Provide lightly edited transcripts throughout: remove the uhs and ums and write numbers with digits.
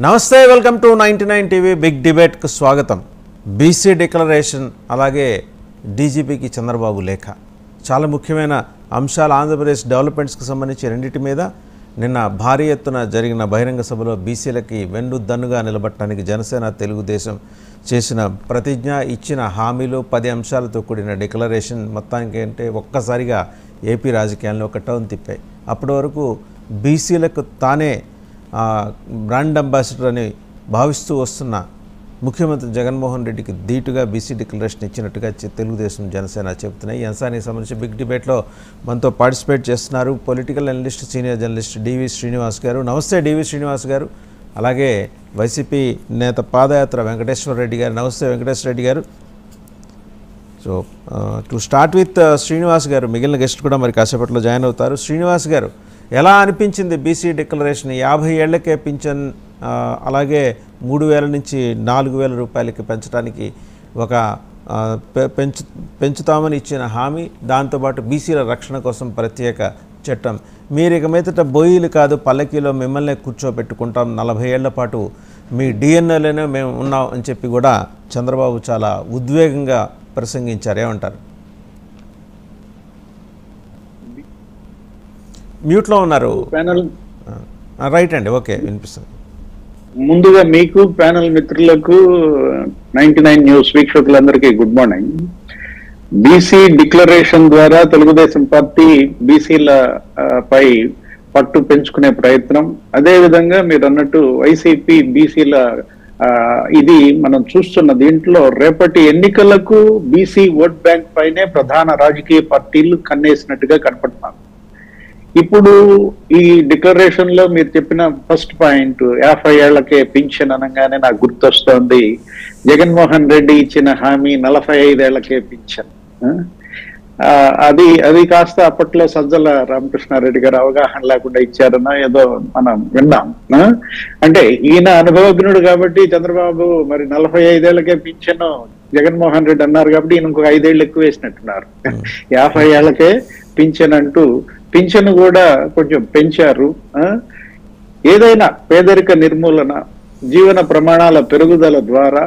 నమస్తే, welcome to 99 TV big డిబేట్కు స్వాగతం. BC declaration అలాగే డీజీపీకి చంద్రబాబు లేఖ చాలా ముఖ్యమైన అంశాలు. ఆంధ్రప్రదేశ్ డెవలప్మెంట్స్కి సంబంధించి రెండింటి మీద నిన్న భారీ ఎత్తున జరిగిన బహిరంగ సభలో బీసీలకి వెన్నుదన్నుగా నిలబట్టడానికి జనసేన తెలుగుదేశం చేసిన ప్రతిజ్ఞ, ఇచ్చిన హామీలు 10 అంశాలతో కూడిన డిక్లరేషన్ మొత్తానికి అంటే ఒక్కసారిగా ఏపీ రాజకీయాల్లో ఒక టర్న్ తిప్పాయి. అప్పటి వరకు బీసీలకు తానే బ్రాండ్ అంబాసిడర్ అని భావిస్తూ వస్తున్న ముఖ్యమంత్రి జగన్మోహన్ రెడ్డికి ధీటుగా బీసీ డిక్లరేషన్ ఇచ్చినట్టుగా తెలుగుదేశం జనసేన చెబుతున్నాయి. ఈ అంశానికి సంబంధించి బిగ్ డిబేట్లో మనతో పార్టిసిపేట్ చేస్తున్నారు పొలిటికల్ అనలిస్ట్, సీనియర్ జర్నలిస్ట్ డివి శ్రీనివాస్ గారు. నమస్తే డివి శ్రీనివాస్ గారు. అలాగే వైసీపీ నేత పాదయాత్ర వెంకటేశ్వర రెడ్డి గారు. నమస్తే వెంకటేశ్వర రెడ్డి గారు. So to start with Srinivas గారు, మిగిలిన గెస్ట్ కూడా మరి కాసేపట్లో జాయిన్ అవుతారు. శ్రీనివాస్ గారు, ఎలా అనిపించింది బీసీ డిక్లరేషన్? 50 ఏళ్లకే పింఛన్ అలాగే 3,000 నుంచి 4,000 రూపాయలకి పెంచడానికి ఒక పెంచుతామని ఇచ్చిన హామీ, దాంతోపాటు బీసీల రక్షణ కోసం ప్రత్యేక చట్టం. మీరు ఇక మీదట బొయ్యిలు కాదు పల్లకీలో మిమ్మల్నే కూర్చోబెట్టుకుంటాం, 40 ఏళ్ల పాటు మీ డిఎన్ఏలోనే మేము ఉన్నాం అని చెప్పి కూడా చంద్రబాబు చాలా ఉద్వేగంగా ప్రసంగించారు. ఏమంటారు? మ్యూట్లో ఉన్నారు. రైట్ అండి, ఓకే, వినిపిస్తుంది. ముందుగా మీకు ప్యానల్ మిత్రులకు 99 న్యూస్ వీక్షకులందరికీ గుడ్ మార్నింగ్. బీసీ డిక్లరేషన్ ద్వారా తెలుగుదేశం పార్టీ బీసీల పై పట్టు పెంచుకునే ప్రయత్నం, అదే విధంగా మీరు అన్నట్టు వైసీపీ బీసీల ఇది మనం చూస్తున్న దీంట్లో రేపటి ఎన్నికలకు బీసీ ఓట్ బ్యాంక్ పైనే ప్రధాన రాజకీయ పార్టీలు కన్నేసినట్టుగా కనపడుతున్నారు. ఇప్పుడు ఈ డిక్లరేషన్ లో మీరు చెప్పిన ఫస్ట్ పాయింట్ 50 ఏళ్లకే పింఛన్ అనగానే నాకు గుర్తొస్తోంది జగన్మోహన్ రెడ్డి ఇచ్చిన హామీ 45 ఏళ్లకే పింఛన్. అది కాస్త అప్పట్లో సజ్జల రామకృష్ణారెడ్డి గారు అవగాహన లేకుండా ఇచ్చారన్నా ఏదో మనం విన్నాం. అంటే ఈయన అనుభవజ్ఞుడు కాబట్టి చంద్రబాబు మరి 45 ఏళ్లకే పింఛను జగన్మోహన్ రెడ్డి అన్నారు కాబట్టి ఈయన ఇంకొక 5 ఏళ్ళు ఎక్కువ వేసినట్టున్నారు. 50 ఏళ్లకే పింఛన్ అంటూ పింఛను కూడా కొంచెం పెంచారు. ఏదైనా పేదరిక నిర్మూలన, జీవన ప్రమాణాల పెరుగుదల ద్వారా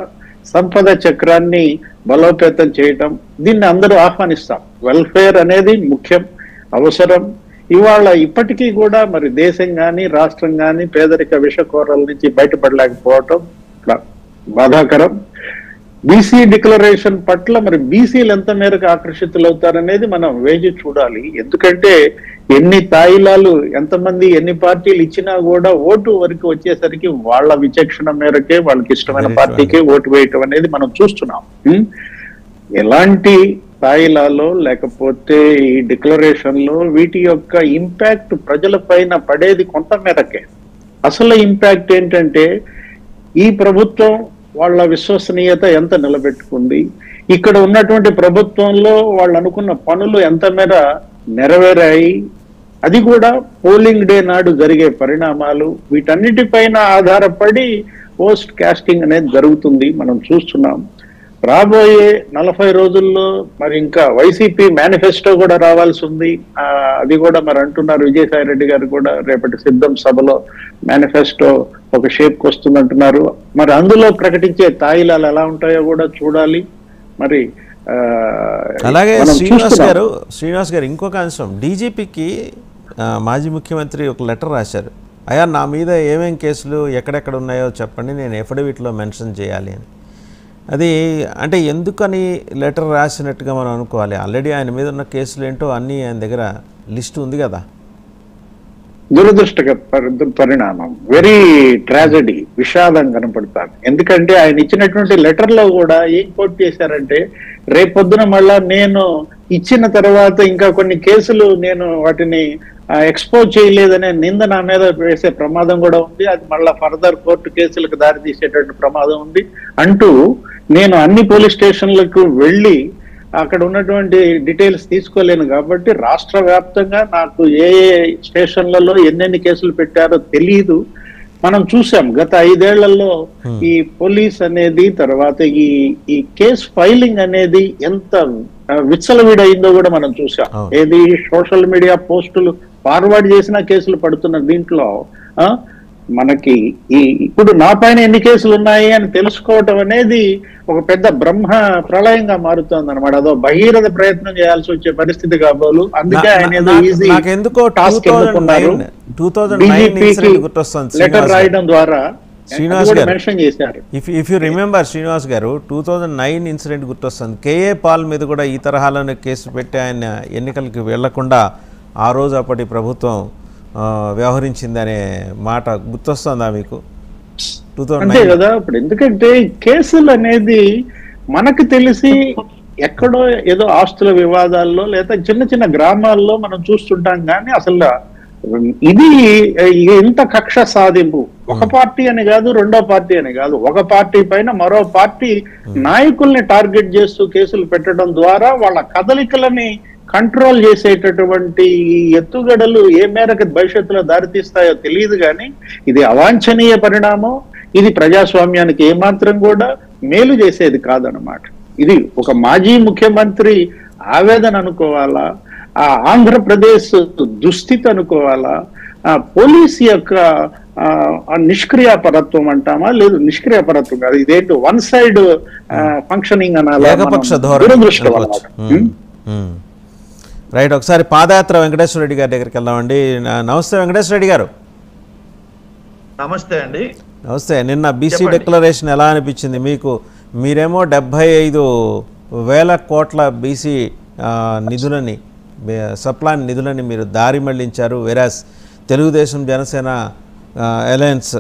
సంపద చక్రాన్ని బలోపేతం చేయటం, దీన్ని అందరూ ఆహ్వానిస్తాం. వెల్ఫేర్ అనేది ముఖ్యం, అవసరం. ఇవాళ ఇప్పటికీ కూడా మరి దేశం కానీ రాష్ట్రం కానీ పేదరిక విషకోరల నుంచి బయటపడలేకపోవటం బాధాకరం. బీసీ డిక్లరేషన్ పట్ల మరి బీసీలు ఎంత మేరకు ఆకర్షితులవుతారనేది మనం వేచి చూడాలి. ఎందుకంటే ఎన్ని తాయిలాలు ఎంతమంది ఎన్ని పార్టీలు ఇచ్చినా కూడా ఓటు వరకు వచ్చేసరికి వాళ్ళ విచక్షణ మేరకే వాళ్ళకి ఇష్టమైన పార్టీకే ఓటు వేయటం అనేది మనం చూస్తున్నాం. ఎలాంటి తాయిలాలో లేకపోతే ఈ డిక్లరేషన్ లో వీటి యొక్క ఇంపాక్ట్ ప్రజల పైన పడేది కొంత మేరకే. అసలు ఇంపాక్ట్ ఏంటంటే ఈ ప్రభుత్వం వాళ్ళ విశ్వసనీయత ఎంత నిలబెట్టుకుంది, ఇక్కడ ఉన్నటువంటి ప్రభుత్వంలో వాళ్ళు అనుకున్న పనులు ఎంత మేర నెరవేరాయి, అది కూడా పోలింగ్ డే నాడు జరిగే పరిణామాలు, వీటన్నిటిపైన ఆధారపడి పోస్ట్ కాస్టింగ్ అనేది జరుగుతుంది. మనం చూస్తున్నాం. రాబోయే 40 రోజుల్లో మరి ఇంకా వైసీపీ మేనిఫెస్టో కూడా రావాల్సి ఉంది. అది కూడా మరి అంటున్నారు విజయసాయి రెడ్డి గారు కూడా రేపటి సిద్ధం సభలో మేనిఫెస్టో ఒక షేప్కి వస్తుందంటున్నారు. మరి అందులో ప్రకటించే తాయిలాలు ఎలా ఉంటాయో కూడా చూడాలి. మరి అలాగే శ్రీనివాస్ గారు ఇంకొక అంశం, డీజీపీకి మాజీ ముఖ్యమంత్రి ఒక లెటర్ రాశారు. అయ్యా, నా మీద ఏమేం కేసులు ఎక్కడెక్కడ ఉన్నాయో చెప్పండి, నేను ఎఫిడవిట్లో మెన్షన్ చేయాలి అని. అది అంటే ఎందుకని లెటర్ రాసినట్టుగా మనం అనుకోవాలి? ఆల్రెడీ ఆయన మీద ఉన్న కేసులు ఏంటో అన్నీ ఆయన దగ్గర లిస్ట్ ఉంది కదా. దురదృష్టకర పరిణామం, వెరీ ట్రాజడీ, విషాదం కనపడతాను. ఎందుకంటే ఆయన ఇచ్చినటువంటి లెటర్ లో కూడా ఏం కోట్ చేశారంటే, రేపొద్దున మళ్ళా నేను ఇచ్చిన తర్వాత ఇంకా కొన్ని కేసులు నేను వాటిని ఎక్స్పోజ్ చేయలేదనే నింద నా మీద వేసే ప్రమాదం కూడా ఉంది, అది మళ్ళా ఫర్దర్ కోర్టు కేసులకు దారి తీసేటువంటి ప్రమాదం ఉంది అంటూ నేను అన్ని పోలీస్ స్టేషన్లకు వెళ్ళి అక్కడ ఉన్నటువంటి డీటెయిల్స్ తీసుకోలేను కాబట్టి రాష్ట్ర వ్యాప్తంగా నాకు ఏ స్టేషన్లలో ఎన్నెన్ని కేసులు పెట్టారో తెలియదు. మనం చూసాం గత 5 ఏళ్లలో ఈ పోలీస్ అనేది, తర్వాత ఈ కేసు ఫైలింగ్ అనేది ఎంత విచ్చలవిడైందో కూడా మనం చూసాం. ఏది సోషల్ మీడియా పోస్టులు ఫార్వర్డ్ చేసిన కేసులు పడుతున్న దీంట్లో మనకి ఇప్పుడు నా పైన ఎన్ని కేసులు ఉన్నాయి అని తెలుసుకోవటం అనేది ఒక పెద్ద బ్రహ్మ ప్రళయంగా మారుతుంది అనమాట. అదో భగీరథ ప్రయత్నం చేయాల్సి వచ్చే పరిస్థితి కాబోలు. అందుకే ఆయన ఈజీ టాస్క్ ఎన్నుకున్నారు. లెటర్ రాయడం ద్వారా శ్రీనివాస్ గారు మెన్షన్ చేశారు. ఇఫ్ యూ రిమెంబర్ శ్రీనివాస్ గారు 2009 ఇన్సిడెంట్ గుర్తొస్తుంది. కేఏ పాల్ మీద కూడా ఈ తరహాలోనే కేసు పెట్టి ఆయన ఎన్నికలకు వెళ్లకుండా ఆ రోజు అప్పటి ప్రభుత్వం వ్యవహరించిందనే మాట గుర్తొస్తుందా మీకు? అంతే కదా. ఇప్పుడు ఎందుకంటే కేసులు అనేది మనకు తెలిసి ఎక్కడో ఏదో ఆస్తుల వివాదాల్లో లేదా చిన్న చిన్న గ్రామాల్లో మనం చూస్తుంటాం, కానీ అసలు ఇది ఎంత కక్ష సాధింపు, ఒక పార్టీ అని కాదు, రెండో పార్టీ అని కాదు, ఒక పార్టీ పైన మరో పార్టీ నాయకుల్ని టార్గెట్ చేస్తూ కేసులు పెట్టడం ద్వారా వాళ్ళ కదలికలని కంట్రోల్ చేసేటటువంటి ఎత్తుగడలు ఏ మేరకు భవిష్యత్తులో దారితీస్తాయో తెలియదు. కానీ ఇది అవాంఛనీయ పరిణామం. ఇది ప్రజాస్వామ్యానికి ఏమాత్రం కూడా మేలు చేసేది కాదనమాట. ఇది ఒక మాజీ ముఖ్యమంత్రి ఆవేదన అనుకోవాలా, ఆ ఆంధ్రప్రదేశ్ దుస్థితి అనుకోవాలా, పోలీస్ యొక్క నిష్క్రియాపరత్వం అంటామా, లేదు నిష్క్రియాపరత్వం కాదు, ఇదేంటి వన్ సైడ్ ఫంక్షనింగ్ అనాలా, దురదృష్టం అన్నమాట. రైట్. ఒకసారి పాదయాత్ర వెంకటేశ్వర రెడ్డి గారి దగ్గరికి వెళ్దామండి. నమస్తే వెంకటేశ్వర రెడ్డి గారు. నమస్తే అండి. నమస్తే. నిన్న బీసీ డిక్లరేషన్ ఎలా అనిపించింది మీకు? మీరేమో 75,000 కోట్ల బీసీ నిధులని, సప్లాన్ నిధులని మీరు దారి మళ్లించారు. వెరాస్ తెలుగుదేశం జనసేన అలయన్స్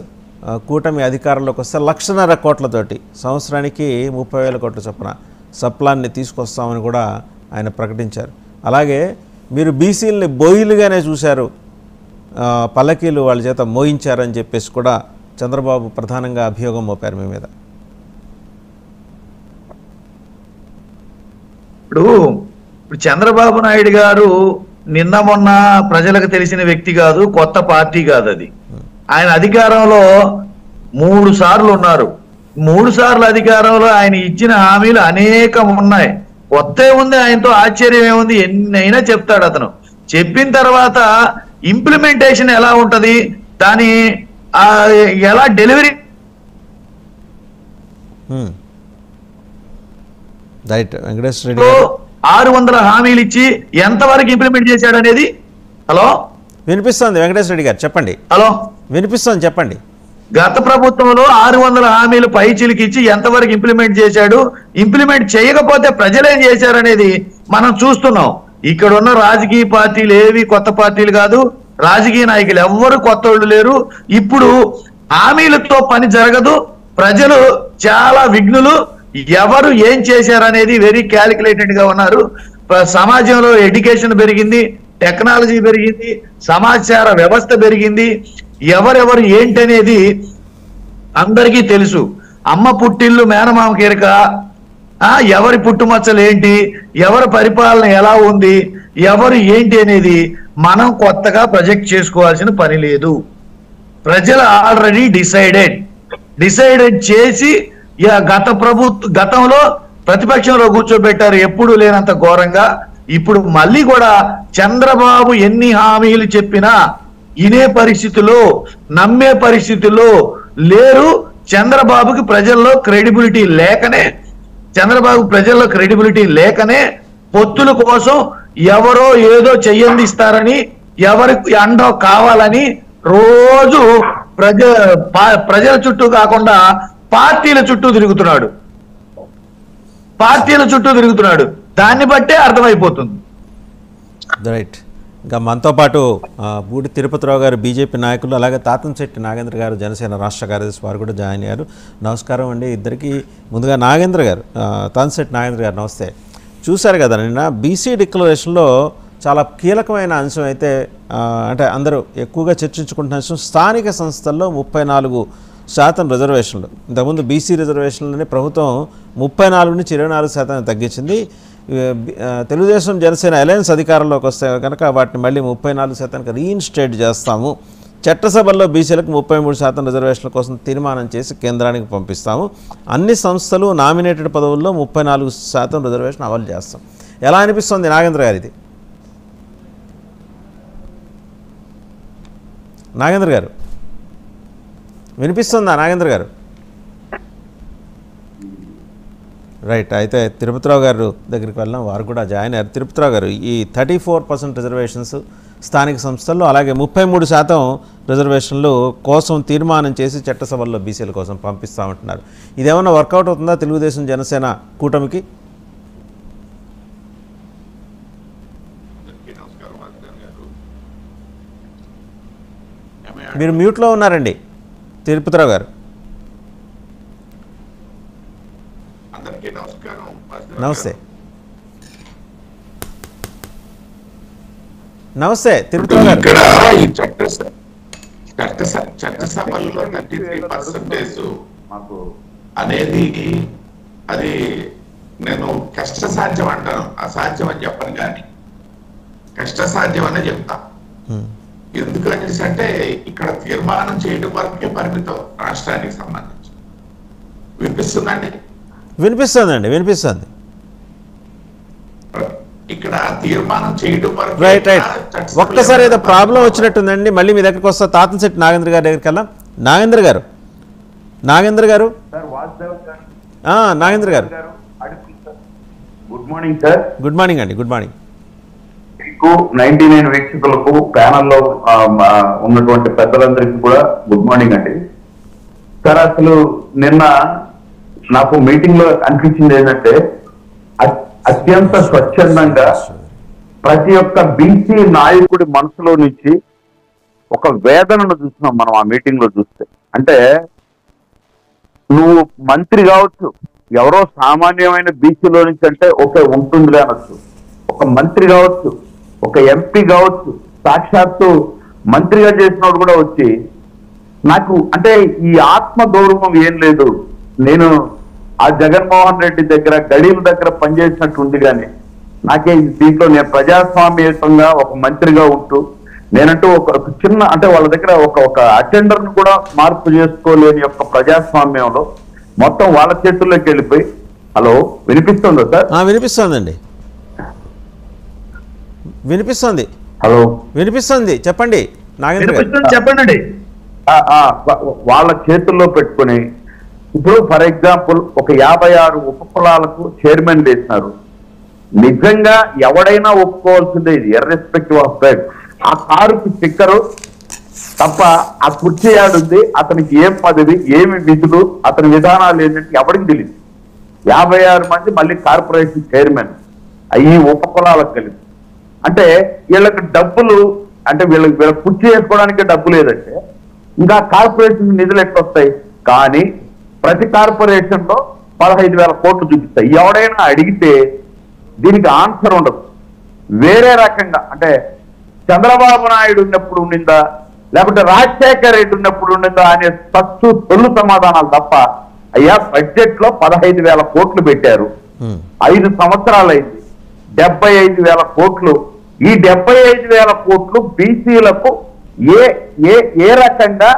కూటమి అధికారంలోకి వస్తే 1,50,000 కోట్లతోటి సంవత్సరానికి 30,000 కోట్ల చొప్పున సప్లాన్ని తీసుకొస్తామని కూడా ఆయన ప్రకటించారు. అలాగే మీరు బీసీలని బోయిలుగానే చూశారు, పల్లకీలు వాళ్ళ చేత మోయించారని చెప్పేసి కూడా చంద్రబాబు ప్రధానంగా అభియోగం మోపారు మీ మీద. ఇప్పుడు చంద్రబాబు నాయుడు గారు నిన్న మొన్న ప్రజలకు తెలిసిన వ్యక్తి కాదు, కొత్త పార్టీ కాదు. అది ఆయన అధికారంలో 3 సార్లు ఉన్నారు. 3 సార్లు అధికారంలో ఆయన ఇచ్చిన హామీలు అనేకం ఉన్నాయి. కొత్త ఉంది, ఆయనతో ఆశ్చర్యం ఏముంది, ఎన్నైనా చెప్తాడు అతను. చెప్పిన తర్వాత ఇంప్లిమెంటేషన్ ఎలా ఉంటది, దాని ఎలా డెలివరీ. రైట్. వెంకటేశ్వర రెడ్డి 600 హామీలు ఇచ్చి ఎంతవరకు ఇంప్లిమెంట్ చేశాడు అనేది. హలో, వినిపిస్తుంది వెంకటేశ్వర రెడ్డి గారు, చెప్పండి. హలో, వినిపిస్తుంది, చెప్పండి. గత ప్రభుత్వంలో 600 హామీలు పైచిలికి ఇచ్చి ఎంతవరకు ఇంప్లిమెంట్ చేశాడు, ఇంప్లిమెంట్ చేయకపోతే ప్రజలేం చేశారనేది మనం చూస్తున్నాం. ఇక్కడ ఉన్న రాజకీయ పార్టీలు ఏవి కొత్త పార్టీలు కాదు, రాజకీయ నాయకులు ఎవ్వరు కొత్త వాళ్ళు లేరు. ఇప్పుడు హామీలతో పని జరగదు, ప్రజలు చాలా విఘ్నులు, ఎవరు ఏం చేశారనేది వెరీ క్యాలిక్యులేటెడ్ గా ఉన్నారు. సమాజంలో ఎడ్యుకేషన్ పెరిగింది, టెక్నాలజీ పెరిగింది, సమాచార వ్యవస్థ పెరిగింది, ఎవరెవరు ఏంటనేది అందరికీ తెలుసు. అమ్మ పుట్టిల్లు మేనమామ కీరక, ఎవరి పుట్టుమచ్చలు ఏంటి, ఎవరి పరిపాలన ఎలా ఉంది, ఎవరు ఏంటి అనేది మనం కొత్తగా ప్రొజెక్ట్ చేసుకోవాల్సిన పని లేదు. ప్రజలు ఆల్రెడీ డిసైడెడ్ చేసి గతంలో ప్రతిపక్షంలో కూర్చోబెట్టారు, ఎప్పుడు లేనంత ఘోరంగా. ఇప్పుడు మళ్ళీ కూడా చంద్రబాబు ఎన్ని హామీలు చెప్పినా ఇనే పరిస్థితిలో, నమ్మే పరిస్థితిలో లేరు. చంద్రబాబుకి ప్రజల్లో క్రెడిబిలిటీ లేకనే పొత్తుల కోసం ఎవరో ఏదో చెయ్యందిస్తారని, ఎవరికి అండో కావాలని రోజు ప్రజల చుట్టూ కాకుండా పార్టీల చుట్టూ తిరుగుతున్నాడు. దాన్ని బట్టే అర్థమైపోతుంది. రైట్. ఇంకా మనతో పాటు బూడి తిరుపతిరావు గారు బీజేపీ నాయకులు, అలాగే తాతంశెట్టి నాగేంద్ర గారు జనసేన రాష్ట్ర కార్యదర్శి, వారు కూడా జాయిన్ అయ్యారు. నమస్కారం అండి ఇద్దరికి. ముందుగా నాగేంద్ర గారు, తాతంశెట్టి నాగేంద్ర గారు నమస్తే. చూశారు కదా నిన్న బీసీ డిక్లరేషన్లో చాలా కీలకమైన అంశం అయితే, అంటే అందరూ ఎక్కువగా చర్చించుకుంటున్న అంశం, స్థానిక సంస్థల్లో 34% రిజర్వేషన్లు. ఇంతకుముందు బీసీ రిజర్వేషన్లని ప్రభుత్వం 34 నుంచి 24% తగ్గించింది. తెలుగుదేశం జనసేన అలయన్స్ అధికారంలోకి వస్తే కనుక వాటిని మళ్ళీ 34% రీఇన్స్టేట్ చేస్తాము. చట్టసభల్లో బీసీలకు 33% రిజర్వేషన్ల కోసం తీర్మానం చేసి కేంద్రానికి పంపిస్తాము. అన్ని సంస్థలు నామినేటెడ్ పదవుల్లో 34% రిజర్వేషన్ అమలు చేస్తాం. ఎలా అనిపిస్తుంది నాగేంద్ర గారు ఇది? నాగేంద్ర గారు వినిపిస్తుందా నాగేంద్ర గారు? రైట్, అయితే తిరుపతిరావు గారు దగ్గరికి వెళ్ళాం, వారు కూడా జాయిన్ అయ్యారు. తిరుపతిరావు గారు, ఈ 34% రిజర్వేషన్స్ స్థానిక సంస్థల్లో, అలాగే 33% రిజర్వేషన్లు కోసం తీర్మానం చేసి చట్టసభల్లో బీసీల కోసం పంపిస్తామంటున్నారు. ఇదేమన్నా వర్కౌట్ అవుతుందా తెలుగుదేశం జనసేన కూటమికి? మీరు మ్యూట్లో ఉన్నారండి తిరుపతిరావు గారు. నమస్తే నమస్తే తిరుపతిరావు గారు. ఇక్కడ ఈ చట్టసభల్లో 33% మాకు అనేది అది నేను కష్టసాధ్యం అంటాను, అసాధ్యం అని చెప్పను, కానీ కష్టసాధ్యం అనే చెప్తా. ఎందుకనేసి అంటే ఇక్కడ తీర్మానం చేయడం వరకే పరిమితం రాష్ట్రానికి సంబంధించి. వినిపిస్తుందండి? వినిపిస్తుంది. ఇక్కడ తీర్మానం చేయడం వరకు రైట్. ఒక్కసారి ఏదో ప్రాబ్లం వచ్చినట్టుందండి, మళ్ళీ మీ దగ్గరికి వస్తా. తాతంశెట్టి నాగేంద్ర గారి దగ్గరికి వెళ్ళాం. నాగేంద్ర గారు నాగేంద్ర గారు good morning sir. Good morning అండి. Good morning. మీకు 99 వీక్షకులకు ప్యానల్లో ఉన్నటువంటి పెద్దలందరికీ కూడా గుడ్ మార్నింగ్ అండి. సార్, అసలు నిన్న నాకు మీటింగ్ లో అనిపించింది ఏంటంటే అత్యంత స్వచ్ఛందంగా ప్రతి ఒక్క బీసీ నాయకుడి మనసులో నుంచి ఒక వేదనను చూస్తున్నాం మనం ఆ మీటింగ్ లో చూస్తే. అంటే నువ్వు మంత్రి కావచ్చు, ఎవరో సామాన్యమైన బీసీలో నుంచి అంటే ఓకే ఉంటుందిలే అనొచ్చు. ఒక మంత్రి కావచ్చు, ఒక ఎంపీ కావచ్చు, సాక్షాత్తు మంత్రిగా చేసినోడు కూడా వచ్చి నాకు అంటే ఈ ఆత్మ గౌరవం ఏం లేదు, నేను ఆ జగన్మోహన్ రెడ్డి దగ్గర గడీల దగ్గర పనిచేసినట్టు ఉంది, కానీ నాకే దీంట్లో నేను ప్రజాస్వామ్యయుతంగా ఒక మంత్రిగా ఉంటూ నేనంటూ ఒక చిన్న అంటే వాళ్ళ దగ్గర ఒక అటెండర్ ను కూడా మార్పు చేసుకోలేని యొక్క ప్రజాస్వామ్యంలో మొత్తం వాళ్ళ చేతుల్లోకి వెళ్ళిపోయి. హలో, వినిపిస్తుందా సార్? వినిపిస్తుందండి. వినిపిస్తుంది. హలో, వినిపిస్తుంది, చెప్పండి నాగేంద్ర గారు. చెప్పండి. వాళ్ళ చేతుల్లో పెట్టుకుని ఇప్పుడు ఫర్ ఎగ్జాంపుల్ ఒక 56 ఉపకులాలకు చైర్మన్ వేసినారు. నిజంగా ఎవడైనా ఒప్పుకోవాల్సిందే, ఇది ఇర్రెస్పెక్టివ్ ఆఫ్ దట్. ఆ కారుకి స్టిక్కరు తప్ప ఆ కుర్చీ ఆడుంది, అతనికి ఏం పదవి, ఏమి విధులు, అతని విధానాలు ఏంటంటే ఎవరికి తెలియదు. 56 మంది మళ్ళీ కార్పొరేషన్ చైర్మన్ ఈ ఉపకులాలకు కలిసి. అంటే వీళ్ళకి డబ్బులు అంటే వీళ్ళ కుర్చీ వేసుకోవడానికి డబ్బు లేదంటే ఇంకా కార్పొరేషన్ నిధులు ఎట్లొస్తాయి? కానీ ప్రతి కార్పొరేషన్ లో 15,000 కోట్లు చూపిస్తాయి. ఎవడైనా అడిగితే దీనికి ఆన్సర్ ఉండదు. వేరే రకంగా అంటే చంద్రబాబు నాయుడు ఉన్నప్పుడు ఉండిందా, లేకపోతే రాజశేఖర రెడ్డి ఉన్నప్పుడు ఉండిందా అనే తొల్లు సమాధానాలు తప్ప, అయ్యా బడ్జెట్ లో 15,000 కోట్లు పెట్టారు, 5 సంవత్సరాలైంది, 75,000 కోట్లు. ఈ 75,000 కోట్లు బీసీలకు ఏ రకంగా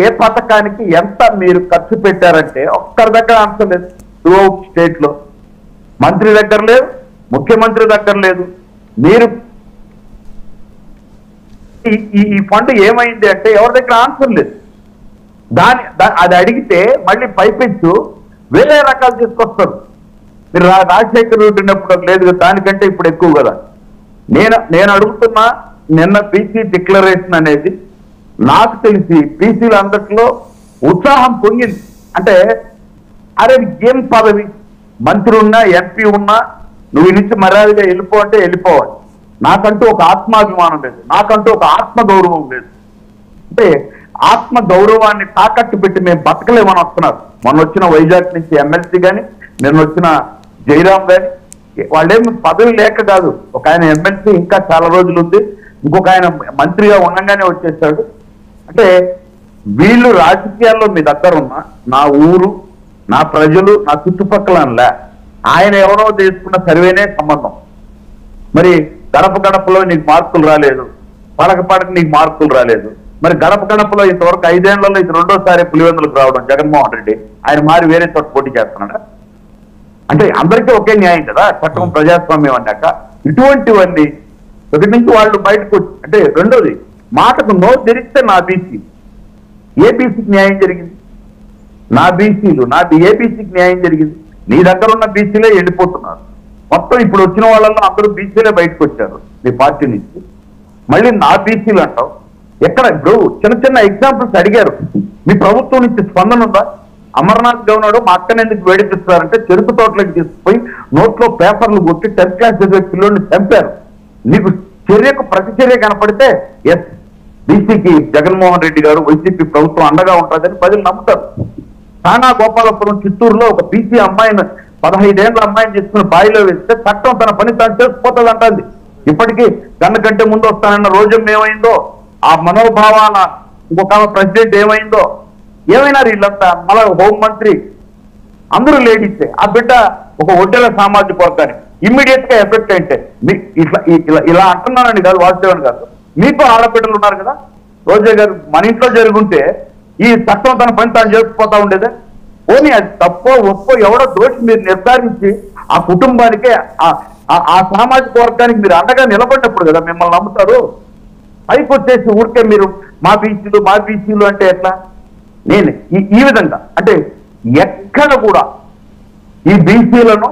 ఏ పథకానికి ఎంత మీరు ఖర్చు పెట్టారంటే ఒక్కరి దగ్గర ఆన్సర్ లేదు. త్రూఅవుట్ స్టేట్ లో మంత్రి దగ్గర లేదు, ముఖ్యమంత్రి దగ్గర లేదు. మీరు ఈ ఫండ్ ఏమైంది అంటే ఎవరి దగ్గర ఆన్సర్ లేదు. అది అడిగితే మళ్ళీ పైపెచ్చు వేరే రకాలు తీసుకొస్తారు. మీరు రాజశేఖర రెడ్డి ఉన్నప్పుడు లేదు, దానికంటే ఇప్పుడు ఎక్కువ కదా. నేను అడుగుతున్నా, నిన్న బీసీ డిక్లరేషన్ అనేది నాకు తెలిసి బీసీలు అందరిలో ఉత్సాహం పొంగింది. అంటే అరే ఏం పదవి, మంత్రి ఉన్నా ఎంపీ ఉన్నా నువ్వు నుంచి మర్యాదగా వెళ్ళిపో అంటే వెళ్ళిపోవాలి. నాకంటూ ఒక ఆత్మాభిమానం లేదు, నాకంటూ ఒక ఆత్మ గౌరవం లేదు. అంటే ఆత్మ గౌరవాన్ని తాకట్టు పెట్టి మేము బతకలేమని వస్తున్నారు. మొన్న వచ్చిన వైజాగ్ నుంచి ఎమ్మెల్సీ కానీ, నిన్న వచ్చిన జయరాం కానీ, వాళ్ళేమి పదవి లేక కాదు. ఒక ఆయన ఎమ్మెల్సీ ఇంకా చాలా రోజులు ఉంది, ఇంకొక ఆయన మంత్రిగా ఉండగానే వచ్చేసాడు. అంటే వీళ్ళు రాజకీయాల్లో మీ దగ్గర ఉన్న నా ఊరు, నా ప్రజలు, నా చుట్టుపక్కల ఆయన ఎవరో తీసుకున్న సర్వేనే సంబంధం. మరి గడప గడపలో నీకు మార్కులు రాలేదు, పడక నీకు మార్కులు రాలేదు. మరి గడప గడపలో ఇంతవరకు 5 ఏళ్లలో ఇది 2వ సారి పులివెందులకు రావడం జగన్మోహన్ రెడ్డి, ఆయన మారి వేరే చోట పోటీ చేస్తున్నాడా? అంటే అందరికీ ఒకే న్యాయం కదా చట్టం, ప్రజాస్వామ్యం అన్నాక. ఇటువంటివన్నీ ఒకటి నుంచి వాళ్ళు బయటకు వచ్చి అంటే రెండోది మాటకు నో తెరిస్తే నా బీసీ ఏ బీసీకి న్యాయం జరిగింది? నా బీసీలు, ఏ బీసీకి న్యాయం జరిగింది? నీ దగ్గర ఉన్న బీసీలే వెళ్ళిపోతున్నారు. మొత్తం ఇప్పుడు వచ్చిన వాళ్ళల్లో అందరూ బీసీలే బయటకు వచ్చారు నీ పార్టీ నుంచి. మళ్ళీ నా బీసీలు అంటావు. ఎక్కడ? ఇప్పుడు చిన్న చిన్న ఎగ్జాంపుల్స్ అడిగారు. మీ ప్రభుత్వం నుంచి స్పందన ఉందా? అమర్నాథ్ గవర్నర్ మా అక్కని ఎందుకు వేడిపిస్తారంటే చెరుకు తోటలోకి తీసుకుపోయి నోట్లో పేపర్లు కొట్టి 10th క్లాస్ చదివే పిల్లోడిని చంపారు. నీకు చర్యకు ప్రతిచర్య కనపడితే ఎస్ బీసీకి జగన్మోహన్ రెడ్డి గారు వైసీపీ ప్రభుత్వం అండగా ఉంటుందని ప్రజలు నమ్ముతారు. తానా గోపాలపురం చిత్తూరులో ఒక బీసీ అమ్మాయిని 15 ఏళ్ల అమ్మాయిని తీసుకుని బాయిలో వేస్తే చట్టం తన పని తాను చేసుకుపోతుంది అంటుంది. ఇప్పటికీ గన్న కంటే ముందు వస్తానన్న రోజం ఏమైందో, ఆ మనోభావాల ఇంకొక ప్రెసిడెంట్ ఏమైందో, ఏమైనారు వీళ్ళంతా? మళ్ళా హోంమంత్రి అందరూ లేడీసే. ఆ బిడ్డ ఒక ఒడ్డెల సామాజిక వర్గానికి ఇమ్మీడియట్ గా ఎఫెక్ట్ అయితే ఇలా అంటున్నానండి కాదు వాసుదేవన్ గారు. మీకు ఆడబిడ్డలు ఉన్నారు కదా రోజా గారు. మన ఇంట్లో జరుగుంటే ఈ చట్టం తన పని తాను చేసుకుపోతా ఉండేదే. పోనీ అది తప్పో ఒప్పో ఎవడో దోషి మీరు నిర్ధారించి ఆ కుటుంబానికి ఆ సామాజిక వర్గానికి మీరు అండగా నిలబడినప్పుడు కదా మిమ్మల్ని నమ్ముతారు. పైకి వచ్చేసి ఊరికే మీరు మా బీసీలు అంటే ఎట్లా? నేను ఈ విధంగా అంటే ఎక్కడ కూడా ఈ బీసీలను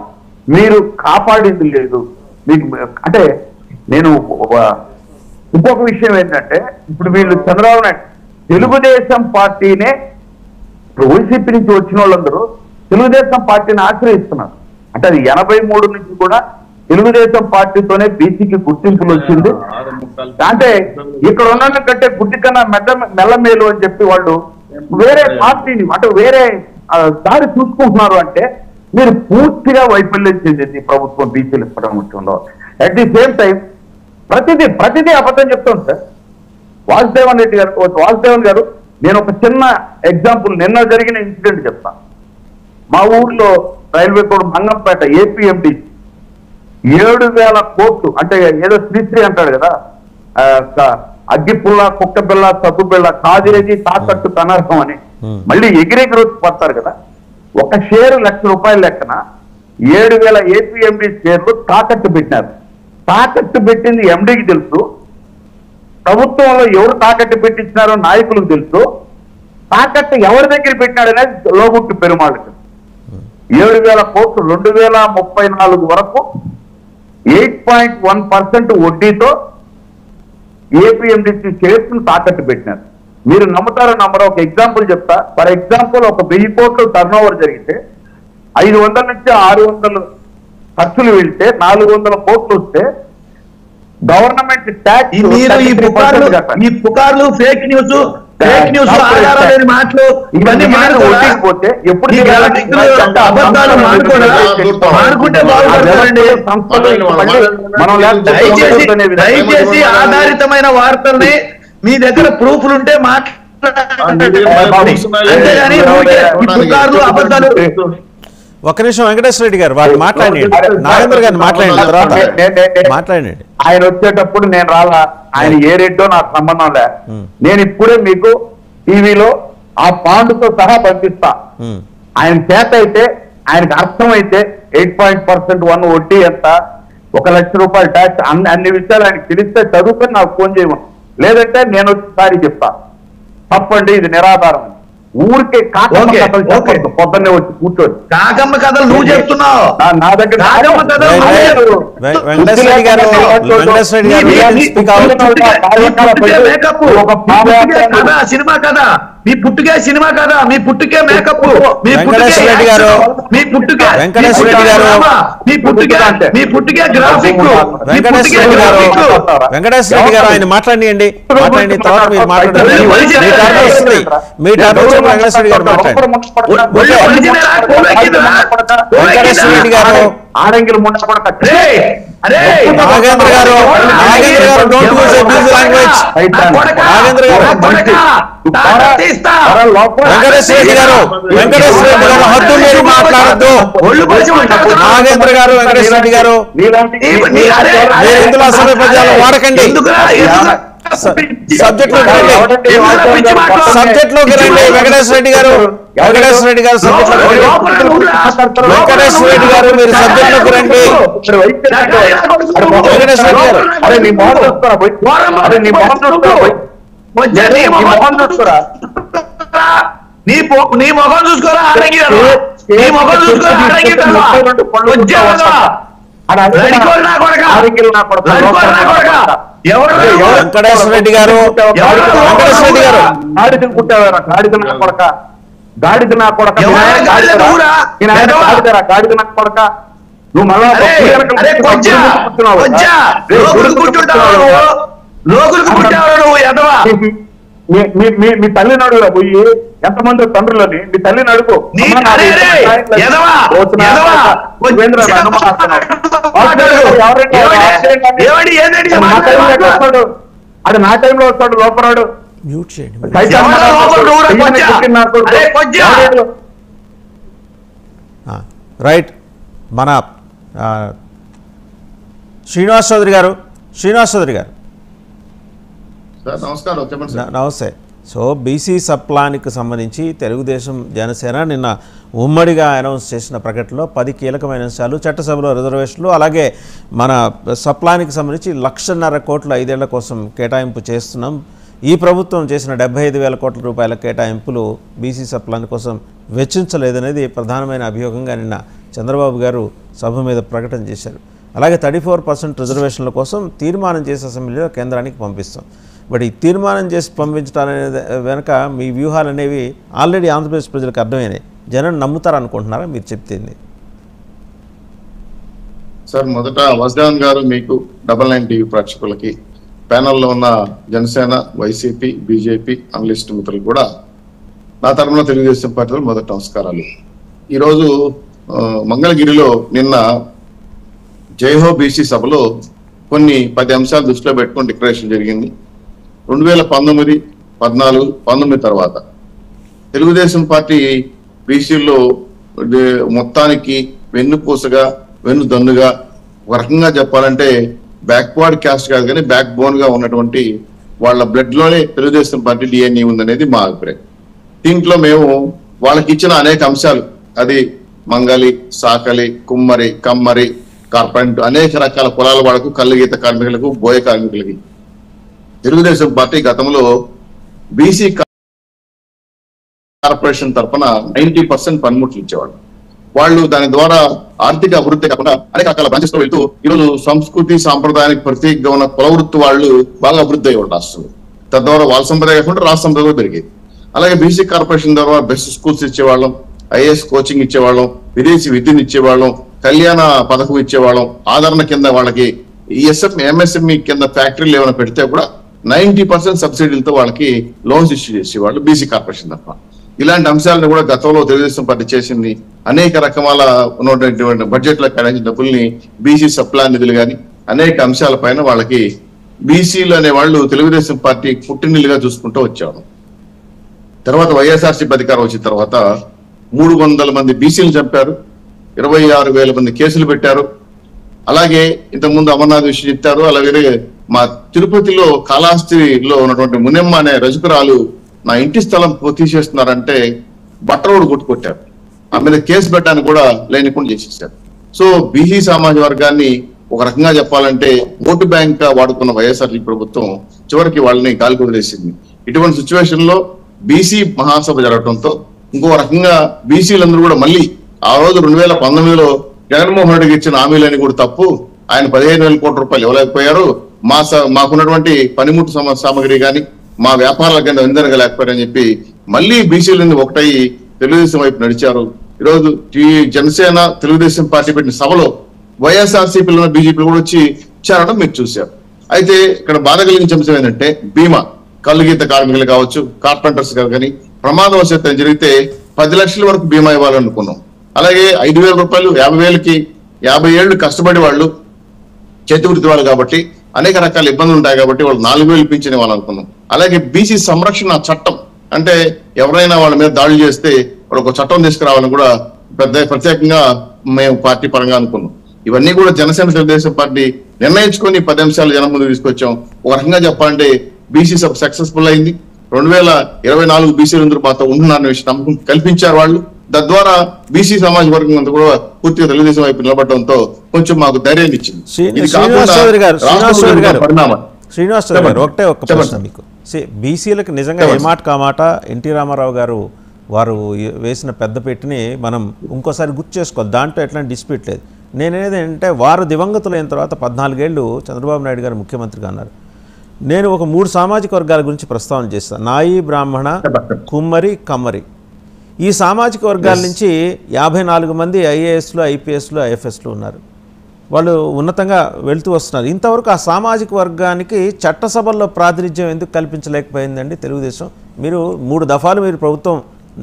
మీరు కాపాడింది లేదు. మీకు అంటే నేను ఇంకొక విషయం ఏంటంటే ఇప్పుడు వీళ్ళు చంద్రబాబు నాయుడు తెలుగుదేశం పార్టీనే ఇప్పుడు వైసీపీ నుంచి వచ్చిన వాళ్ళందరూ తెలుగుదేశం పార్టీని ఆశ్రయిస్తున్నారు. అంటే అది 83 నుంచి కూడా తెలుగుదేశం పార్టీతోనే బీసీకి గుర్తింపులు వచ్చింది. అంటే ఇక్కడ ఉన్న కంటే గుడ్డి కన్నా మెల్లమేలు అని చెప్పి వాళ్ళు వేరే పార్టీని అంటే వేరే దారి చూసుకుంటున్నారు. అంటే మీరు పూర్తిగా వైఫల్యం చెందింది ప్రభుత్వం బీసీలు ఇవ్వడం విషయంలో. అట్ ది సేమ్ టైం ప్రతిదీ అబద్ధం చెప్తాను సార్. వాసుదేవన్ గారు నేను ఒక చిన్న ఎగ్జాంపుల్ నిన్న జరిగిన ఇన్సిడెంట్ చెప్తాను. మా ఊర్లో రైల్వే కోడ్ మంగంపేట ఏపీఎండి 7,000 కోట్లు అంటే ఏదో శ్రీశ్రీ అంటాడు కదా, అగ్గిపుల్ల కుక్కబిల్ల సగ్గుబిల్ల కాదేది తాకట్టు కనర్హం అని మళ్ళీ ఎగిరెగిరి పడతారు కదా. ఒక షేరు ₹1,00,000 లెక్కన 7,000 ఏపీఎండి షేర్లు తాకట్టు పెట్టినారు. తాకట్టు పెట్టింది ఎండీకి తెలుసు, ప్రభుత్వంలో ఎవరు తాకట్టు పెట్టించినారో నాయకులకు తెలుసు. తాకట్టు ఎవరి దగ్గర పెట్టినాడనేది లోగుట్టు పెరుమాళ్ళకి. 7,000 కోట్లు 2034 వరకు 8.1% వడ్డీతో ఏపీఎండిసి షేర్స్ తాకట్టు పెట్టినారు. మీరు నమ్ముతారో నమ్మరో ఒక ఎగ్జాంపుల్ చెప్తా. ఫర్ ఎగ్జాంపుల్ ఒక 1000 కోట్లు టర్న్ ఓవర్ జరిగితే 500 నుంచి 600 ఖర్చులు వెళ్తే 400 కోట్లు వస్తే గవర్నమెంట్ ట్యాక్స్ ఈ పుకార్లు ఫేక్ న్యూస్ ఆధారాలేని మాటలు ఇవన్నీ పోతే ఎప్పుడు అబద్ధాలు మానుకుంటే బాగుపడతారండి. దయచేసి ఆధారితమైన వార్తల్ని మీ దగ్గర ప్రూఫ్లు ఉంటే మాట్లాడండి. అంతేగాని ఈ పుకార్లు అబద్ధాలు. ఒక్క నిమిషం వెంకటేశ్వర రెడ్డి గారు వాళ్ళు మాట్లాడండి, నాగేంద్ర గారిని మాట్లాడండి, తర్వాత మాట్లాడండి. ఆయన వచ్చేటప్పుడు నేను రాలా, ఆయన ఏ రేటో నాకు సంబంధం లే. నేను ఇప్పుడే మీకు టీవీలో ఆ పాండుతో సహా పంపిస్తా. ఆయన చేత అయితే ఆయనకు అర్థమైతే 8.1% వడ్డీ ఎంత, ₹1,00,000 ట్యాక్స్ అన్ని విషయాలు ఆయనకు తెలిస్తే చదువుకొని నాకు ఫోన్ చేయమను. లేదంటే నేను ఒకసారి చెప్తా తప్పండి ఇది నిరాధారం. ఊరికే కాకమ్మ కథలు చెప్పొద్దు. పొద్దున్నే వచ్చి కూర్చోండి. కాకమ్మ కథలు నువ్వు చెప్తున్నావు. నా దగ్గర సినిమా కదా, మీ పుట్టుకే సినిమా కదా, మీ పుట్టుకే మేకప్, మీ పుట్టుకే గ్రాఫిక్. వెంకటేశ్వర రెడ్డి గారు ఆయన మాట్లాడండి, తర్వాత మీరు మాట్లాడండి. మీ టర్న్ వెంకటేశ్వర రెడ్డి గారు మాట్లాడండి. వెంకటేశ్వర రెడ్డి గారు ఆడంగిలు ముండ నాగేంద్ర గారు don't use abuse language. Nagendra గారు వెంకటేశ్వర రెడ్డి గారు హద్దు మీరు మాట్లాడద్దు. నాగేంద్ర గారు వెంకటేశ్వర రెడ్డి గారు మీరు ఇందులో అసలు పద్యాలు వాడకండి. సబ్జెక్ట్ లోకి రండి. వెంకటేశ్వర రెడ్డి గారు వెంకటేశ్వర రెడ్డి గారు వెంకటేశ్వర రెడ్డి గారు మీరు సబ్జెక్ట్ లోకి రండి. వెంకటేశ్వర రెడ్డి గారు అరే నీ మొహం చూస్తారా? చూసుకోరా, నీ ముఖం చూసుకోరా, ఆడంగి నీ ముఖం చూసుకోరా, ఆడంగి వెంకటేశ్వర రెడ్డి గారు గాడిద నా కొడక నువ్వు మళ్ళా మీ తల్లిని అడుగురా పోయి ఎంతమంది తండ్రులని మీ తల్లిని అడుగు అది నా టైంలో వస్తాడు లోపరాడు మ్యూట్ చేయండి. రైట్. మన శ్రీనివాస్ చౌదరి గారు నమస్కారం. చెప్పండి సార్. నమస్తే. సో బీసీ సప్లానికి సంబంధించి తెలుగుదేశం జనసేన నిన్న ఉమ్మడిగా అనౌన్స్ చేసిన ప్రకటనలో 10 కీలకమైన అంశాలు, చట్టసభలో రిజర్వేషన్లు, అలాగే మన సప్లానికి సంబంధించి 1,50,000 కోట్ల 5 ఏళ్ల కోసం కేటాయింపు చేస్తున్నాం. ఈ ప్రభుత్వం చేసిన 75,000 కోట్ల రూపాయల కేటాయింపులు బీసీ సప్లాన్ కోసం వెచ్చించలేదనేది ప్రధానమైన అభియోగంగా నిన్న చంద్రబాబు గారు సభ మీద ప్రకటన చేశారు. అలాగే 34% రిజర్వేషన్ల కోసం తీర్మానం చేసి అసెంబ్లీలో కేంద్రానికి పంపిస్తాం. బట్ ఈ తీర్మానం చేసి పంపించడానికి వెనక మీ వ్యూహాలు అనేవి ఆల్రెడీ ఆంధ్రప్రదేశ్ ప్రజలకు అర్థమైనాయి. జనం నమ్ముతారనుకుంటున్నారా మీరు చెప్తుంది? సార్, మొదట వసుదేవన్ గారు, మీకు 99 టీవీ ప్రేక్షకులకి, ప్యానల్లో ఉన్న జనసేన, వైసీపీ, బీజేపీ అనలిస్ట్ మిత్రులు కూడా నా తరఫున తెలుగుదేశం పార్టీలో మొదటి నమస్కారాలు. ఈరోజు మంగళగిరిలో నిన్న జైహో బీసీ సభలో కొన్ని 10 అంశాలు దృష్టిలో పెట్టుకొని డిక్లరేషన్ జరిగింది. 2019, 14, 19 తర్వాత తెలుగుదేశం పార్టీ బీసీల్లో మొత్తానికి వెన్నుపూసగా, వెన్నుదన్నుగా, ఒక రకంగా చెప్పాలంటే బ్యాక్వర్డ్ క్యాస్ట్ కాదు కానీ బ్యాక్ బోన్ గా ఉన్నటువంటి వాళ్ళ బ్లడ్ లోనే తెలుగుదేశం పార్టీ డిఎన్ఏ ఉందనేది మా అభిప్రాయం. దీంట్లో మేము వాళ్ళకి ఇచ్చిన అనేక అంశాలు, అది మంగలి, సాకలి, కుమ్మరి, కమ్మరి, కార్పెంట్, అనేక రకాల కులాల వాళ్ళకు, కళ్ళగీత కార్మికులకు, బోయ కార్మికులకి తెలుగుదేశం పార్టీ గతంలో బీసీ కార్పొరేషన్ తరఫున 90% పనిముట్లు ఇచ్చేవాళ్ళు. వాళ్ళు దాని ద్వారా ఆర్థిక అభివృద్ధి కాకుండా అనేక రకాల బ్రాంచెస్ తో వెళ్తూ ఈరోజు సంస్కృతి సాంప్రదాయానికి ప్రతీకగా ఉన్న కుల వృత్తి వాళ్ళు బాగా అభివృద్ధి అయ్యేవాళ్ళు రాష్ట్రంలో. తద్వారా వాళ్ళ సంప్రదాయం కాకుండా రాష్ట్ర సంప్రదాయం పెరిగేది. అలాగే బీసీ కార్పొరేషన్ ద్వారా బెస్ట్ స్కూల్స్ ఇచ్చేవాళ్ళం, ఐఏఎస్ కోచింగ్ ఇచ్చేవాళ్ళం, విదేశీ విద్యను ఇచ్చేవాళ్ళం, కళ్యాణ పథకం ఇచ్చేవాళ్ళం, ఆదరణ కింద వాళ్ళకి ఎంఎస్ఎంఈ కింద ఫ్యాక్టరీలు ఏమైనా పెడితే కూడా 90% సబ్సిడీలతో వాళ్ళకి లోన్స్ ఇష్యూ చేసేవాళ్ళు బీసీ కార్పొరేషన్ తప్ప. ఇలాంటి అంశాలను కూడా గతంలో తెలుగుదేశం పార్టీ చేసింది. అనేక రకాల ఉన్నటువంటి బడ్జెట్లో కేటాయించిన డబ్బుల్ని బీసీ సప్లా నిధులు కానీ అనేక అంశాల పైన వాళ్ళకి బీసీలు అనే వాళ్ళు తెలుగుదేశం పార్టీ పుట్టినిల్లుగా చూసుకుంటూ వచ్చారు. తర్వాత వైఎస్ఆర్సీపీ అధికారం వచ్చిన తర్వాత 300 మంది బీసీలు చంపారు, 26,000 మంది కేసులు పెట్టారు. అలాగే ఇంతకుముందు అమర్నాథ్ విషయం చెప్తారు. అలాగే మా తిరుపతిలో కాళహస్తిలో ఉన్నటువంటి మునెమ్మ అనే రజకురాలు నా ఇంటి స్థలం తీసేస్తున్నారంటే బట్టరోడు కొట్టుకొట్టారు. ఆ మీద కేసు పెట్టడానికి కూడా లేనికుండా చేసేసారు. సో బీసీ సామాజిక వర్గాన్ని ఒక రకంగా చెప్పాలంటే ఓటు బ్యాంక్ గా వాడుకున్న వైఎస్ఆర్సీ ప్రభుత్వం చివరికి వాళ్ళని గాలి వదిలేసింది. ఇటువంటి సిచ్యువేషన్ లో బీసీ మహాసభ జరగడంతో ఇంకో రకంగా బీసీలందరూ కూడా మళ్ళీ ఆ రోజు 2019లో జగన్మోహన్ రెడ్డికి ఇచ్చిన హామీలని కూడా తప్పు, ఆయన 15,000 కోట్ల రూపాయలు ఇవ్వలేకపోయారు, మాకున్నటువంటి పనిముట్టు సామగ్రి కానీ మా వ్యాపారాల కింద వెందనగలేకపోయారని చెప్పి మళ్ళీ బీసీలని ఒకటై తెలుగుదేశం వైపు నడిచారు. ఈరోజు జనసేన తెలుగుదేశం పార్టీ పెట్టిన సభలో వైఎస్ఆర్సీపీలో బీజేపీలు కూడా వచ్చి చేరడం మీరు చూశారు. అయితే ఇక్కడ బాధ కలిగించే అంశం ఏంటంటే బీమా, కళ్ళుగీత కార్మికులు కావచ్చు, కార్పెంటర్స్ కానీ ప్రమాదవశాత్తు జరిగితే 10 లక్షల వరకు బీమా ఇవ్వాలనుకున్నాం. అలాగే 5,000 రూపాయలు 50,000కి 50 ఏళ్ళు కష్టపడి వాళ్ళు చేతి వృత్తి వాళ్ళు కాబట్టి అనేక రకాల ఇబ్బందులు ఉంటాయి కాబట్టి వాళ్ళు 4,000 పింఛన్ ఇవ్వాలనుకున్నాం. అలాగే బీసీ సంరక్షణ చట్టం అంటే ఎవరైనా వాళ్ళ మీద దాడులు చేస్తే ఒక చట్టం తీసుకురావాలని కూడా ప్రత్యేకంగా మేము పార్టీ పరంగా అనుకున్నాం. ఇవన్నీ కూడా జనసేన తెలుగుదేశం పార్టీ నిర్ణయించుకొని 10 అంశాలు జనం ముందు తీసుకొచ్చాం. ఒక రకంగా చెప్పాలంటే బీసీ సబ్ సక్సెస్ఫుల్ అయింది. 2024 బీసీలందరూ మాతో ఉంటున్నారనే విషయం నమ్మకం కల్పించారు వాళ్ళు. తద్వారా బీసీ సమాజ వర్గం అంతా కూడా పూర్తిగా తెలుగుదేశం వైపు నిలబడటంతో కొంచెం మాకు ధైర్యాన్ని ఇచ్చింది. శ్రీనివాస్ చౌదరి గారు ఒకటే ఒక్క ప్రశ్న మీకు. బీసీలకు నిజంగా ఏ మాట కామాట ఎన్టీ రామారావు గారు వారు వేసిన పెద్ద పెట్టిని మనం ఇంకోసారి గుర్తు చేసుకోవాలి. దాంట్లో ఎట్లాంటి డిస్ప్యూట్ లేదు. నేనేది అంటే వారు దివంగతులైన తర్వాత 14 ఏళ్ళు చంద్రబాబు నాయుడు గారు ముఖ్యమంత్రిగా అన్నారు. నేను ఒక 3 సామాజిక వర్గాల గురించి ప్రస్తావన చేస్తాను. నాయి, బ్రాహ్మణ, కుమ్మరి, కమ్మరి. ఈ సామాజిక వర్గాల నుంచి 54 మంది ఐఏఎస్లు, ఐపీఎస్లు, ఐఎఫ్ఎస్లు ఉన్నారు. వాళ్ళు ఉన్నతంగా వెళ్తూ వస్తున్నారు. ఇంతవరకు ఆ సామాజిక వర్గానికి చట్టసభల్లో ప్రాతినిధ్యం ఎందుకు కల్పించలేకపోయిందండి తెలుగుదేశం? మీరు 3 దఫాలు మీరు ప్రభుత్వం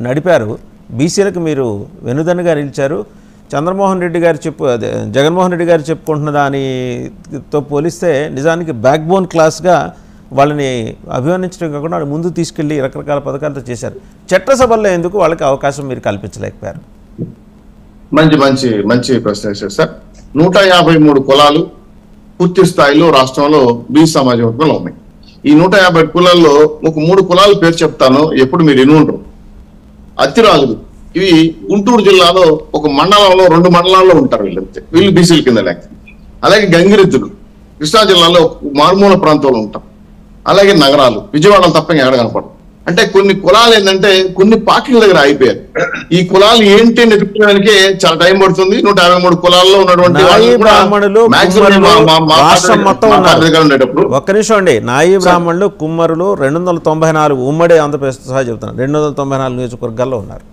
నడిపారు. బీసీలకు మీరు వెనుదన్నుగా నిలిచారు. చంద్రమోహన్ రెడ్డి గారు జగన్మోహన్ రెడ్డి గారు చెప్పుకుంటున్న దానితో పోలిస్తే నిజానికి బ్యాక్ బోన్ క్లాస్గా వాళ్ళని అభివర్ణించడం కాకుండా వాళ్ళు ముందుకు తీసుకెళ్ళి రకరకాల పథకాలతో చేశారు. చట్టసభల్లో ఎందుకు వాళ్ళకి అవకాశం మీరు కల్పించలేకపోయారు? మంచి మంచి మంచి ప్రశ్న వేశారు సార్. 153 కులాలు పూర్తి స్థాయిలో రాష్ట్రంలో బీసీ సమాజం వర్గంలో ఉన్నాయి. ఈ 150 కులాల్లో ఒక 3 కులాల పేరు చెప్తాను, ఎప్పుడు మీరు విని ఉండరు. అత్తిరాజులు, ఇవి గుంటూరు జిల్లాలో ఒక మండలంలో 2 మండలాల్లో ఉంటారు వీళ్ళంతే, వీళ్ళు బీసీల కింద లెక్క. అలాగే గంగిరెద్దులు కృష్ణా జిల్లాలో మారుమూల ప్రాంతంలో ఉంటాం. అలాగే నగరాలు, విజయవాడలో తప్ప ఎక్కడ కనపడదు. అంటే కొన్ని కులాలు ఏంటంటే కొన్ని పార్టీల దగ్గర అయిపోయారు. ఈ కులాలు ఏంటి నెట్టుకోవడానికే చాలా టైం పడుతుంది. 153 కులాల్లో ఉన్నటువంటి ఒక్క నిమిషం అండి. నాయి బ్రాహ్మణులు, కుమ్మరులు 294 ఉమ్మడి ఆంధ్రప్రదేశ్ సహా చెప్తున్నారు 294 నియోజకవర్గాల్లో ఉన్నారు.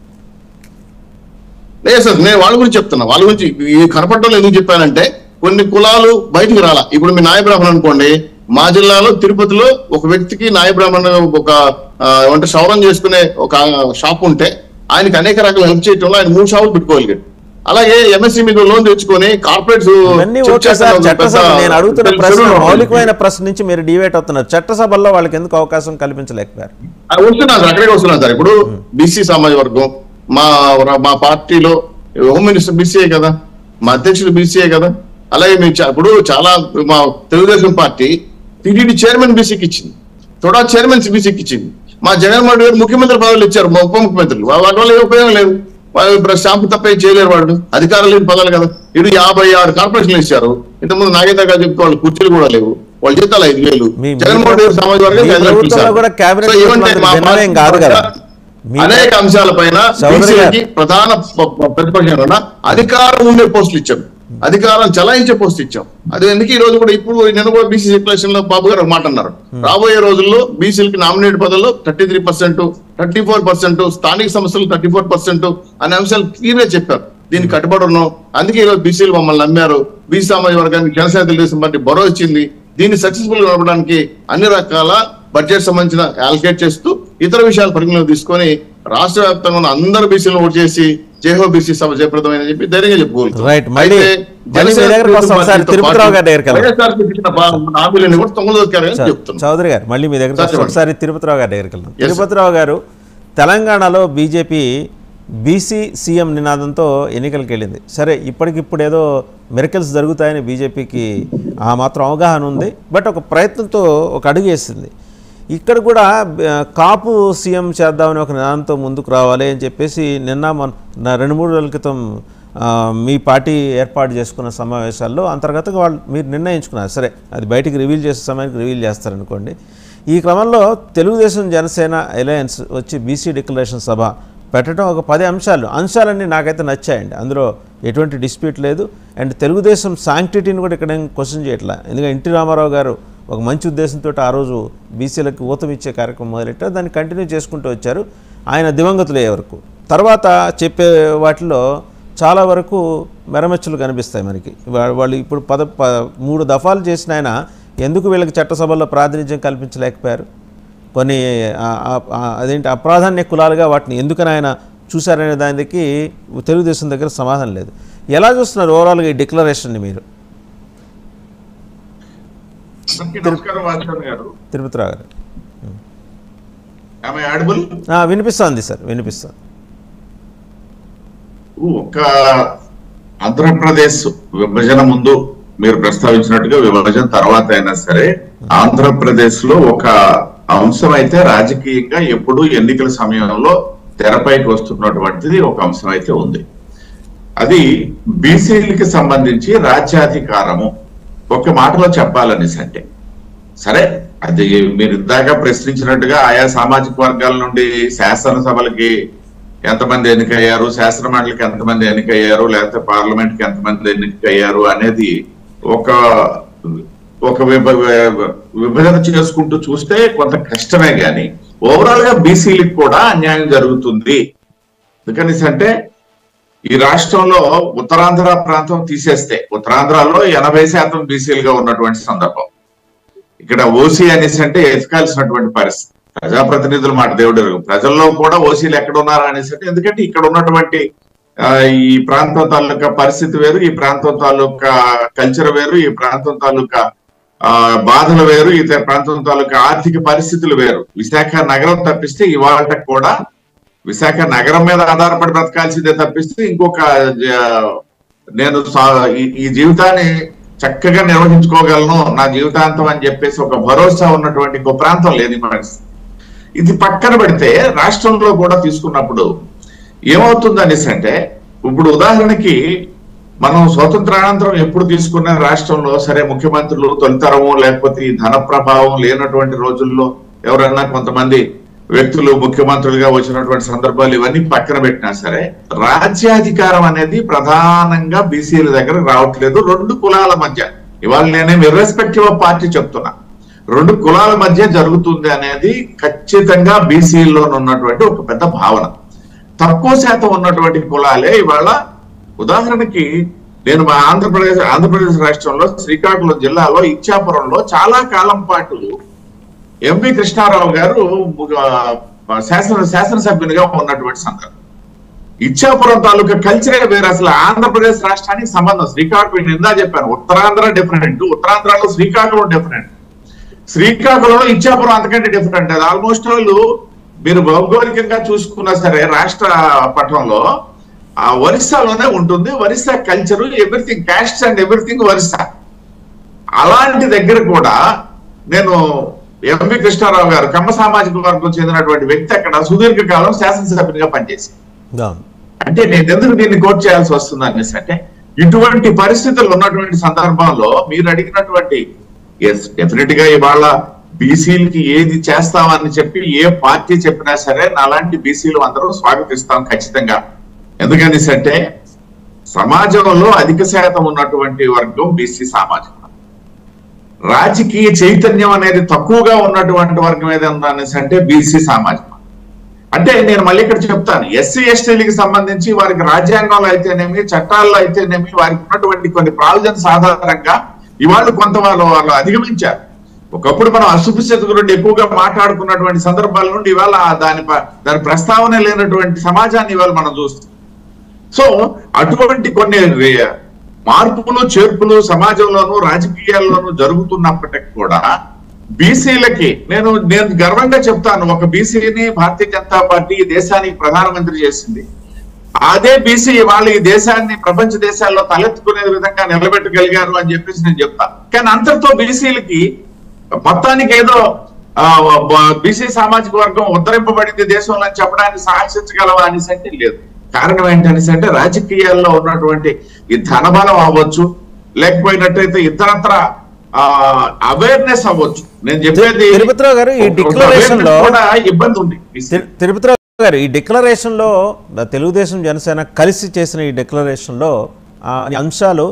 లేదు సార్, నేను వాళ్ళ గురించి చెప్తున్నా. వాళ్ళ గురించి ఈ కనపడటంలో ఎందుకు చెప్పానంటే కొన్ని కులాలు బయటకు రాలా. ఇప్పుడు మీ నాయ బ్రాహ్మణ్ అనుకోండి, మా జిల్లాలో తిరుపతిలో ఒక వ్యక్తికి నాయ బ్రాహ్మణ్ ఒక అంటే క్షౌరం చేసుకునే ఒక షాప్ ఉంటే ఆయనకి అనేక రకాల హెల్ప్ చేయడంలో ఆయన 3 షాపులు పెట్టుకోగలిగాడు. అలాగే ఎంఎస్సీ మీద లోన్ తెచ్చుకొని కార్పొరేట్స్. నేను అడుగుతున్న ప్రశ్న మౌలికమైన ప్రశ్న నుంచి మీరు డివేట్ అవుతున్నారు. చట్టసభల్లో వాళ్ళకి ఎందుకు అవకాశం కల్పించలేకపోయారు? వస్తున్నారు సార్, అక్కడికే వస్తున్నారు సార్. ఇప్పుడు బీసీ సమాజ వర్గం మా పార్టీలో హోమ్ మినిస్టర్ బీసీఏ కదా, మా అధ్యక్షుడు బీసీఏ కదా. అలాగే మేము ఇప్పుడు చాలా మా తెలుగుదేశం పార్టీ టీటీడీ చైర్మన్ బీసీకి ఇచ్చింది, తోడా చైర్మన్ బీసీకి ఇచ్చింది. మా జగన్మోహన్ గారు ముఖ్యమంత్రి పదవులు ఇచ్చారు, మా ఉప ముఖ్యమంత్రులు. వాటి వల్ల ఏ ఉపయోగం లేదు. వాళ్ళు స్టాంపు తప్ప ఏం చేయలేరు, వాళ్ళు అధికారం లేని పదాలు కదా. ఇటు 56 కార్పొరేషన్లు ఇచ్చారు. ఇంతకుముందు నాగేంద్ర గారు చెప్తే వాళ్ళు కుర్చీలు కూడా లేవు, వాళ్ళ జీతాలు 5,000. జగన్మోహన్ రెడ్డి సమాజ వర్గం అనేక అంశాల పైన ప్రధాన ప్రతిపక్షంగా అధికారం ఉండే పోస్టులు ఇచ్చాం, అధికారం చలాయించే పోస్ట్ ఇచ్చాం. అది ఎందుకు ఈ రోజు కూడా ఇప్పుడు నేను కూడా బీసీ డిక్లరేషన్ లో బాబు గారు మాట అన్నారు, రాబోయే రోజుల్లో బీసీలకి నామినేట్ పదవుల్లో 33%, 34%, స్థానిక సంస్థలు 34% అనే అంశాలు క్లియర్ గా చెప్పారు. దీనికి కట్టుబడి ఉన్నాం. అందుకే ఈరోజు బీసీలు మమ్మల్ని నమ్మారు. బీసీ సమాజ వర్గానికి జనసేన తెలుగుదేశం పార్టీ భరోసా ఇచ్చింది. దీన్ని సక్సెస్ఫుల్ గా నడపడానికి అన్ని రకాల బడ్జెట్ సంబంధించిన అలొకేట్ చేస్తూ ఇతర విషయాలు పరిగణలోకి తీసుకొని రాష్ట్ర వ్యాప్తంగా ఉన్న అందరు బీసీలను ఓటు చేసి జయహో బీసీ సభ జయప్రదమైన చెప్పి ధైర్యంగా చెప్పుకోవచ్చు. చౌదరి గారు మళ్ళీ మీ దగ్గర ఒకసారి తిరుపతిరావు గారి దగ్గరికి వెళ్దాం. తిరుపతిరావు గారు, తెలంగాణలో బీజేపీ బీసీ సీఎం నినాదంతో ఎన్నికలకు వెళ్ళింది. సరే, ఇప్పటికిప్పుడు ఏదో మిరకల్స్ జరుగుతాయని బీజేపీకి ఆ మాత్రం అవగాహన ఉంది. బట్ ఒక ప్రయత్నంతో ఒక అడుగు వేసింది. ఇక్కడ కూడా కాపు సీఎం చేద్దామని ఒక నినాదంతో ముందుకు రావాలి అని చెప్పేసి నిన్న 2-3 రోజుల క్రితం మీ పార్టీ ఏర్పాటు చేసుకున్న సమావేశాల్లో అంతర్గతంగా మీరు నిర్ణయించుకున్నారు. సరే, అది బయటికి రివీల్ చేసే సమయానికి రివీల్ చేస్తారనుకోండి. ఈ క్రమంలో తెలుగుదేశం జనసేన అలయన్స్ వచ్చి బీసీ డిక్లరేషన్ సభ పెట్టడం ఒక 10 అంశాలన్నీ నాకైతే నచ్చాయండి. అందులో ఎటువంటి డిస్ప్యూట్ లేదు. అండ్ తెలుగుదేశం శాంక్టిటీని కూడా ఇక్కడ క్వశ్చన్ చేయట్లా. ఎందుకంటే ఎన్టీ రామారావు గారు ఒక మంచి ఉద్దేశంతో ఆ రోజు బీసీలకు ఊతం ఇచ్చే కార్యక్రమం మొదలెట్టారు. దాన్ని కంటిన్యూ చేసుకుంటూ వచ్చారు ఆయన దివంగతులయ్యే వరకు. తర్వాత చెప్పే వాటిలో చాలా వరకు మెరమెచ్చులు కనిపిస్తాయి మనకి. వాళ్ళు ఇప్పుడు 3 దఫాలు చేసిన ఆయన ఎందుకు వీళ్ళకి చట్టసభల్లో ప్రాతినిధ్యం కల్పించలేకపోయారు? కొన్ని అదేంటి అప్రాధాన్య కులాలుగా వాటిని ఎందుకని ఆయన చూశారనే దానికి తెలుగుదేశం దగ్గర సమాధానం లేదు. ఎలా చూస్తున్నారు ఓవరాల్గా ఈ డిక్లరేషన్ని మీరు? తిరుపతిరావు గారు వినిపిస్తుంది సార్, వినిపిస్తుంది. ఒక ఆంధ్రప్రదేశ్ విభజన ముందు మీరు ప్రస్తావించినట్టుగా విభజన తర్వాత అయినా సరే ఆంధ్రప్రదేశ్ లో ఒక అంశం అయితే రాజకీయంగా ఎప్పుడు ఎన్నికల సమయంలో తెరపైకి వస్తున్నటువంటిది ఒక అంశం అయితే ఉంది. అది బీసీలకి సంబంధించి రాజ్యాధికారము. ఒక మాటలో చెప్పాలనేసి అంటే సరే అది మీరు ఇందాక ప్రశ్నించినట్టుగా ఆయా సామాజిక వర్గాల నుండి శాసనసభలకి ఎంతమంది ఎన్నికయ్యారు, శాసన మండలికి ఎంతమంది ఎన్నికయ్యారు, లేకపోతే పార్లమెంట్ కి ఎంతమంది ఎన్నికయ్యారు అనేది ఒక విభజన చేసుకుంటూ చూస్తే కొంత కష్టమే గాని ఓవరాల్ గా బీసీలకు కూడా అన్యాయం జరుగుతుంది. ఎందుకని అంటే ఈ రాష్ట్రంలో ఉత్తరాంధ్ర ప్రాంతం తీసేస్తే ఉత్తరాంధ్రలో 80% బీసీలుగా ఉన్నటువంటి సందర్భం. ఇక్కడ ఓసీ అనేసి అంటే ఎతకాల్సినటువంటి పరిస్థితి. ప్రజాప్రతినిధుల మాట దేవుడు ప్రజల్లో కూడా ఓసీలు ఎక్కడ ఉన్నారా అనేసి అంటే, ఎందుకంటే ఇక్కడ ఉన్నటువంటి ఈ ప్రాంతం తాలూకా పరిస్థితి వేరు, ఈ ప్రాంతం తాలూకా కల్చర్ వేరు, ఈ ప్రాంతం తాలూకా బాధలు వేరు, ఈ ప్రాంతం తాలూకా ఆర్థిక పరిస్థితులు వేరు. విశాఖ నగరం తప్పిస్తే ఇవాళ కూడా విశాఖ నగరం మీద ఆధారపడి బ్రతకాల్సిందే తప్పిస్తే ఇంకొక నేను ఈ జీవితాన్ని చక్కగా నిర్వహించుకోగలను నా జీవితాంతం అని చెప్పేసి ఒక భరోసా ఉన్నటువంటి ఇంకో ప్రాంతం లేదు ఈ పరిస్థితి. ఇది పక్కన పెడితే రాష్ట్రంలో కూడా తీసుకున్నప్పుడు ఏమవుతుంది అనేసి అంటే, ఇప్పుడు ఉదాహరణకి మనం స్వతంత్రానంతరం ఎప్పుడు తీసుకున్న రాష్ట్రంలో సరే ముఖ్యమంత్రులు తొలితరము లేకపోతే ఈ ధన ప్రభావం లేనటువంటి రోజుల్లో ఎవరైనా కొంతమంది వ్యక్తులు ముఖ్యమంత్రులుగా వచ్చినటువంటి సందర్భాలు ఇవన్నీ పక్కన పెట్టినా సరే రాజ్యాధికారం అనేది ప్రధానంగా బీసీల దగ్గర రావట్లేదు. రెండు కులాల మధ్య, ఇవాళ నేనేం ఇర్రెస్పెక్టివ్ ఆఫ్ పార్టీ చెప్తున్నా, రెండు కులాల మధ్య జరుగుతుంది అనేది ఖచ్చితంగా బీసీలో ఉన్నటువంటి ఒక పెద్ద భావన. తక్కువ శాతం ఉన్నటువంటి కులాలే ఇవాళ ఉదాహరణకి నేను మా ఆంధ్రప్రదేశ్ రాష్ట్రంలో శ్రీకాకుళం జిల్లాలో ఇచ్చాపురంలో చాలా కాలం పాటు ఎంవి కృష్ణారావు గారు శాసనసభ్యునిగా ఉన్నటువంటి సందర్భం. ఇచ్చాపురం తాలూకా కల్చరే వేరు, అసలు ఆంధ్రప్రదేశ్ రాష్ట్రానికి సంబంధం. శ్రీకాకుళం ఇందా చెప్పాను, ఉత్తరాంధ్ర డిఫరెంట్, ఉత్తరాంధ్రలో శ్రీకాకుళం డిఫరెంట్, శ్రీకాకుళంలో ఇచ్చాపురం అంతకంటే డిఫరెంట్. అది ఆల్మోస్ట్ వాళ్ళు మీరు భౌగోళికంగా చూసుకున్నా సరే రాష్ట్ర పటంలో ఒరిస్సాలోనే ఉంటుంది. Orissa culture everything, caste and everything Orissa. అలాంటి దగ్గర కూడా నేను ఎంవి కృష్ణారావు గారు కమ్మ సామాజిక వర్గం చెందినటువంటి వ్యక్తి అక్కడ సుదీర్ఘకాలం శాసనసభ్యునిగా పనిచేశారు. అంటే నేను ఎందుకు దీన్ని కోట్ చేయాల్సి వస్తుంది అనేసి అంటే, ఇటువంటి పరిస్థితులు ఉన్నటువంటి సందర్భంలో మీరు అడిగినటువంటి డెఫినెట్ గా ఇవాళ బీసీలకి ఏది చేస్తామని చెప్పి ఏ పార్టీ చెప్పినా సరే నాలాంటి బీసీలు అందరూ స్వాగతిస్తాం ఖచ్చితంగా. ఎందుకనేసి అంటే సమాజంలో అధిక శాతం ఉన్నటువంటి వర్గం బీసీ సామాజిక, రాజకీయ చైతన్యం అనేది తక్కువగా ఉన్నటువంటి వర్గం ఏదైనా అనేసి అంటే బీసీ సామాజిక. అంటే నేను మళ్ళీ ఇక్కడ చెప్తాను, ఎస్సీ ఎస్టీలకి సంబంధించి వారికి రాజ్యాంగంలో అయితేనేమి చట్టాల్లో అయితేనేమి వారికి ఉన్నటువంటి కొన్ని ప్రావిజన్స్ ఆధారంగా ఇవాళ కొంత వాళ్ళు అధిగమించారు. ఒకప్పుడు మనం అశుభ్రత గురించి ఎక్కువగా మాట్లాడుకున్నటువంటి సందర్భాల నుండి ఇవాళ దాని ప్రస్తావన లేనటువంటి సమాజాన్ని ఇవాళ మనం చూస్తాం. సో అటువంటి కొన్ని మార్పులు చేర్పులు సమాజంలోనూ రాజకీయాల్లోనూ జరుగుతున్నప్పటికీ కూడా బీసీలకి నేను గర్వంగా చెప్తాను, ఒక బీసీని భారతీయ జనతా పార్టీ ఈ దేశానికి ప్రధానమంత్రి చేసింది. అదే బీసీ వాళ్ళు ఈ దేశాన్ని ప్రపంచ దేశాల్లో తలెత్తుకునే విధంగా నిలబెట్టగలిగారు అని చెప్పేసి నేను చెప్తాను. కానీ అంతటితో బీసీలకి మొత్తానికి ఏదో బీసీ సామాజిక వర్గం ఉద్ధరింపబడింది దేశంలో అని చెప్పడానికి సాహసించగలవా అనేసి అంటే లేదు. కారణం ఏంటనేసి అంటే రాజకీయాల్లో ఉన్నటువంటి ఈ ధనబలం అవ్వచ్చు, లేకపోయినట్టయితే ఇతరత్ర అవేర్నెస్ అవ్వచ్చు. నేను చెప్పేది తిరుపతిరావు గారు ఈ డిక్లరేషన్ లో ఇబ్బంది ఉంది. తిరుపతిరావు గారు ఈ డిక్లరేషన్ లో తెలుగుదేశం జనసేన కలిసి చేసిన ఈ డిక్లరేషన్ లో అంశాలు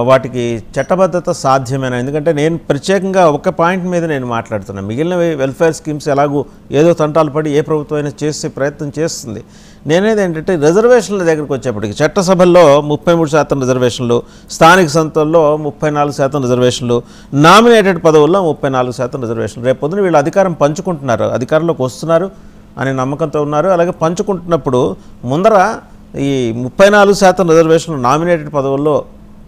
వాటికి చట్టబద్ధత సాధ్యమేనా? ఎందుకంటే నేను ప్రత్యేకంగా ఒక పాయింట్ మీద నేను మాట్లాడుతున్నాను. మిగిలిన వెల్ఫేర్ స్కీమ్స్ ఎలాగూ ఏదో తంటాలు పడి ఏ ప్రభుత్వం అయినా చేసే ప్రయత్నం చేస్తుంది. నేనేది ఏంటంటే రిజర్వేషన్ల దగ్గరికి వచ్చేప్పటికి చట్టసభల్లో 33% రిజర్వేషన్లు, స్థానిక సంస్థల్లో 34% రిజర్వేషన్లు, నామినేటెడ్ పదవుల్లో 34% రిజర్వేషన్లు. రేపు పొద్దున వీళ్ళు అధికారం పంచుకుంటున్నారు, అధికారంలోకి వస్తున్నారు అనే నమ్మకంతో ఉన్నారు. అలాగే పంచుకుంటున్నప్పుడు ముందర ఈ 34% రిజర్వేషన్లు నామినేటెడ్ పదవుల్లో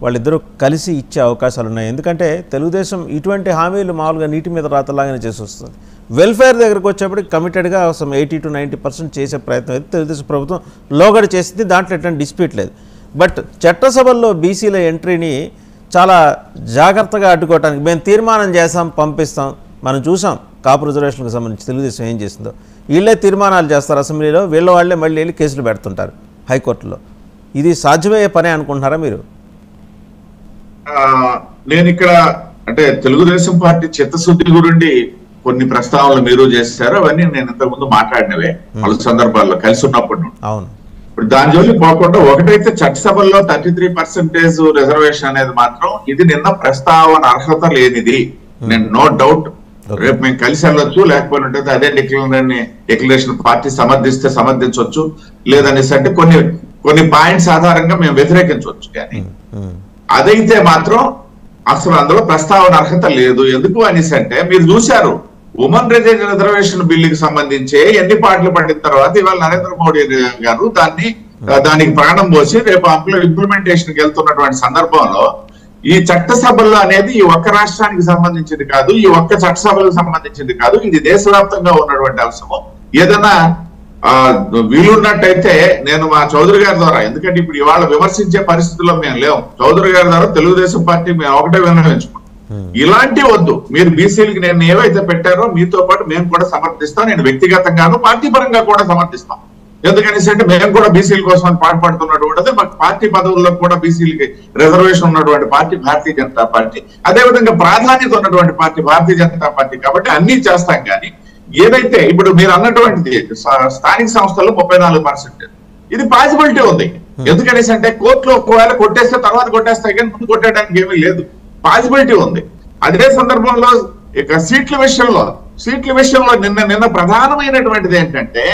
వాళ్ళిద్దరూ కలిసి ఇచ్చే అవకాశాలు ఉన్నాయి. ఎందుకంటే తెలుగుదేశం ఇటువంటి హామీలు మామూలుగా నీటి మీద రాతలాగానే చేసి వస్తుంది. వెల్ఫేర్ దగ్గరకు వచ్చేప్పటికి కమిటెడ్గా 80 to 90% చేసే ప్రయత్నం అయితే తెలుగుదేశం ప్రభుత్వం లోగడ చేసింది, దాంట్లో ఎటువంటి డిస్ప్యూట్ లేదు. బట్ చట్టసభల్లో బీసీల ఎంట్రీని చాలా జాగ్రత్తగా అడ్డుకోవడానికి మేము తీర్మానం చేస్తాం, పంపిస్తాం. మనం చూసాం కాపు రిజర్వేషన్కి సంబంధించి తెలుగుదేశం ఏం చేసిందో. వీళ్ళే తీర్మానాలు చేస్తారు అసెంబ్లీలో, వీళ్ళ వాళ్ళే మళ్ళీ వెళ్ళి కేసులు పెడుతుంటారు హైకోర్టులో. ఇది సాధ్యమయ్యే పనే అనుకుంటున్నారా మీరు? నేను ఇక్కడ అంటే తెలుగుదేశం పార్టీ చిత్తశుద్ధి గురించి కొన్ని ప్రస్తావనలు మీరు చేశారు, అవన్నీ నేను ఇంతకుముందు మాట్లాడినవే పలు సందర్భాల్లో కలిసి ఉన్నప్పుడు. అవును, ఇప్పుడు దాని జోలికి పోకుండా ఒకటైతే చట్టసభల్లో 33% రిజర్వేషన్ అనేది మాత్రం ఇది నిన్న ప్రస్తావన అర్హత లేనిది. నేను నో డౌట్ రేపు మేము కలిసి వెళ్ళొచ్చు, లేకపోతే అదే డిక్లరేషన్ పార్టీ సమర్థిస్తే సమర్థించవచ్చు, లేదనేసి అంటే కొన్ని పాయింట్స్ ఆధారంగా మేము వ్యతిరేకించవచ్చు. కానీ అదైతే మాత్రం అసలు అందులో ప్రస్తావన అర్హత లేదు. ఎందుకు అనేసి అంటే మీరు చూశారు ఉమెన్ రిజర్వేషన్ బిల్లుకి సంబంధించి ఎన్ని పాటలు పడిన తర్వాత ఇవాళ నరేంద్ర మోడీ గారు దానికి ప్రాణం పోసి రేపు ఇంప్లిమెంటేషన్కి వెళ్తున్నటువంటి సందర్భంలో ఈ చట్టసభల్లో అనేది ఈ ఒక్క రాష్ట్రానికి సంబంధించింది కాదు, ఈ ఒక్క చట్టసభలకు సంబంధించింది కాదు, ఇది దేశవ్యాప్తంగా ఉన్నటువంటి అంశము. ఏదైనా వీలున్నట్టయితే నేను మా చౌదరి గారి ద్వారా, ఎందుకంటే ఇప్పుడు ఇవాళ విమర్శించే పరిస్థితుల్లో మేము లేవు, చౌదరి గారి ద్వారా తెలుగుదేశం పార్టీ మేము ఒకటే విన్నవించుకుంటాం, ఇలాంటి వద్దు. మీరు బీసీలకి నేను ఏవైతే పెట్టారో మీతో పాటు మేము కూడా సమర్థిస్తాం. నేను వ్యక్తిగతంగాను పార్టీ పరంగా కూడా సమర్థిస్తాం. ఎందుకనేసి అంటే మేము కూడా బీసీల కోసం పాటుపడుతున్నటువంటిది, మాకు పార్టీ పదవుల్లో కూడా బీసీలకి రిజర్వేషన్ ఉన్నటువంటి పార్టీ భారతీయ జనతా పార్టీ, అదేవిధంగా ప్రాధాన్యత ఉన్నటువంటి పార్టీ భారతీయ జనతా పార్టీ. కాబట్టి అన్ని చేస్తాం. కానీ ఏదైతే ఇప్పుడు మీరు అన్నటువంటిది స్థానిక సంస్థల్లో 34%, ఇది పాసిబిలిటీ ఉంది. ఎందుకనేసి అంటే కోర్టులో ఒకవేళ కొట్టేస్తే తర్వాత కొట్టేస్తాయి, కానీ ముందు కొట్టడానికి ఏమీ లేదు, పాసిబిలిటీ ఉంది. అదే సందర్భంలో ఇక సీట్ల విషయంలో నిన్న ప్రధానమైనటువంటిది ఏంటంటే,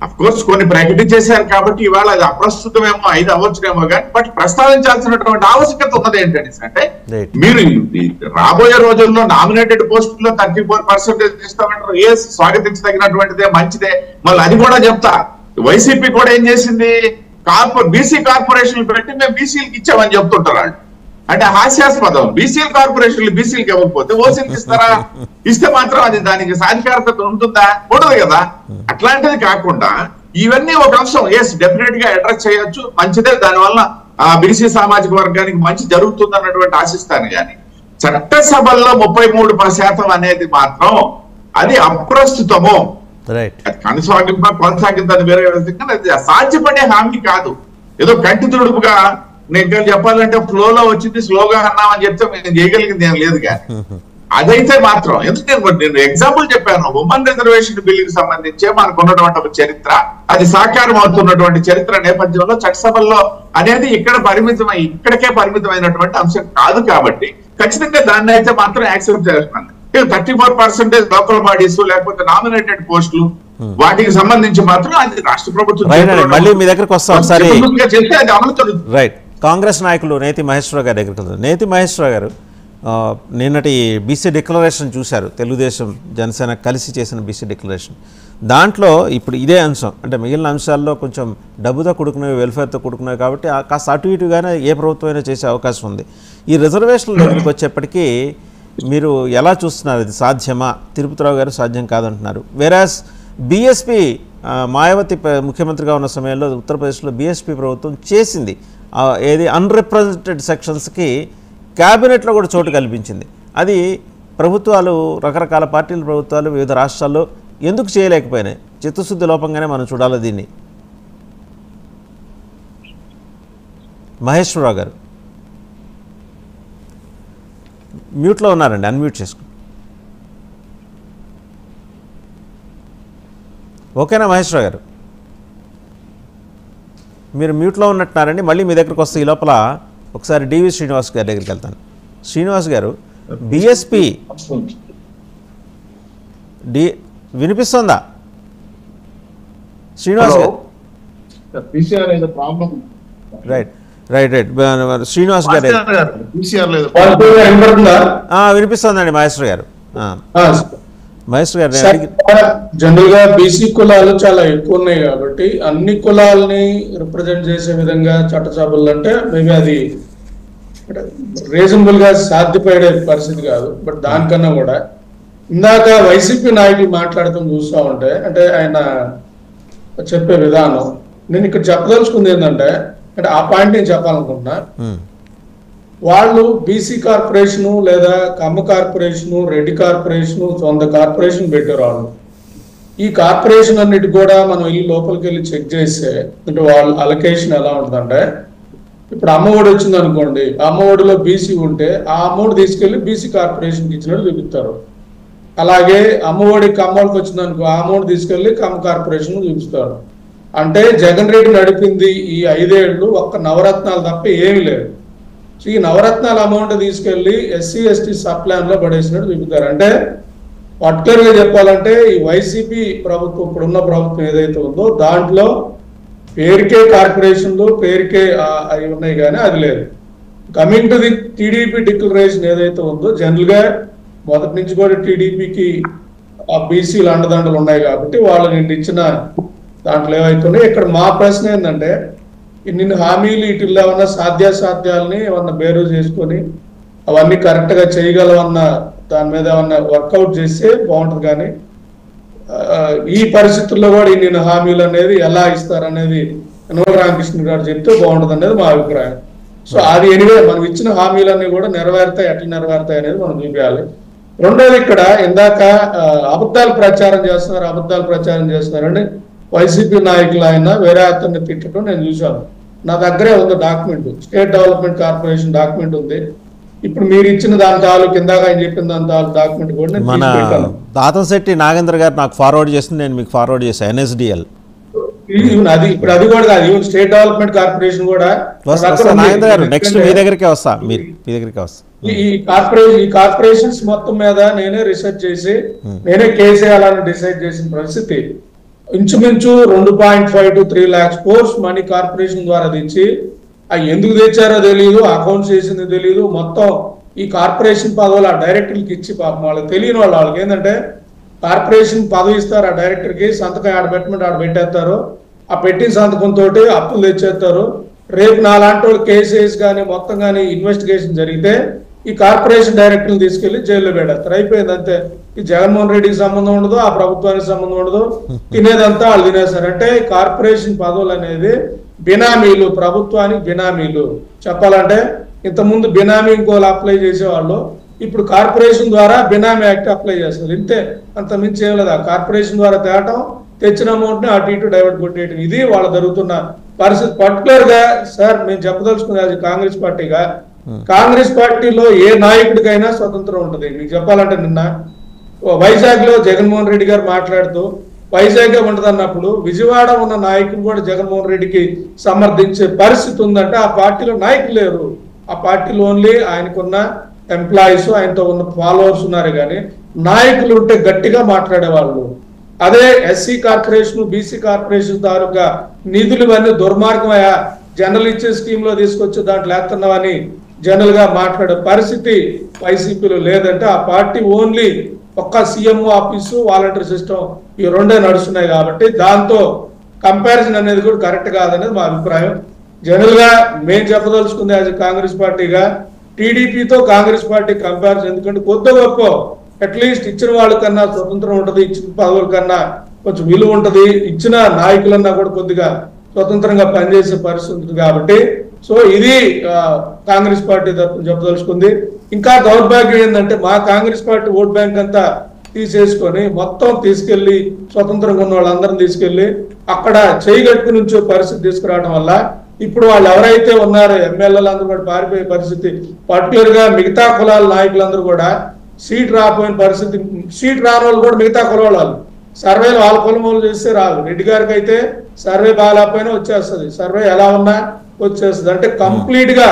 అఫ్ కోర్స్ కొన్ని ప్రకటించేశారు కాబట్టి ఇవాళ అది అప్రస్తుతమేమో 5 అవ్వచ్చునేమో, కానీ బట్ ప్రస్తావించాల్సినటువంటి ఆవశ్యకత ఉన్నది ఏంటనేసి అంటే, మీరు రాబోయే రోజుల్లో నామినేటెడ్ పోస్టుల్లో 34% ఇస్తామంటారు. స్వాగతించదగినటువంటిదే, మంచిదే. మళ్ళీ అది కూడా చెప్తా, వైసీపీ కూడా ఏం చేసింది, బీసీ కార్పొరేషన్లు పెట్టి మేము బీసీలకు ఇచ్చామని చెప్తుంటారు వాళ్ళు. అంటే హాస్యాస్పదం. బీసీల కార్పొరేషన్లు బీసీలకు ఇవ్వకపోతే ఓసీలకు ఇస్తారా? ఇస్తే మాత్రం అది దానికి సాధికారత ఉంటుందా? ఉండదు కదా. అట్లాంటిది కాకుండా ఇవన్నీ ఒక అంశం. ఎస్, డెఫినెట్ గా అడ్రస్ చేయొచ్చు, మంచిదే. దానివల్ల ఆ బీసీ సామాజిక వర్గానికి మంచి జరుగుతుంది అన్నటువంటి ఆశిస్తాను. కానీ చట్టసభల్లో 33% అనేది మాత్రం అది అప్రస్తుతము. కొనసాగిందని వేరే విధంగా అది సాధ్యపడే హామీ కాదు. ఏదో కంటి తుడుపుగా నేను చెప్పాలంటే ఫ్లోలో వచ్చింది, స్లోగా అన్నామని చెప్తే మేము చేయగలిగింది ఏం లేదు. కానీ అదైతే మాత్రం, ఎందుకంటే నేను ఎగ్జాంపుల్ చెప్పాను, ఉమెన్ రిజర్వేషన్ బిల్లుకి సంబంధించి మనకు ఉన్నటువంటి ఒక చరిత్ర, అది సాకారం అవుతున్నటువంటి చరిత్ర నేపథ్యంలో చట్టసభల్లో అనేది ఇక్కడికే పరిమితమైనటువంటి అంశం కాదు. కాబట్టి ఖచ్చితంగా దాన్ని అయితే మాత్రం యాక్సెప్ట్ చేస్తున్నాను. 34% లోకల్ బాడీస్ లేకపోతే నామినేటెడ్ పోస్టులు వాటికి సంబంధించి మాత్రం అది రాష్ట్ర ప్రభుత్వం మళ్ళీ మీ దగ్గరకు వస్తాం ఒకసారి. చేస్తే అది అమలు జరుగుతుంది. రైట్. కాంగ్రెస్ నాయకులు నేతి మహేశ్వరరావు గారి దగ్గరికి వెళ్తారు. నేతి మహేశ్వరరావు గారు నిన్నటి బీసీ డిక్లరేషన్ చూశారు, తెలుగుదేశం జనసేన కలిసి చేసిన బీసీ డిక్లరేషన్. దాంట్లో ఇప్పుడు ఇదే అంశం, అంటే మిగిలిన అంశాల్లో కొంచెం డబ్బుతో కూడుకునేవి, వెల్ఫేర్తో కూడుకునేవి కాబట్టి కాస్త అటు ఇటుగానే ఏ ప్రభుత్వం అయినా చేసే అవకాశం ఉంది. ఈ రిజర్వేషన్ల దగ్గరికి వచ్చేప్పటికీ మీరు ఎలా చూస్తున్నారు? ఇది సాధ్యమా? తిరుపతిరావు గారు సాధ్యం కాదంటున్నారు. వేరాస్ బీఎస్పీ మాయావతి ముఖ్యమంత్రిగా ఉన్న సమయంలో ఉత్తరప్రదేశ్లో బీఎస్పీ ప్రభుత్వం చేసింది, ఏది అన్రిప్రజెంటెడ్ సెక్షన్స్కి క్యాబినెట్లో కూడా చోటు కల్పించింది. అది ప్రభుత్వాలు, రకరకాల పార్టీల ప్రభుత్వాలు వివిధ రాష్ట్రాల్లో ఎందుకు చేయలేకపోయినాయి? చిత్తశుద్ధి లోపంగానే మనం చూడాలి దీన్ని. మహేశ్వరరావు గారు మ్యూట్లో ఉన్నారండి, అన్మ్యూట్ చేసుకోండి. ఓకేనా మహేశ్వరరావు గారు? మీరు మ్యూట్లో ఉన్నట్టున్నారండి. మళ్ళీ మీ దగ్గరకు వస్తే ఈ లోపల ఒకసారి డివి శ్రీనివాస్ గారి దగ్గరికి వెళ్తాను. శ్రీనివాస్ గారు, బీఎస్పీ వినిపిస్తుందా? శ్రీనివాస్ గారు రైట్ రైట్ రైట్ శ్రీనివాస్ గారు వినిపిస్తుందండి. మహేశ్వర్ గారు జనరల్ గా బీసీ కులాలు చాలా ఎక్కువ ఉన్నాయి కాబట్టి అన్ని కులాలని రిప్రజెంట్ చేసే విధంగా చట్టసభలు అంటే మేబీ అది రీజనబుల్ గా సాధ్యపడే పరిస్థితి కాదు. బట్ దానికన్నా కూడా ఇందాక వైసీపీ నాయకులు మాట్లాడటం చూస్తూ ఉంటే, అంటే ఆయన చెప్పే విధానం, నేను ఇక్కడ చెప్పదలుచుకుంది ఏంటంటే, అంటే ఆ పాయింట్ నేను చెప్పాలనుకుంటున్నా, వాళ్ళు బీసీ కార్పొరేషను లేదా కమ్మ కార్పొరేషను, రెడ్డి కార్పొరేషను, సొంత కార్పొరేషన్ పెట్టారు వాళ్ళు. ఈ కార్పొరేషన్ అన్నిటి కూడా మనం వెళ్ళి లోపలికి వెళ్ళి చెక్ చేస్తే, అంటే వాళ్ళ అలొకేషన్ ఎలా ఉంటుందంటే, ఇప్పుడు అమ్మఒడి వచ్చింది అనుకోండి, అమ్మఒడిలో బీసీ ఉంటే ఆ అమౌంట్ తీసుకెళ్లి బీసీ కార్పొరేషన్కి ఇచ్చినట్టు చూపిస్తారు. అలాగే అమ్మఒడి కమ్మోడికి వచ్చింది అనుకో, ఆ అమౌంట్ తీసుకెళ్లి కమ్మ కార్పొరేషన్ చూపిస్తారు. అంటే జగన్ రెడ్డి నడిపింది ఈ 5 ఏళ్ళు ఒక్క నవరత్నాలు తప్ప ఏమీ లేదు. సో ఈ నవరత్నాల అమౌంట్ తీసుకెళ్లి ఎస్సీ ఎస్టీ సబ్ ప్లాన్ లో పడేసినట్టు చూపుతారు. అంటే పర్టికులర్ గా చెప్పాలంటే ఈ వైసీపీ ప్రభుత్వం, ఇప్పుడున్న ప్రభుత్వం ఏదైతే ఉందో దాంట్లో పేరుకే కార్పొరేషన్లు, పేరుకే అవి ఉన్నాయి కానీ అది లేదు. Coming to the TDP declaration ఏదైతే ఉందో, జనరల్ గా మొదటి నుంచి కూడా టీడీపీకి బీసీలు అండదండలు ఉన్నాయి కాబట్టి వాళ్ళు నిన్న ఇచ్చిన దాంట్లో ఏవైతున్నాయి. ఇక్కడ మా ప్రశ్న ఏంటంటే, ఇన్ని హామీలు వీటిల్లో ఏమన్నా సాధ్యాసాధ్యాలని ఏమన్నా బేరు చేసుకొని అవన్నీ కరెక్ట్ గా చేయగలవన్న దాని మీద ఏమన్నా వర్కౌట్ చేస్తే బాగుంటుంది. కానీ ఈ పరిస్థితుల్లో కూడా ఇన్ని హామీలు అనేది ఎలా ఇస్తారనేది యనమల రామకృష్ణ గారు చెప్తే బాగుంటుంది అనేది మా అభిప్రాయం. సో అది ఎనివే మనం ఇచ్చిన హామీలన్నీ కూడా నెరవేరుతాయి, ఎట్లా నెరవేరుతాయి అనేది మనం చూపించాలి. రెండోది, ఇక్కడ ఇందాక అబద్ధాలు ప్రచారం చేస్తున్నారని వైసీపీ నాయకులు ఆయన వేరే అతన్ని తిట్టడం నేను చూశాను. నా దగ్గరే ఉంది document, state development corporation document ఉంది. ఇప్పుడు మీరు ఇచ్చిన దాని తాలూకు ఇందాక ఆయన చెప్పిన దాని తాలూకు డాక్యుమెంట్ కూడా నేను మన దాతంశెట్టి నాగేంద్ర గారు నాకు ఫార్వర్డ్ చేసింది, నేను మీకు ఫార్వర్డ్ చేశాను. NSDL అది ఇప్పుడు అది కూడా కాదు, ఈవెన్ స్టేట్ డెవలప్మెంట్ కార్పొరేషన్ కూడా నాగేంద్ర గారు నెక్స్ట్ మీ దగ్గరికే వస్తా, మీ దగ్గరికే వస్తా. ఈ కార్పొరేషన్స్ మొత్తం మీద నేనే రీసెర్చ్ చేసి నేనే కేసు వేయాలని డిసైడ్ చేసిన పరిస్థితి. ఇంచుమించు 2.5 to 3 lakhs course money corporation ద్వారా తెచ్చి అవి ఎందుకు తెచ్చారో తెలియదు, అకౌంట్స్ చేసింది తెలియదు. మొత్తం ఈ కార్పొరేషన్ పదవులు ఆ డైరెక్టర్కి ఇచ్చి పాపం వాళ్ళకి తెలియని వాళ్ళకి ఏంటంటే కార్పొరేషన్ పదవి ఇస్తారు, ఆ డైరెక్టర్కి సంతకం ఆడ పెట్టమంటే ఆడ పెట్టేస్తారు. ఆ పెట్టిన సంతకంతో అప్పులు తెచ్చేస్తారు. రేపు నాలాంటి వాళ్ళు కేసెస్ కానీ మొత్తం కానీ ఇన్వెస్టిగేషన్ జరిగితే ఈ కార్పొరేషన్ డైరెక్టర్లు తీసుకెళ్లి జైల్లో పెడతారు. అయిపోయింది అంతే. ఈ జగన్మోహన్ రెడ్డికి సంబంధం ఉండదు, ఆ ప్రభుత్వానికి సంబంధం ఉండదు, తినేదంతా వాళ్ళు తినేస్తారు. అంటే కార్పొరేషన్ పదవులు అనేది బినామీలు, ప్రభుత్వానికి బినామీలు. చెప్పాలంటే ఇంతకుముందు బినామీ ఇంకోళ్ళు అప్లై చేసేవాళ్ళు, ఇప్పుడు కార్పొరేషన్ ద్వారా బినామీ యాక్ట్ అప్లై చేస్తారు. ఇంతే, అంత మించి ఏం లేదు. ఆ కార్పొరేషన్ ద్వారా తేవటం, తెచ్చిన అమౌంట్ ని అటు ఇటు డైవర్ట్ కొట్టేయటం, ఇది వాళ్ళ జరుగుతున్న పరిస్థితి. పర్టికులర్ గా సార్ మేము చెప్పదలుచుకున్నది కాంగ్రెస్ పార్టీగా, కాంగ్రెస్ పార్టీలో ఏ నాయకుడికైనా స్వతంత్రం ఉంటుంది. మీకు చెప్పాలంటే నిన్న వైజాగ్ లో జగన్మోహన్ రెడ్డి గారు మాట్లాడుతూ వైజాగ్ ఉంటుంది అన్నప్పుడు విజయవాడ ఉన్న నాయకులు కూడా జగన్మోహన్ రెడ్డికి సమర్థించే పరిస్థితి ఉందంటే ఆ పార్టీలో నాయకులు లేరు. ఆ పార్టీలో ఓన్లీ ఆయనకున్న ఎంప్లాయీస్, ఆయనతో ఉన్న ఫాలోవర్స్ ఉన్నారు కానీ నాయకులు ఉంటే గట్టిగా మాట్లాడేవాళ్ళు. అదే ఎస్సీ కార్పొరేషన్, బీసీ కార్పొరేషన్ తాలూకా నిధులు ఇవన్నీ దుర్మార్గమయ్యా, జనరల్ ఇచ్చే స్కీమ్ లో తీసుకొచ్చి దాంట్లో వేస్తున్నామని జనరల్ గా మాట్లాడే పరిస్థితి వైసీపీలో లేదంటే ఆ పార్టీ ఓన్లీ ఒక్క సీఎంఓ ఆఫీసు, వాలంటీర్ సిస్టమ్, ఈ రెండే నడుస్తున్నాయి. కాబట్టి దాంతో కంపారిజన్ అనేది కూడా కరెక్ట్ కాదనేది మా అభిప్రాయం. జనరల్ గా మేము చెప్పదలుచుకుంది యాజ్ కాంగ్రెస్ పార్టీగా, టీడీపీతో కాంగ్రెస్ పార్టీ కంపారిజన్ ఎందుకంటే కొద్ది గొప్ప అట్లీస్ట్ ఇచ్చిన వాళ్ళకన్నా స్వతంత్రం ఉంటుంది, ఇచ్చిన పదవుల కన్నా కొంచెం విలువ ఉంటుంది, ఇచ్చిన నాయకులన్నా కూడా కొద్దిగా స్వతంత్రంగా పనిచేసే పరిస్థితి ఉంటుంది. కాబట్టి సో ఇది కాంగ్రెస్ పార్టీ తరఫున చెప్పదలుచుకుంది. ఇంకా దౌర్భాగ్యం ఏంటంటే మా కాంగ్రెస్ పార్టీ ఓట్ బ్యాంక్ అంతా తీసేసుకొని మొత్తం తీసుకెళ్లి స్వతంత్రంగా ఉన్న వాళ్ళందరినీ తీసుకెళ్లి అక్కడ చేయగట్టుకు నుంచో పరిస్థితి తీసుకురావడం వల్ల ఇప్పుడు వాళ్ళు ఎవరైతే ఉన్నారో ఎమ్మెల్యేలు అందరూ కూడా పారిపోయే పరిస్థితి. పర్టికులర్ గా మిగతా కులాల నాయకులందరూ కూడా సీట్ రాకపోయిన పరిస్థితి. సీట్ రాని వాళ్ళు కూడా మిగతా కులాల వాళ్ళు సర్వేలు వాళ్ళ కులమూలు చేస్తే రాదు. రెడ్డి గారికి అయితే సర్వే బాగాలేకపోయినా వచ్చేస్తుంది, సర్వే ఎలా ఉన్నా వచ్చేస్తుంది. అంటే కంప్లీట్ గా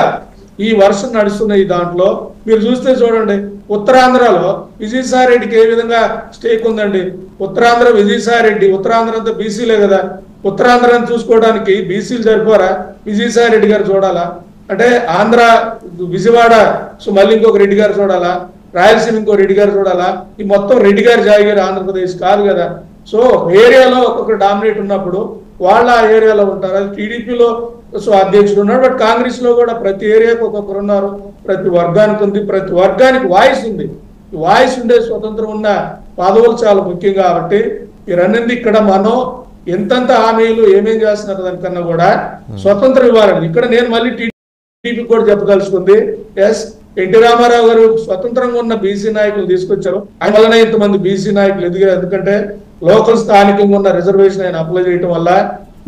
ఈ వర్షం నడుస్తున్న ఈ దాంట్లో మీరు చూస్తే చూడండి, ఉత్తరాంధ్రలో విజయసాయి రెడ్డికి ఏ విధంగా స్టేక్ ఉందండి. ఉత్తరాంధ్ర విజయసాయి రెడ్డి, ఉత్తరాంధ్ర అంతా బీసీలే కదా, ఉత్తరాంధ్రని చూసుకోవడానికి బీసీలు సరిపోరా, విజయసాయి రెడ్డి గారు చూడాలా? అంటే ఆంధ్ర విజయవాడ సో మళ్ళీ ఇంకొక రెడ్డి గారు చూడాలా, రాయలసీమ ఇంకో రెడ్డి గారు చూడాలా? ఈ మొత్తం రెడ్డి గారు జాయిగారు ఆంధ్రప్రదేశ్ కాదు కదా. సో ఏరియాలో ఒక్కొక్కరు డామినేట్ ఉన్నప్పుడు వాళ్ళ ఆ ఏరియాలో ఉంటారు. అది టీడీపీలో సో అధ్యక్షుడు ఉన్నాడు, బట్ కాంగ్రెస్ లో కూడా ప్రతి ఏరియాకు ఒక్కొక్కరు ఉన్నారు, ప్రతి వర్గానికి ఉంది, ప్రతి వర్గానికి వాయిస్ ఉంది. వాయిస్ ఉండే స్వతంత్రం ఉన్న పదవులు చాలా ముఖ్యం. కాబట్టి మీరన్నది ఇక్కడ మనం ఎంతంత హామీలు ఏమేం చేస్తున్నారు దానికన్నా కూడా స్వతంత్రం ఇవ్వాలని ఇక్కడ నేను మళ్ళీ టీడీపీ కూడా చెప్పదలుచుకుంది. ఎస్, ఎన్టీ రామారావు గారు స్వతంత్రంగా ఉన్న బీసీ నాయకులు తీసుకొచ్చారు, ఆయన వల్లనే ఇంతమంది బీసీ నాయకులు ఎదిగారు. ఎందుకంటే లోకల్ స్థానికంగా ఉన్న రిజర్వేషన్ ఆయన అప్లై చేయడం వల్ల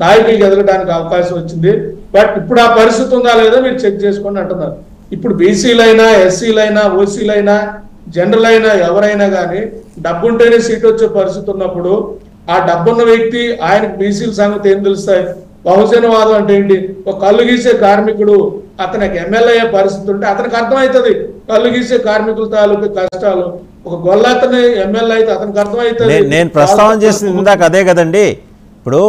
నాయకులకు ఎదగడానికి అవకాశం వచ్చింది. బట్ ఇప్పుడు ఆ పరిస్థితి ఉందా లేదా మీరు చెక్ చేసుకోండి అంటున్నారు. ఇప్పుడు బీసీలైనా, ఎస్సీలైనా, ఓసీలైనా, జనరల్ అయినా ఎవరైనా కానీ డబ్బుంటేనే సీట్ వచ్చే పరిస్థితి ఉన్నప్పుడు ఆ డబ్బున్న వ్యక్తి ఆయనకు బీసీల సంగతి ఏం తెలుస్తాయి? బహుజనవాదం అంటే ఏంటి? ఒక కళ్ళు గీసే కార్మికుడు అతనికి ఎమ్మెల్యే అయ్యే పరిస్థితి ఉంటే అతనికి అర్థమవుతుంది కళ్ళు గీసే కార్మికుల తాలూకు కష్టాలు. ఒక గొల్లతని ఎమ్మెల్యే అయితే అతనికి అర్థమవుతుంది. నేను ప్రస్తావన చేసింది ఇందాక అదే కదండి. ఇప్పుడు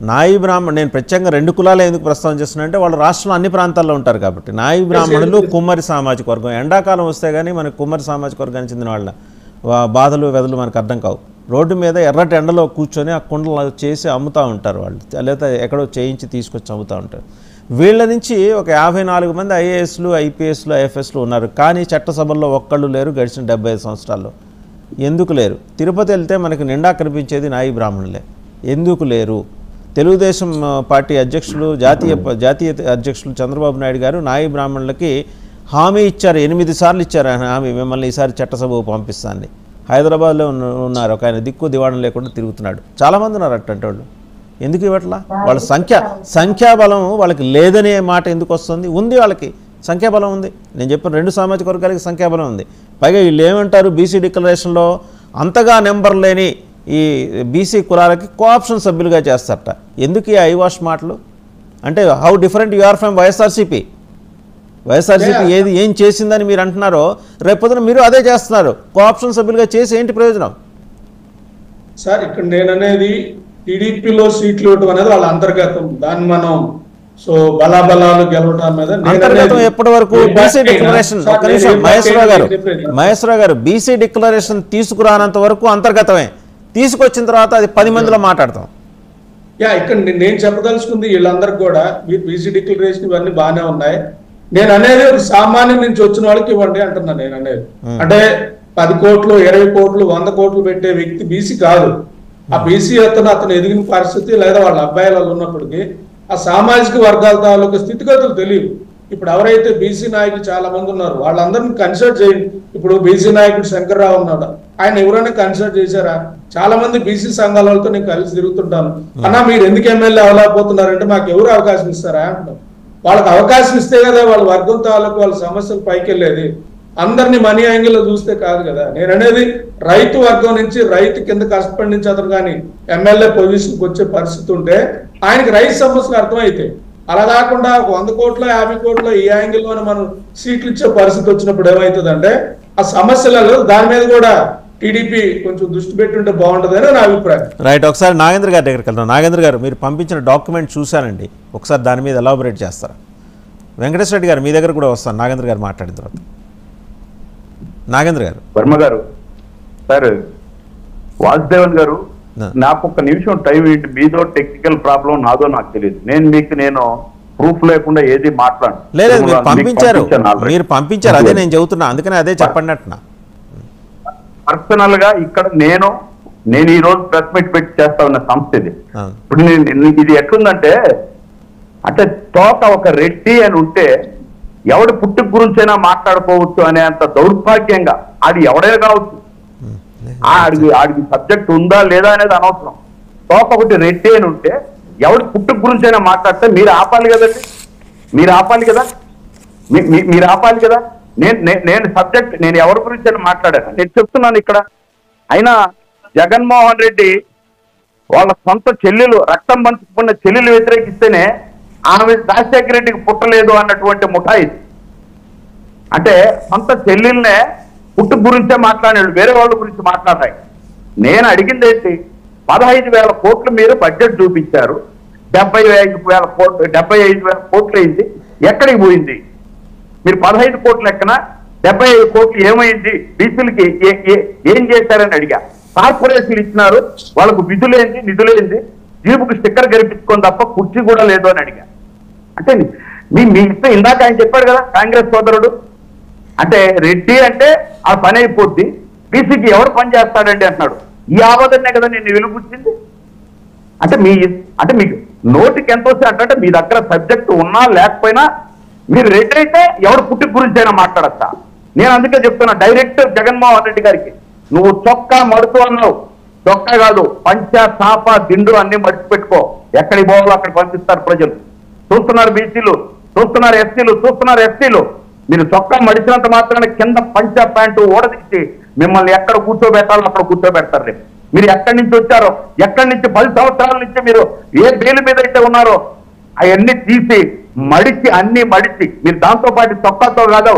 నాయి బ్రాహ్మణ్, నేను ప్రత్యేకంగా 2 కులాలే ఎందుకు ప్రస్తావన చేస్తున్నా అంటే వాళ్ళు రాష్ట్రంలో అన్ని ప్రాంతాల్లో ఉంటారు కాబట్టి. నాయి బ్రాహ్మణులు కుమ్మరి సామాజిక వర్గం. ఎండాకాలం వస్తే కానీ మనకి కుమ్మరి సామాజిక వర్గానికి చెందిన వాళ్ళ బాధలు వెదలు మనకు అర్థం కావు. రోడ్డు మీద ఎర్రటి ఎండలో కూర్చొని ఆ కుండలు చేసి అమ్ముతూ ఉంటారు వాళ్ళు, లేదా ఎక్కడో చేయించి తీసుకొచ్చి అమ్ముతూ ఉంటారు. వీళ్ళ నుంచి ఒక 54 మంది ఐఏఎస్లు, ఐపీఎస్లు, ఐఎఫ్ఎస్లు ఉన్నారు. కానీ చట్టసభల్లో ఒక్కళ్ళు లేరు గడిచిన 75 సంవత్సరాల్లో. ఎందుకు లేరు? తిరుపతి వెళ్తే మనకి నిండా కనిపించేది నాయి బ్రాహ్మణులే. ఎందుకు లేరు? తెలుగుదేశం పార్టీ అధ్యక్షులు, జాతీయ అధ్యక్షులు చంద్రబాబు నాయుడు గారు నాయి బ్రాహ్మణులకి హామీ ఇచ్చారు. 8 సార్లు ఇచ్చారు ఆయన హామీ, మిమ్మల్ని ఈసారి చట్టసభకు పంపిస్తాను. హైదరాబాద్లో ఉన్నారు, ఒక ఆయన దిక్కు దివాణం లేకుండా తిరుగుతున్నాడు. చాలామంది ఉన్నారు అట్టంటే వాళ్ళు. ఎందుకు ఇవ్వట్లా? వాళ్ళ సంఖ్యాబలం వాళ్ళకి లేదనే మాట ఎందుకు వస్తుంది? ఉంది, వాళ్ళకి సంఖ్యాబలం ఉంది. నేను చెప్పిన 2 సామాజిక వర్గాలకి సంఖ్యాబలం ఉంది. పైగా వీళ్ళు ఏమంటారు, బీసీ డిక్లరేషన్లో అంతగా నెంబర్ లేని ఈ బీసీ కులాలకి కోఆప్షన్ సభ్యులుగా చేస్తారట. ఎందుకు ఈ ఐవాష్ మాటలు? అంటే how different you are from YSRCP. YSRCP ఏం చేసిందని మీరు అంటున్నారో రేపొద్దున మీరు అదే చేస్తున్నారు. కోఆప్షన్ సభ్యులుగా చేసి ఏంటి ప్రయోజనం? సార్ ఇక్కడ నేను అనేది టీడీపీలో సీట్లు ఇవ్వటం అనేది వాళ్ళ అంతర్గతం. దాన్ని మనం సో బలాబలాలు గెలవడం మీద అంతర్గతం ఎప్పటి వరకు బీసీ డిక్లరేషన్, ఒక్క నిమిషం మహేశ్వరరావు గారు, బీసీ డిక్లరేషన్ తీసుకురానంత వరకు అంతర్గతమే. తీసుకొచ్చిన తర్వాత అది 10 మందిలో మాట్లాడతాం. ఇక్కడ నేను చెప్పదలుచుకుంది వీళ్ళందరికీ కూడా మీరు బీసీ డిక్లరేషన్ ఇవన్నీ బాగానే ఉన్నాయి. నేను అనేది ఒక సామాన్యం నుంచి వచ్చిన వాళ్ళకి ఇవ్వండి అంటున్నాను. నేను అనేది అంటే 10 కోట్లు, 20 కోట్లు, 100 కోట్లు పెట్టే వ్యక్తి బీసీ కాదు. ఆ బీసీ అతను ఎదిగిన పరిస్థితి లేదా వాళ్ళ అబ్బాయిలు ఉన్నప్పటికీ ఆ సామాజిక వర్గాల తాలూకు స్థితిగతులు తెలియదు. ఇప్పుడు ఎవరైతే బీసీ నాయకులు చాలా మంది ఉన్నారు వాళ్ళందరినీ కన్సల్ట్ చేయండి. ఇప్పుడు బీసీ నాయకుడు శంకర్రావు ఉన్నాడు, ఆయన ఎవరైనా కన్సల్ట్ చేశారా? చాలా మంది బీసీ సంఘాలతో నేను కలిసి తిరుగుతుంటాను. అన్నా మీరు ఎందుకు ఎమ్మెల్యే అవ్వలేకపోతున్నారంటే మాకు ఎవరు అవకాశం ఇస్తారా అంటున్నారు. వాళ్ళకి అవకాశం ఇస్తే కదా వాళ్ళ వర్గం తాలూకు వాళ్ళ సమస్యలు పైకి వెళ్ళేది. అందరినీ మనీ యాంగిల్ లో చూస్తే కాదు కదా. నేను అనేది రైతు వర్గం నుంచి, రైతు కింద కష్టపడి నుంచి అతను కానీ ఎమ్మెల్యే పొజిషన్కి వచ్చే పరిస్థితి ఉంటే ఆయనకి రైతు సమస్యలు అర్థమైతాయి. అలా కాకుండా 100 కోట్ల 50 కోట్ల ఈ యాంగిల్లోనే మనం సీట్లు ఇచ్చే పరిస్థితి వచ్చినప్పుడు ఏమవుతుందంటే ఆ సమస్యలలో దాని మీద కూడా టీడీపీ కొంచెం దృష్టి పెట్టుంటే బాగుంటుందని నా అభిప్రాయం. రైట్, ఒకసారి నాగేంద్ర గారి దగ్గరికి వెళ్తాం. నాగేంద్ర గారు, మీరు పంపించిన డాక్యుమెంట్ చూశానండి, ఒకసారి దాని మీద ఎలాబొరేట్ చేస్తారా? వెంకటేశ్వర రెడ్డి గారు మీ దగ్గర కూడా వస్తాను నాగేంద్ర గారు మాట్లాడిన తర్వాత. నాగేంద్ర గారు. వర్మ గారు, సార్ వాసుదేవన్ గారు, నాకు ఒక నిమిషం టైం ఏంటి? మీదో టెక్నికల్ ప్రాబ్లం, నాదో నాకు తెలియదు. నేను ప్రూఫ్ లేకుండా ఏది మాట్లాడు. లేదు, మీరు పంపించారు, అదే నేను చెబుతున్నా, అందుకని అదే చెప్పండి అంటున్నా. పర్సనల్ గా ఇక్కడ నేను ఈ రోజు ప్రెస్ మీట్ పెట్టి చేస్తా ఉన్న సంస్థ ఇది. ఇప్పుడు ఇది ఎట్లుందంటే అంటే తోట ఒక రెడ్డి అని ఉంటే ఎవడి పుట్టుక గురించైనా మాట్లాడుకోవచ్చు అనే అంత దౌర్భాగ్యంగా, అది ఎవడైనా కావచ్చు, ఆడికి సబ్జెక్ట్ ఉందా లేదా అనేది అనవసరం. తోక ఒకటి రెడ్డి అని ఉంటే ఎవడి పుట్టుక గురించైనా మాట్లాడితే మీరు ఆపాలి కదండి, మీరు ఆపాలి కదా. నేను సబ్జెక్ట్ నేను ఎవరి గురించి మాట్లాడాను నేను చెప్తున్నాను ఇక్కడ. అయినా జగన్మోహన్ రెడ్డి వాళ్ళ సొంత చెల్లెలు, రక్తం పంచుకున్న చెల్లెలు వ్యతిరేకిస్తేనే ఆమె రాజశేఖర రెడ్డికి పుట్టలేదు అన్నటువంటి ముఠాయి. అంటే సొంత చెల్లెల్నే పుట్టుక గురించే మాట్లాడాడు, వేరే వాళ్ళ గురించి మాట్లాడాయి. నేను అడిగింది ఏంటి, 15,000 కోట్లు మీరు బడ్జెట్ చూపించారు, 75,000 కోట్లు అయింది, ఎక్కడికి పోయింది? మీరు 15 కోట్లు లెక్కన 75 కోట్లు ఏమైంది? బీసీలకి ఏం చేశారని అడిగా. కార్పొరేషన్లు ఇచ్చినారు, వాళ్ళకు విధులేంది, నిధులేంది, జీబుకు స్టిక్కర్ గెలిపించుకొని తప్ప కుర్చీ కూడా లేదు అని అడిగా. అంటే మీ ఇష్టం. ఇందాక ఆయన చెప్పాడు కదా కాంగ్రెస్ సోదరుడు, అంటే రెడ్డి అంటే ఆ పని అయిపోద్ది, బీసీకి ఎవరు పని చేస్తాడండి అంటున్నాడు. ఈ ఆవాదనే కదా నేను వెలుగుచ్చింది. అంటే మీకు నోటికి ఎంత వస్తే అంటే మీ దగ్గర సబ్జెక్ట్ ఉన్నా లేకపోయినా మీరు రెడ్డి అయితే ఎవరు పుట్టుక గురించి అయినా మాట్లాడచ్చా? నేను అందుకే చెప్తున్నా డైరెక్ట్ జగన్మోహన్ రెడ్డి గారికి, నువ్వు చొక్కా మడుతూ అన్నావు, చొక్కా కాదు, పంచ చాప దిండు అన్ని మర్చిపెట్టుకో. ఎక్కడికి పోవాలో అక్కడ పంపిస్తారు ప్రజలు. చూస్తున్నారు బీసీలు, చూస్తున్నారు ఎస్సీలు, చూస్తున్నారు ఎస్టీలు. మీరు చొక్కా మడిచినంత మాత్రాన కింద పంచ ప్యాంటు ఓడదీసి మిమ్మల్ని ఎక్కడ కూర్చోబెట్టాలో అక్కడ కూర్చోబెడతారు రేపు. మీరు ఎక్కడి నుంచి వచ్చారో, ఎక్కడి నుంచి 10 సంవత్సరాల నుంచి మీరు ఏ బెయిల్ మీద అయితే ఉన్నారో అవన్నీ తీసి మడిచి అన్ని మడిచి మీరు దాంతో పాటు చొక్కాతో కాదు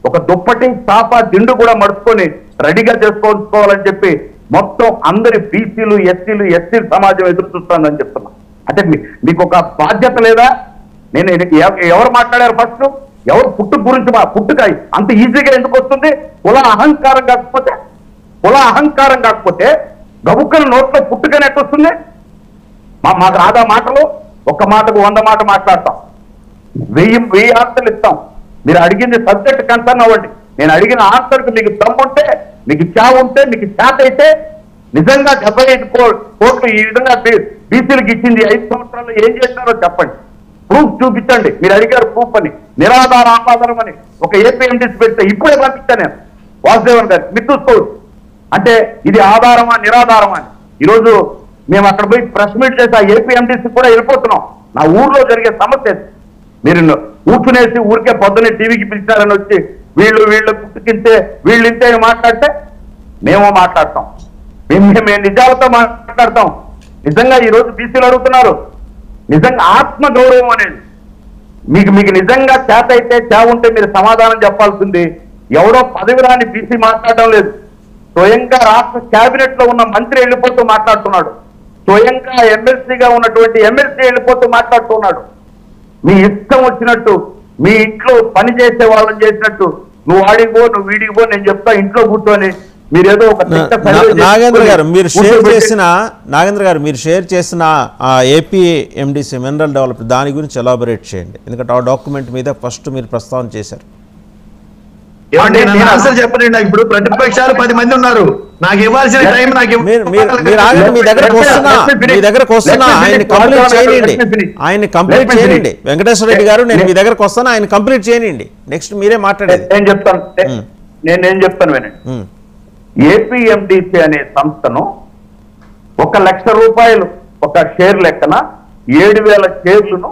ఒక దుప్పటి చాప దిండు కూడా మడుచుకొని రెడీగా చేసుకోవాలని చెప్పి మొత్తం అందరి బీసీలు ఎస్సీలు సమాజం ఎదురు చూస్తుందని చెప్తున్నా. అంటే మీకు ఒక బాధ్యత లేదా? నేను ఎవరు మాట్లాడారు ఫస్ట్? ఎవరు పుట్టుక గురించి పుట్టుక అంత ఈజీగా ఎందుకు వస్తుంది? కుల అహంకారం కాకపోతే గబుక్కల నోట్లో పుట్టుకని ఎట్టు వస్తుంది? మాకు రాదా మాటలు? ఒక్క మాటకు 100 మాట మాట్లాడతాం, 1000 ఆన్సర్లు ఇస్తాం. మీరు అడిగింది సబ్జెక్ట్ కన్సర్న్ అవ్వండి. నేను అడిగిన ఆన్సర్కి మీకు దమ్ముంటే, మీకు చావు ఉంటే, మీకు చేత అయితే నిజంగా 75 కోట్లు ఈ విధంగా బీసీలకు ఇచ్చింది 5 సంవత్సరాల్లో ఏం చేశారో చెప్పండి. ప్రూఫ్ చూపించండి. మీరు అడిగారు ప్రూఫ్ అని, నిరాధార ఆపాదనం అని ఒక ఏపీఎండీసీ పెడితే ఇప్పుడే పంపించాను నేను వాసుదేవన్ గారికి. మీరు చూసుకోవచ్చు. అంటే ఇది ఆధారమా నిరాధారమా అని. ఈరోజు మేము అక్కడ పోయి ప్రెస్ మీట్ చేసి ఆ ఏపీఎండీసీ కూడా వెళ్ళిపోతున్నాం. నా ఊర్లో జరిగే సమస్య మీరు కూర్చునేసి ఊరికే పొద్దునే టీవీకి పిలిచారని వచ్చి వీళ్ళు పుట్టుకింతే వీళ్ళు ఇంతే మాట్లాడితే మేము మాట్లాడతాం. మేము నిజాలతో మాట్లాడతాం. నిజంగా ఈరోజు బీసీలు అడుగుతున్నారు. నిజంగా ఆత్మ గౌరవం అనేది మీకు నిజంగా చేత అయితే ఉంటే మీరు సమాధానం చెప్పాల్సింది. ఎవడో పదవి రాని బీసీ మాట్లాడడం లేదు. స్వయంగా రాష్ట్ర క్యాబినెట్ లో ఉన్న మంత్రి వెళ్ళిపోతూ మాట్లాడుతున్నాడు. స్వయంగా ఎమ్మెల్సీగా ఉన్నటువంటి ఎమ్మెల్సీ వెళ్ళిపోతూ మాట్లాడుతున్నాడు. మీ ఇష్టం వచ్చినట్టు మీ ఇంట్లో పని చేసే వాళ్ళని చేసినట్టు నువ్వు ఆడిపో నువ్వు వీడిపో నేను చెప్తా ఇంట్లో కూర్చొని మీరేదో ఒక నాగేంద్ర గారు మీరు షేర్ చేసిన ఏపీ ఎండిసి మినరల్ డెవలప్మెంట్ దాని గురించి ఎలాబొరేట్ చేయండి. ఎందుకంటే ఆ డాక్యుమెంట్ మీద ఫస్ట్ మీరు ప్రస్తావన చేశారు. చెప్పండి. ఇప్పుడు ప్రతిపక్షాలు 10 మంది ఉన్నారు. నాకు ఇవ్వాల్సిన టైం మీ దగ్గరకు వస్తున్నా ఆయన కంప్లీట్ చేయండి. వెంకటేశ్వర రెడ్డి గారు నేను మీ దగ్గరకు వస్తాను, ఆయన కంప్లీట్ చేయండి. నెక్స్ట్ మీరే మాట్లాడేది. నేను చెప్తాను వినండి. ఏపీఎండిసి అనే సంస్థను 1 లక్ష రూపాయలు ఒక షేర్ లెక్కన 7,000 షేర్లను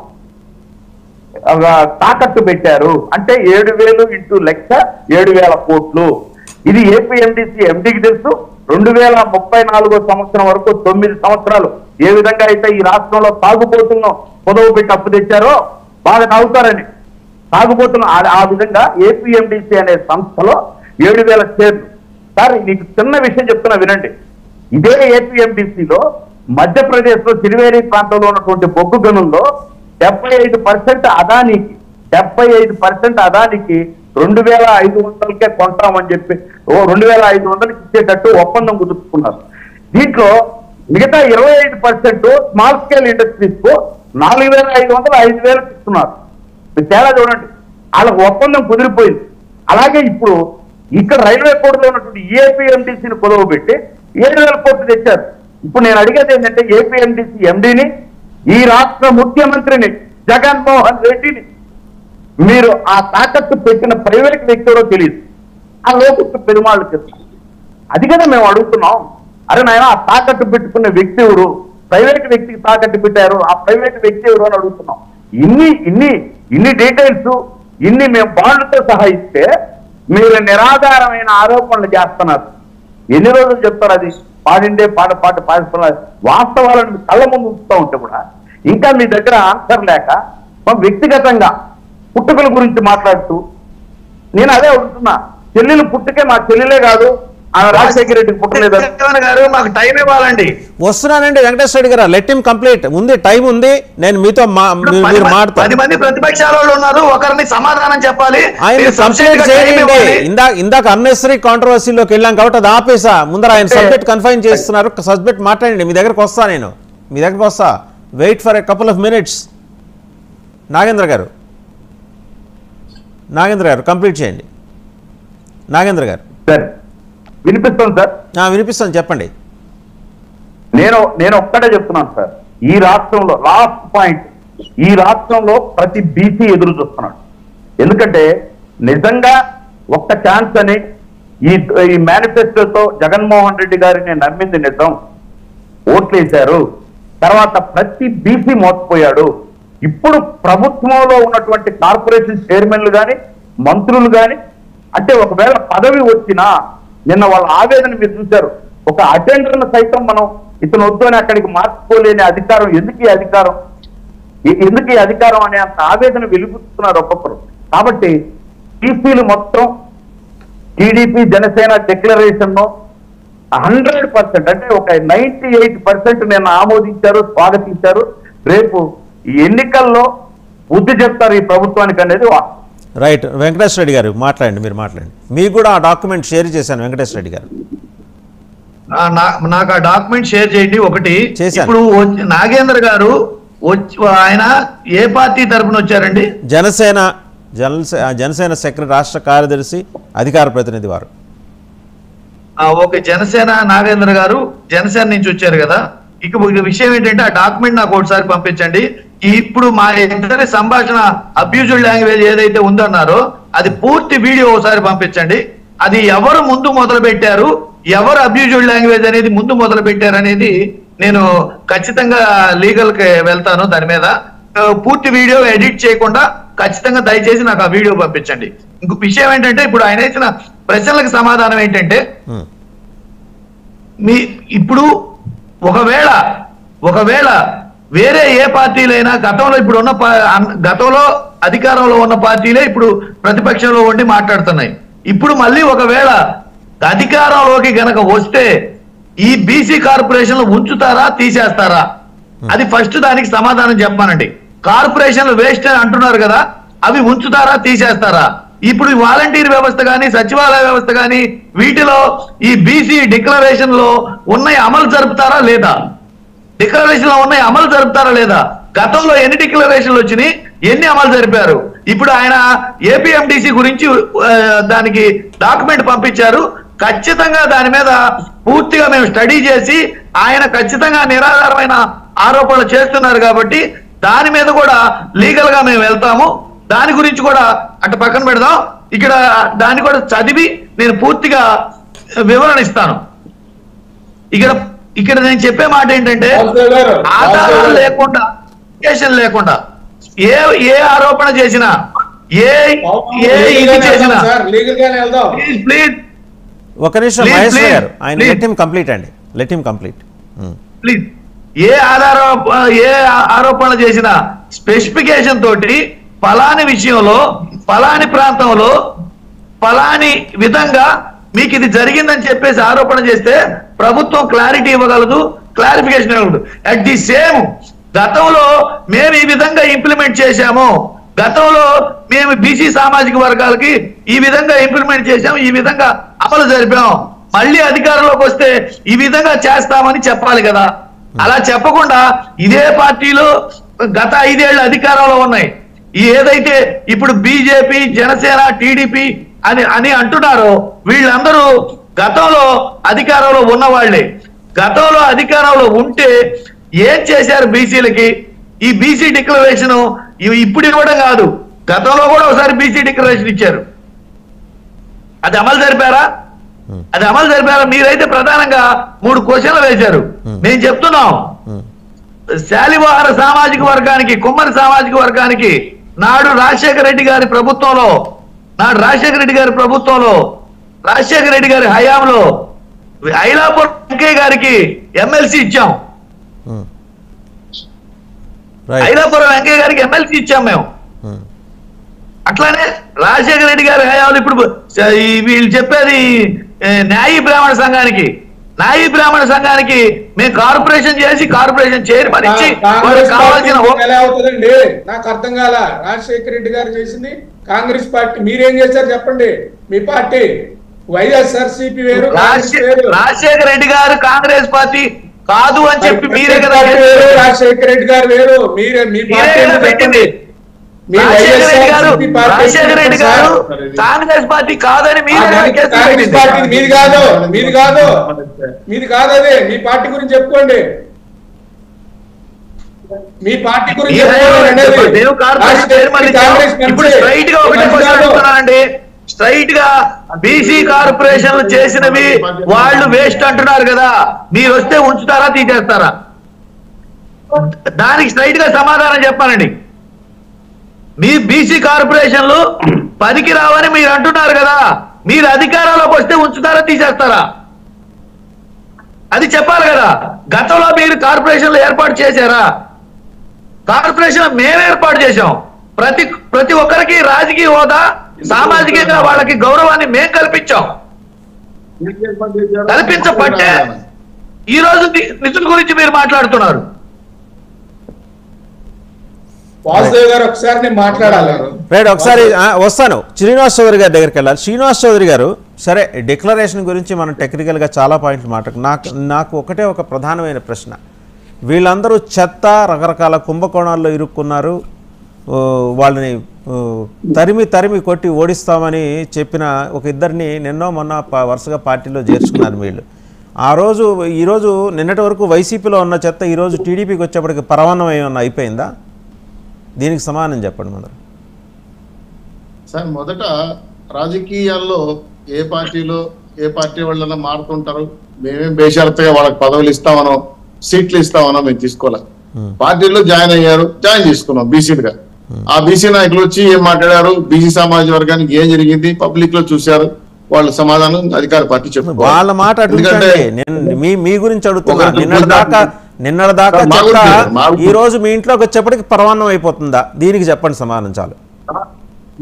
తాకట్టు పెట్టారు. అంటే 7,000 ఇంటూ లక్ష 7,000 కోట్లు. ఇది ఏపీఎండిసి ఎండికి తెలుసు. 2034 సంవత్సరం వరకు 9 సంవత్సరాలు ఏ విధంగా అయితే ఈ రాష్ట్రంలో తాగుబోతున్న పొదవు పెట్టి అప్పు తెచ్చారో బాగా తాగుతారని తాగుబోతున్న ఆ విధంగా ఏపీఎండిసి అనే సంస్థలో 7,000 షేర్లు. సార్ నీకు చిన్న విషయం చెప్తున్నా వినండి. ఇదే ఏపీఎండిసిలో మధ్యప్రదేశ్ లో సిరివేరి ప్రాంతంలో ఉన్నటువంటి బొగ్గు గనుల్లో 75% అదానికి 2,500కే కొంటామని చెప్పి 2,500కి ఇచ్చేటట్టు ఒప్పందం కుదుర్చుకున్నారు. దీంట్లో మిగతా 25% స్మాల్ స్కేల్ ఇండస్ట్రీస్ కు 4,500 5,000కి ఇస్తున్నారు. తేడా చూడండి. వాళ్ళకు ఒప్పందం కుదిరిపోయింది. అలాగే ఇప్పుడు ఇక్కడ రైల్వే కోర్టులో ఉన్నటువంటి ఏపీఎండిసిని కుదవ పెట్టి 7,000 కోట్లు తెచ్చారు. ఇప్పుడు నేను అడిగేది ఏంటంటే ఏపీఎండిసి ఎండిని ఈ రాష్ట్ర ముఖ్యమంత్రిని జగన్మోహన్ రెడ్డిని మీరు ఆ తాకట్టు పెట్టిన ప్రైవేట్ వ్యక్తి ఎవరో తెలియదు. ఆ లోపు పెరుమాళ్ళు చెప్తారు. అది కదా మేము అడుగుతున్నాం. అరే నాయన ఆ తాకట్టు పెట్టుకున్న వ్యక్తి ఎవరు? ప్రైవేట్ వ్యక్తికి తాకట్టు పెట్టారు, ఆ ప్రైవేట్ వ్యక్తి ఎవరు అని అడుగుతున్నాం. ఇన్ని డీటెయిల్స్ మేము బాండ్లతో సహా ఇస్తే మీరు నిరాధారమైన ఆరోపణలు చేస్తున్నారు. ఎన్ని రోజులు చెప్తారు? అది పాడిండే పాట పాడిస్తున్నారు. వాస్తవాలను కళ్ళ ముందు ఉంచుతూ ఉంటే కూడా ఇంకా మీ దగ్గర ఆన్సర్ లేక వ్యక్తిగతంగా పుట్టుకల గురించి మాట్లాడుతూ నేను అదే అడుగుతున్నా. చెల్లెలు పుట్టుకే మా చెల్లెలే కాదు, రాజశేఖర రెడ్డికి పుట్టలేదు గారు. మాకు టైం ఇవ్వాలండి. వస్తున్నానండి వెంకటేశ్వర రెడ్డి గారు. Let him complete. ఉంది, టైం ఉంది. నేను మీతో 10 మంది ప్రతిపక్షాల వాళ్ళు ఉన్నారు. ఒకరిని సమాధానం చెప్పాలి. ఆయన కంప్లీట్ చేయండి. ఇందాక అన్నెసరీ కాంట్రవర్సీలోకి వెళ్ళాం కాబట్టి అది ఆపేసా. ముందర ఆయన సబ్జెక్ట్ కన్ఫైన్ చేస్తున్నారు. సబ్జెక్ట్ మాట్లాడండి. మీ దగ్గరకు వస్తా, నేను మీ దగ్గరకు వస్తా. Wait for a couple of minutes. Nagendra garu complete చేయండి. నాగేంద్ర గారు వినిపిస్తుంది సార్? వినిపిస్తాను, చెప్పండి. నేను ఒక్కటే చెప్తున్నాను సార్. ఈ రాష్ట్రంలో లాస్ట్ పాయింట్, ఈ రాష్ట్రంలో ప్రతి బీసీ ఎదురు చూస్తున్నాడు. ఎందుకంటే నిజంగా ఒక్క ఛాన్స్ అని ఈ మేనిఫెస్టోతో జగన్మోహన్ రెడ్డి గారిని నమ్మింది నిజం. ఓట్లేశారు. తర్వాత ప్రతి బీసీ మోసపోయాడు. ఇప్పుడు ప్రభుత్వంలో ఉన్నటువంటి కార్పొరేషన్ చైర్మన్లు కానీ మంత్రులు కానీ అంటే ఒకవేళ పదవి వచ్చినా నిన్న వాళ్ళ ఆవేదన మీరు చూశారు. ఒక అటెండర్ను సైతం మనం ఇతను వద్దు అని అక్కడికి మార్చుకోలేని అధికారం ఎందుకు ఈ అధికారం అనే అంత ఆవేదన వెలుగుతున్నారు ఒక్కొక్కరు. కాబట్టి టీపీలు మొత్తం టీడీపీ జనసేన డిక్లరేషన్ 100% అంటే ఒక 98% నేను ఆమోదించారు, స్వాగతించారు. రేపు ఈ ఎన్నికల్లో బుద్ధి చెప్తారు ఈ ప్రభుత్వానికి అనేది రైట్. వెంకటేశ్వర రెడ్డి గారు మాట్లాడండి, మీరు మాట్లాడండి. మీకు కూడా ఆ డాక్యుమెంట్ షేర్ చేశాను వెంకటేశ్వర రెడ్డి గారు. నాకు ఆ డాక్యుమెంట్ షేర్ చేయండి. ఒకటి చేశాను. ఇప్పుడు నాగేంద్ర గారు ఆయన ఏ పార్టీ తరఫున వచ్చారండి? జనసేన సెక్రటరీ, రాష్ట్ర కార్యదర్శి, అధికార ప్రతినిధి వారు. ఓకే, జనసేన నాగేంద్ర గారు జనసేన నుంచి వచ్చారు కదా. ఇక విషయం ఏంటంటే ఆ డాక్యుమెంట్ నాకు ఒకసారి పంపించండి. ఇప్పుడు మా ఇద్దరి సంభాషణ అబ్యూజ్డ్ లాంగ్వేజ్ ఏదైతే ఉందన్నారో అది పూర్తి వీడియో ఒకసారి పంపించండి. అది ఎవరు ముందు మొదలు పెట్టారు, ఎవరు అబ్యూజ్డ్ లాంగ్వేజ్ అనేది ముందు మొదలు పెట్టారు అనేది నేను ఖచ్చితంగా లీగల్ కి వెళ్తాను. దాని మీద పూర్తి వీడియో ఎడిట్ చేయకుండా ఖచ్చితంగా దయచేసి నాకు ఆ వీడియో పంపించండి. ఇంకొక విషయం ఏంటంటే ఇప్పుడు ఆయన ఇచ్చిన ప్రశ్నలకు సమాధానం ఏంటంటే ఇప్పుడు ఒకవేళ వేరే ఏ పార్టీలైనా గతంలో అధికారంలో ఉన్న పార్టీలే ఇప్పుడు ప్రతిపక్షంలో ఉండి మాట్లాడుతున్నాయి. ఇప్పుడు మళ్ళీ ఒకవేళ అధికారంలోకి గనక వస్తే ఈ బీసీ కార్పొరేషన్లు ఉంచుతారా, తీసేస్తారా? అది ఫస్ట్ దానికి సమాధానం చెప్పానండి. కార్పొరేషన్లు వేస్ట్ అని అంటున్నారు కదా, అవి ఉంచుతారా, తీసేస్తారా? ఇప్పుడు వాలంటీర్ వ్యవస్థ కానీ సచివాలయ వ్యవస్థ కానీ వీటిలో ఈ బీసీ డిక్లరేషన్ లో ఉన్నాయి అమలు జరుపుతారా లేదా? డిక్లరేషన్ లో ఉన్నాయి అమలు జరుపుతారా లేదా? గతంలో ఎన్ని డిక్లరేషన్లు వచ్చినాయి, ఎన్ని అమలు జరిపారు? ఇప్పుడు ఆయన ఏపీఎండిసి గురించి దానికి డాక్యుమెంట్ పంపించారు. ఖచ్చితంగా దాని మీద పూర్తిగా మేము స్టడీ చేసి ఆయన ఖచ్చితంగా నిరాధారమైన ఆరోపణలు చేస్తున్నారు కాబట్టి దాని మీద కూడా లీగల్ గా మేము వెళ్తాము. దాని గురించి కూడా అటు పక్కన పెడదాం. ఇక్కడ దాన్ని కూడా చదివి నేను పూర్తిగా వివరణ ఇస్తాను. ఇక్కడ నేను చెప్పే మాట ఏంటంటే ఆధారాలు లేకుండా, లేకుండా ఏ ఆరోపణ చేసినా, ఏ ఇది చేసినా ప్లీజ్ ఒక నిమిషం మహేష్ గారు, ఆయన లెట్ హిమ్ కంప్లీట్ అండి, లెట్ హిమ్ కంప్లీట్ ప్లీజ్. ఏ ఆరోపణ చేసినా స్పెసిఫికేషన్ తోటి ఫలాని విషయంలో, ఫలాని ప్రాంతంలో, ఫలాని విధంగా మీకు ఇది జరిగిందని చెప్పేసి ఆరోపణ చేస్తే ప్రభుత్వం క్లారిటీ ఇవ్వగలదు, క్లారిఫికేషన్ ఇవ్వగలదు. అట్ ది సేమ్ గతంలో మేము ఈ విధంగా ఇంప్లిమెంట్ చేశాము, గతంలో మేము బీసీ సామాజిక వర్గాలకి ఈ విధంగా ఇంప్లిమెంట్ చేశాము, ఈ విధంగా అమలు జరిపాం, మళ్ళీ అధికారంలోకి వస్తే ఈ విధంగా చేస్తామని చెప్పాలి కదా. అలా చెప్పకుండా ఇదే పార్టీలో గత 5 ఏళ్ల అధికారంలో ఉన్నాయి, ఏదైతే ఇప్పుడు బీజేపీ, జనసేన, టీడీపీ అని అంటున్నారో వీళ్ళందరూ గతంలో అధికారంలో ఉన్నవాళ్లే. గతంలో అధికారంలో ఉంటే ఏం చేశారు బీసీలకి? ఈ బీసీ డిక్లరేషన్ ఇప్పుడు ఇవ్వడం కాదు, గతంలో కూడా ఒకసారి బీసీ డిక్లరేషన్ ఇచ్చారు. అది అమలు జరిపారా? మీరైతే ప్రధానంగా 3 క్వశ్చన్లు వేశారు. నేను చెప్తున్నాం, శాలివాహన సామాజిక వర్గానికి, కుమ్మరి సామాజిక వర్గానికి నాడు రాజశేఖర రెడ్డి గారి ప్రభుత్వంలో, రాజశేఖర రెడ్డి గారి హయాంలో ఐలాపూర్ వెంకయ్య గారికి ఎమ్మెల్సీ ఇచ్చాం. ఐలాపురం వెంకయ్య గారికి ఎమ్మెల్సీ ఇచ్చాం మేము. అట్లానే రాజశేఖర రెడ్డి గారి హయాంలో ఇప్పుడు వీళ్ళు చెప్పేది న్యాయ బ్రాహ్మణ సంఘానికి మేము కార్పొరేషన్ చేసి, కార్పొరేషన్ చైర్మన్ ఇచ్చి కావాల్సిన నాకు అర్థం కాల. రాజశేఖర రెడ్డి గారు చేసింది కాంగ్రెస్ పార్టీ, మీరేం చేశారు చెప్పండి? మీ పార్టీ వైఎస్ఆర్సీపీ వేరు, రాజశేఖర రెడ్డి గారు కాంగ్రెస్ పార్టీ కాదు అని చెప్పి మీరే కదా. రాజశేఖర రెడ్డి గారు వేరు, మీరే మీ పార్టీ పెట్టింది. రాజశేఖర రెడ్డి గారు కాంగ్రెస్ పార్టీ కాదని కాంగ్రెస్ పార్టీ మీది కాదు అదే. మీ పార్టీ గురించి చెప్పుకోండి, మీ పార్టీ గురించి స్ట్రైట్ గా బీసీ కార్పొరేషన్లు చేసినవి వాళ్ళు వేస్ట్ అంటున్నారు కదా, మీరు వస్తే ఉంచుతారా తీసేస్తారా? దానికి స్ట్రైట్ గా సమాధానం చెప్పానండి. మీ బీసీ కార్పొరేషన్లు పనికి రావని మీరు అంటున్నారు కదా, మీరు అధికారంలోకి వస్తే ఉంచుతారా తీసేస్తారా? అది చెప్పాలి కదా. గతంలో మీరు కార్పొరేషన్లు ఏర్పాటు చేశారా? కార్పొరేషన్ మేము ఏర్పాటు చేశాం. ప్రతి ఒక్కరికి రాజకీయ హోదా, సామాజికంగా వాళ్ళకి గౌరవాన్ని మేము కల్పించాం. కల్పించబట్టే ఈ రోజు నిధుల గురించి మీరు మాట్లాడుతున్నారు. వాసుదేవ్ గారు ఒకసారి నేను మాట్లాడాలి. రైట్, ఒకసారి వస్తాను. శ్రీనివాస్ చౌదరి గారి దగ్గరికి వెళ్ళాలి. శ్రీనివాస్ చౌదరి గారు, సరే డిక్లరేషన్ గురించి మనం టెక్నికల్గా చాలా పాయింట్లు నాకు ఒకటే ఒక ప్రధానమైన ప్రశ్న. వీళ్ళందరూ చెత్త రకరకాల కుంభకోణాల్లో ఇరుక్కున్నారు, వాళ్ళని తరిమి కొట్టి ఓడిస్తామని చెప్పిన ఒక ఇద్దరిని నిన్నో మొన్న వరుసగా పార్టీలో చేర్చుకున్నారు వీళ్ళు. ఈరోజు నిన్నటి వరకు వైసీపీలో ఉన్న చెత్త ఈరోజు టీడీపీకి వచ్చేప్పటికి పరమాన్నం ఏమన్నా అయిపోయిందా? దీనికి సమానం చెప్పండి మొదలు. సార్, మొదట రాజకీయాల్లో ఏ పార్టీ వాళ్ళన్నా మారుతుంటారు. మేమేం బేషరతుగా వాళ్ళకి పదవులు ఇస్తామనో సీట్లు ఇస్తామనో మేము తీసుకోవాలి. పార్టీలో జాయిన్ చేసుకున్నాం బీసీలుగా. ఆ బీసీ నాయకులు వచ్చి ఏం మాట్లాడారు, బీసీ సామాజిక వర్గానికి ఏం జరిగింది పబ్లిక్ లో చూశారు. వాళ్ళ సమాధానం అధికార పార్టీ చెప్పారు. వాళ్ళ మాట ఎందుకంటే మీ గురించి అడుగుతున్నా. నిన్నటిదాకా ఈ రోజు మీ ఇంట్లోకి వచ్చేప్పటికి పరమాన్నం అయిపోతుందా? దీనికి చెప్పండి సమాధానం చాలు.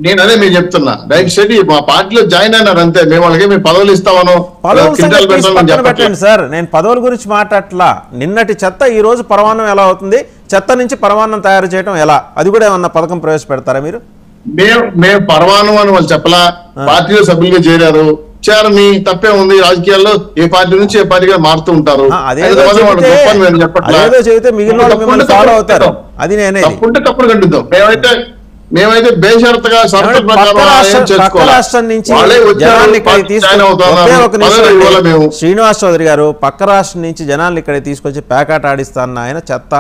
నేను అదే మీరు చెప్తున్నా. డైరెక్ట్ మా పార్టీలో జాయిన్ అయినారు అంతే. మేము వాళ్ళకి మేము పదవులు ఇస్తామనో పెట్టండి సార్. నేను పదవుల గురించి మాట్లాడట్లా. నిన్నటి చెత్త ఈ రోజు పరమాన్నం ఎలా అవుతుంది? చెత్త నుంచి పరమాన్నం తయారు చేయడం ఎలా? అది కూడా ఏమన్నా పథకం ప్రవేశపెడతారా మీరు? మేము పరమాన్నం అని వాళ్ళు చెప్పలా. పార్టీలో సభ్యులుగా చేరారు. చేరని తప్పే ఉంది. రాజకీయాల్లో ఏ పార్టీ నుంచి ఏ పార్టీగా మారుతూ ఉంటారు. తప్పుంటే తప్పుడు కండిద్దాం. మేమైతే బేషరతుగా శ్రీనివాస్ చౌదరి గారు పక్క రాష్ట్రం నుంచి జనాలు ఇక్కడ తీసుకొచ్చి ప్యాకాట ఆడిస్తాన్న ఆయన చెత్త,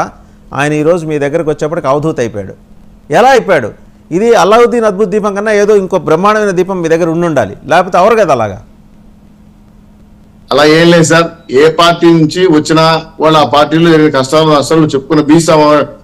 ఆయన ఈరోజు మీ దగ్గరకు వచ్చేప్పటికి అవధూత అయిపోయాడు. ఎలా అయిపోయాడు? ఇది అల్లావుద్దీన్ అద్భుత దీపం కన్నా ఏదో ఇంకో బ్రహ్మాండమైన దీపం మీ దగ్గర ఉండాలి, లేకపోతే అవరు కదా అలాగా. అలా ఏం లేదు సార్. ఏ పార్టీ నుంచి వచ్చినా వాళ్ళు ఆ పార్టీలో కష్టాలు నష్టాలు చెప్పుకున్న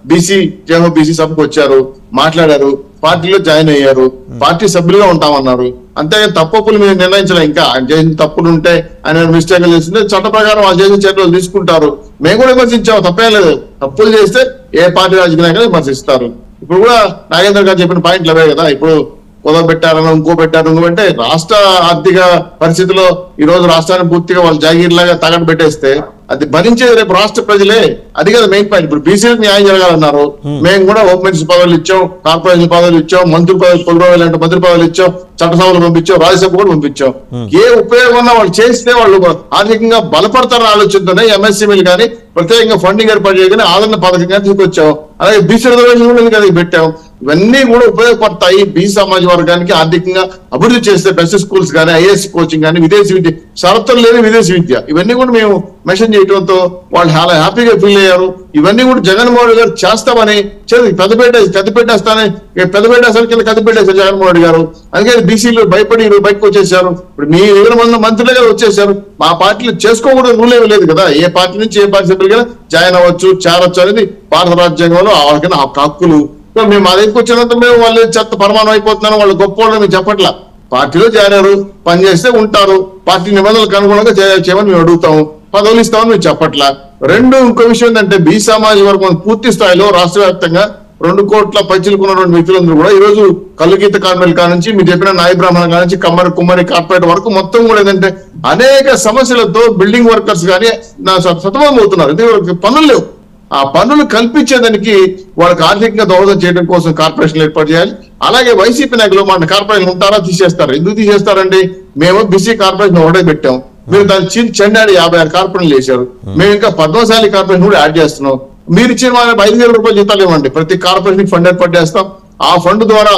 బీసీ సభకు వచ్చారు, మాట్లాడారు, పార్టీలో జాయిన్ అయ్యారు, పార్టీ సభ్యులుగా ఉంటామన్నారు. అంతేగాని తప్పులు మీరు నిర్ణయించలే. ఇంకా ఆయన చేసిన తప్పులు ఉంటే, ఆయన మిస్టేక్లు చేసిందే చట్ట ప్రకారం వాళ్ళు చేసిన చర్యలు తీసుకుంటారు. మేము కూడా విమర్శించాము, తప్పేం లేదు. తప్పులు చేస్తే ఏ పార్టీ రాజకీయ నాయకులు విమర్శిస్తారు. ఇప్పుడు కూడా నాగేంద్ర గారు చెప్పిన పాయింట్లు అవే కదా. ఇప్పుడు కుదవ పెట్టారనో ఇంకో అంటే రాష్ట్ర ఆర్థిక పరిస్థితిలో ఈ రోజు రాష్ట్రాన్ని పూర్తిగా వాళ్ళు జాగీర్లాగా తగట పెట్టేస్తే అది భరించేది రేపు రాష్ట్ర ప్రజలే. అది కదా మెయిన్ పాయింట్. ఇప్పుడు బీసీలకు న్యాయం జరగాలన్నారు. మేము కూడా హోమ్ మినిస్టర్ పదవులు ఇచ్చాం, కార్పొరేషన్ పదవులు ఇచ్చాం, మంత్రి పదవులు 10 రోజులు అంటే మంత్రి పదవులు ఇచ్చాం, చట్టసభలు పంపించాం, రాజ్యసభ కూడా పంపించాం. ఏ ఉపయోగం వాళ్ళు చేస్తే వాళ్ళు ఆర్థికంగా బలపడతారని ఆలోచనతోనే ఎంఎస్సీలు కానీ ప్రత్యేకంగా ఫండింగ్ ఏర్పాటు చేయగానే ఆదరణ పథకంగా తీసుకొచ్చాం. అలాగే బీసీ రిజర్వేషన్ కూడా కదా పెట్టాం. ఇవన్నీ కూడా ఉపయోగపడతాయి. బీసీ సమాజ వర్గానికి ఆర్థికంగా అభివృద్ధి చేస్తే బెస్ట్ స్కూల్స్ కానీ, ఐఏఎస్ కోచింగ్ కానీ, విదేశీ విద్య, షరతులు లేని విదేశీ విద్య, ఇవన్నీ కూడా మేము మెన్షన్ చేయడంతో వాళ్ళు చాలా హ్యాపీగా ఫీల్ అయ్యారు. ఇవన్నీ కూడా జగన్మోహన్ రెడ్డి గారు చేస్తామని పెద్దపేటేసారు కింద కదిపెట్టేశారు జగన్మోహన్ రెడ్డి గారు. అందుకని బీసీలు భయపడి బయటకు వచ్చేసారు. ఇప్పుడు మీ 20 మంది మంత్రులే కదా వచ్చేసారు. మా పార్టీలు చేసుకోకూడదు రూల్ ఏమీ లేదు కదా. ఏ పార్టీ నుంచి ఏ పార్టీ సభ్యులుగా జాయిన్ అవ్వచ్చు, చేరొచ్చు అనేది భారత రాజ్యాంగంలో వాళ్ళకైనా హక్కులు. మేము మా దగ్గరికి వచ్చినంత మేము వాళ్ళు చెత్త పరమాణం అయిపోతున్నాను, వాళ్ళు గొప్ప వాళ్ళు మేము చెప్పట్లా. పార్టీలో చేరారు, పనిచేస్తే ఉంటారు, పార్టీ నిబంధనలకు అనుగుణంగా చేయమని మేము అడుగుతాము, పదవులు ఇస్తామని మేము చెప్పట్లా. ఇంకో విషయం ఏంటంటే బీసీ సమాజ వర్గం పూర్తి స్థాయిలో రాష్ట్ర వ్యాప్తంగా 2 కోట్ల పైచిలుకున్నటువంటి వ్యక్తులందరూ కూడా ఈ రోజు కల్లుగీత కార్మికుల కానుంచి మీరు చెప్పిన నాయ బ్రాహ్మణ కానుంచి కుమ్మరి కార్పొరేట్ వరకు మొత్తం కూడా ఏంటంటే అనేక సమస్యలతో బిల్డింగ్ వర్కర్స్ కానీ సతమతం అవుతున్నారు. ఎందుకంటే పనులు లేవు. ఆ పనులు కల్పించేదానికి వాళ్ళకి ఆర్థికంగా దోహదం చేయడం కోసం కార్పొరేషన్లు ఏర్పాటు చేయాలి. అలాగే వైసీపీ నాయకులు మన కార్పొరేషన్ ఉంటారా, తీసేస్తారు. ఎందుకు తీసేస్తారండి? మేము బీసీ కార్పొరేషన్ ఒకటే పెట్టాం, మీరు దాన్ని చెండాడి 56 కార్పొరేషన్లు చేశారు. మేము ఇంకా 14 కార్పొరేషన్ కూడా యాడ్ చేస్తున్నాం. మీరు ఇచ్చిన మన 5,000 రూపాయలు జీతాలు ఇవ్వండి, ప్రతి కార్పొరేషన్ ఫండ్ ఏర్పాటు చేస్తాం. ఆ ఫండ్ ద్వారా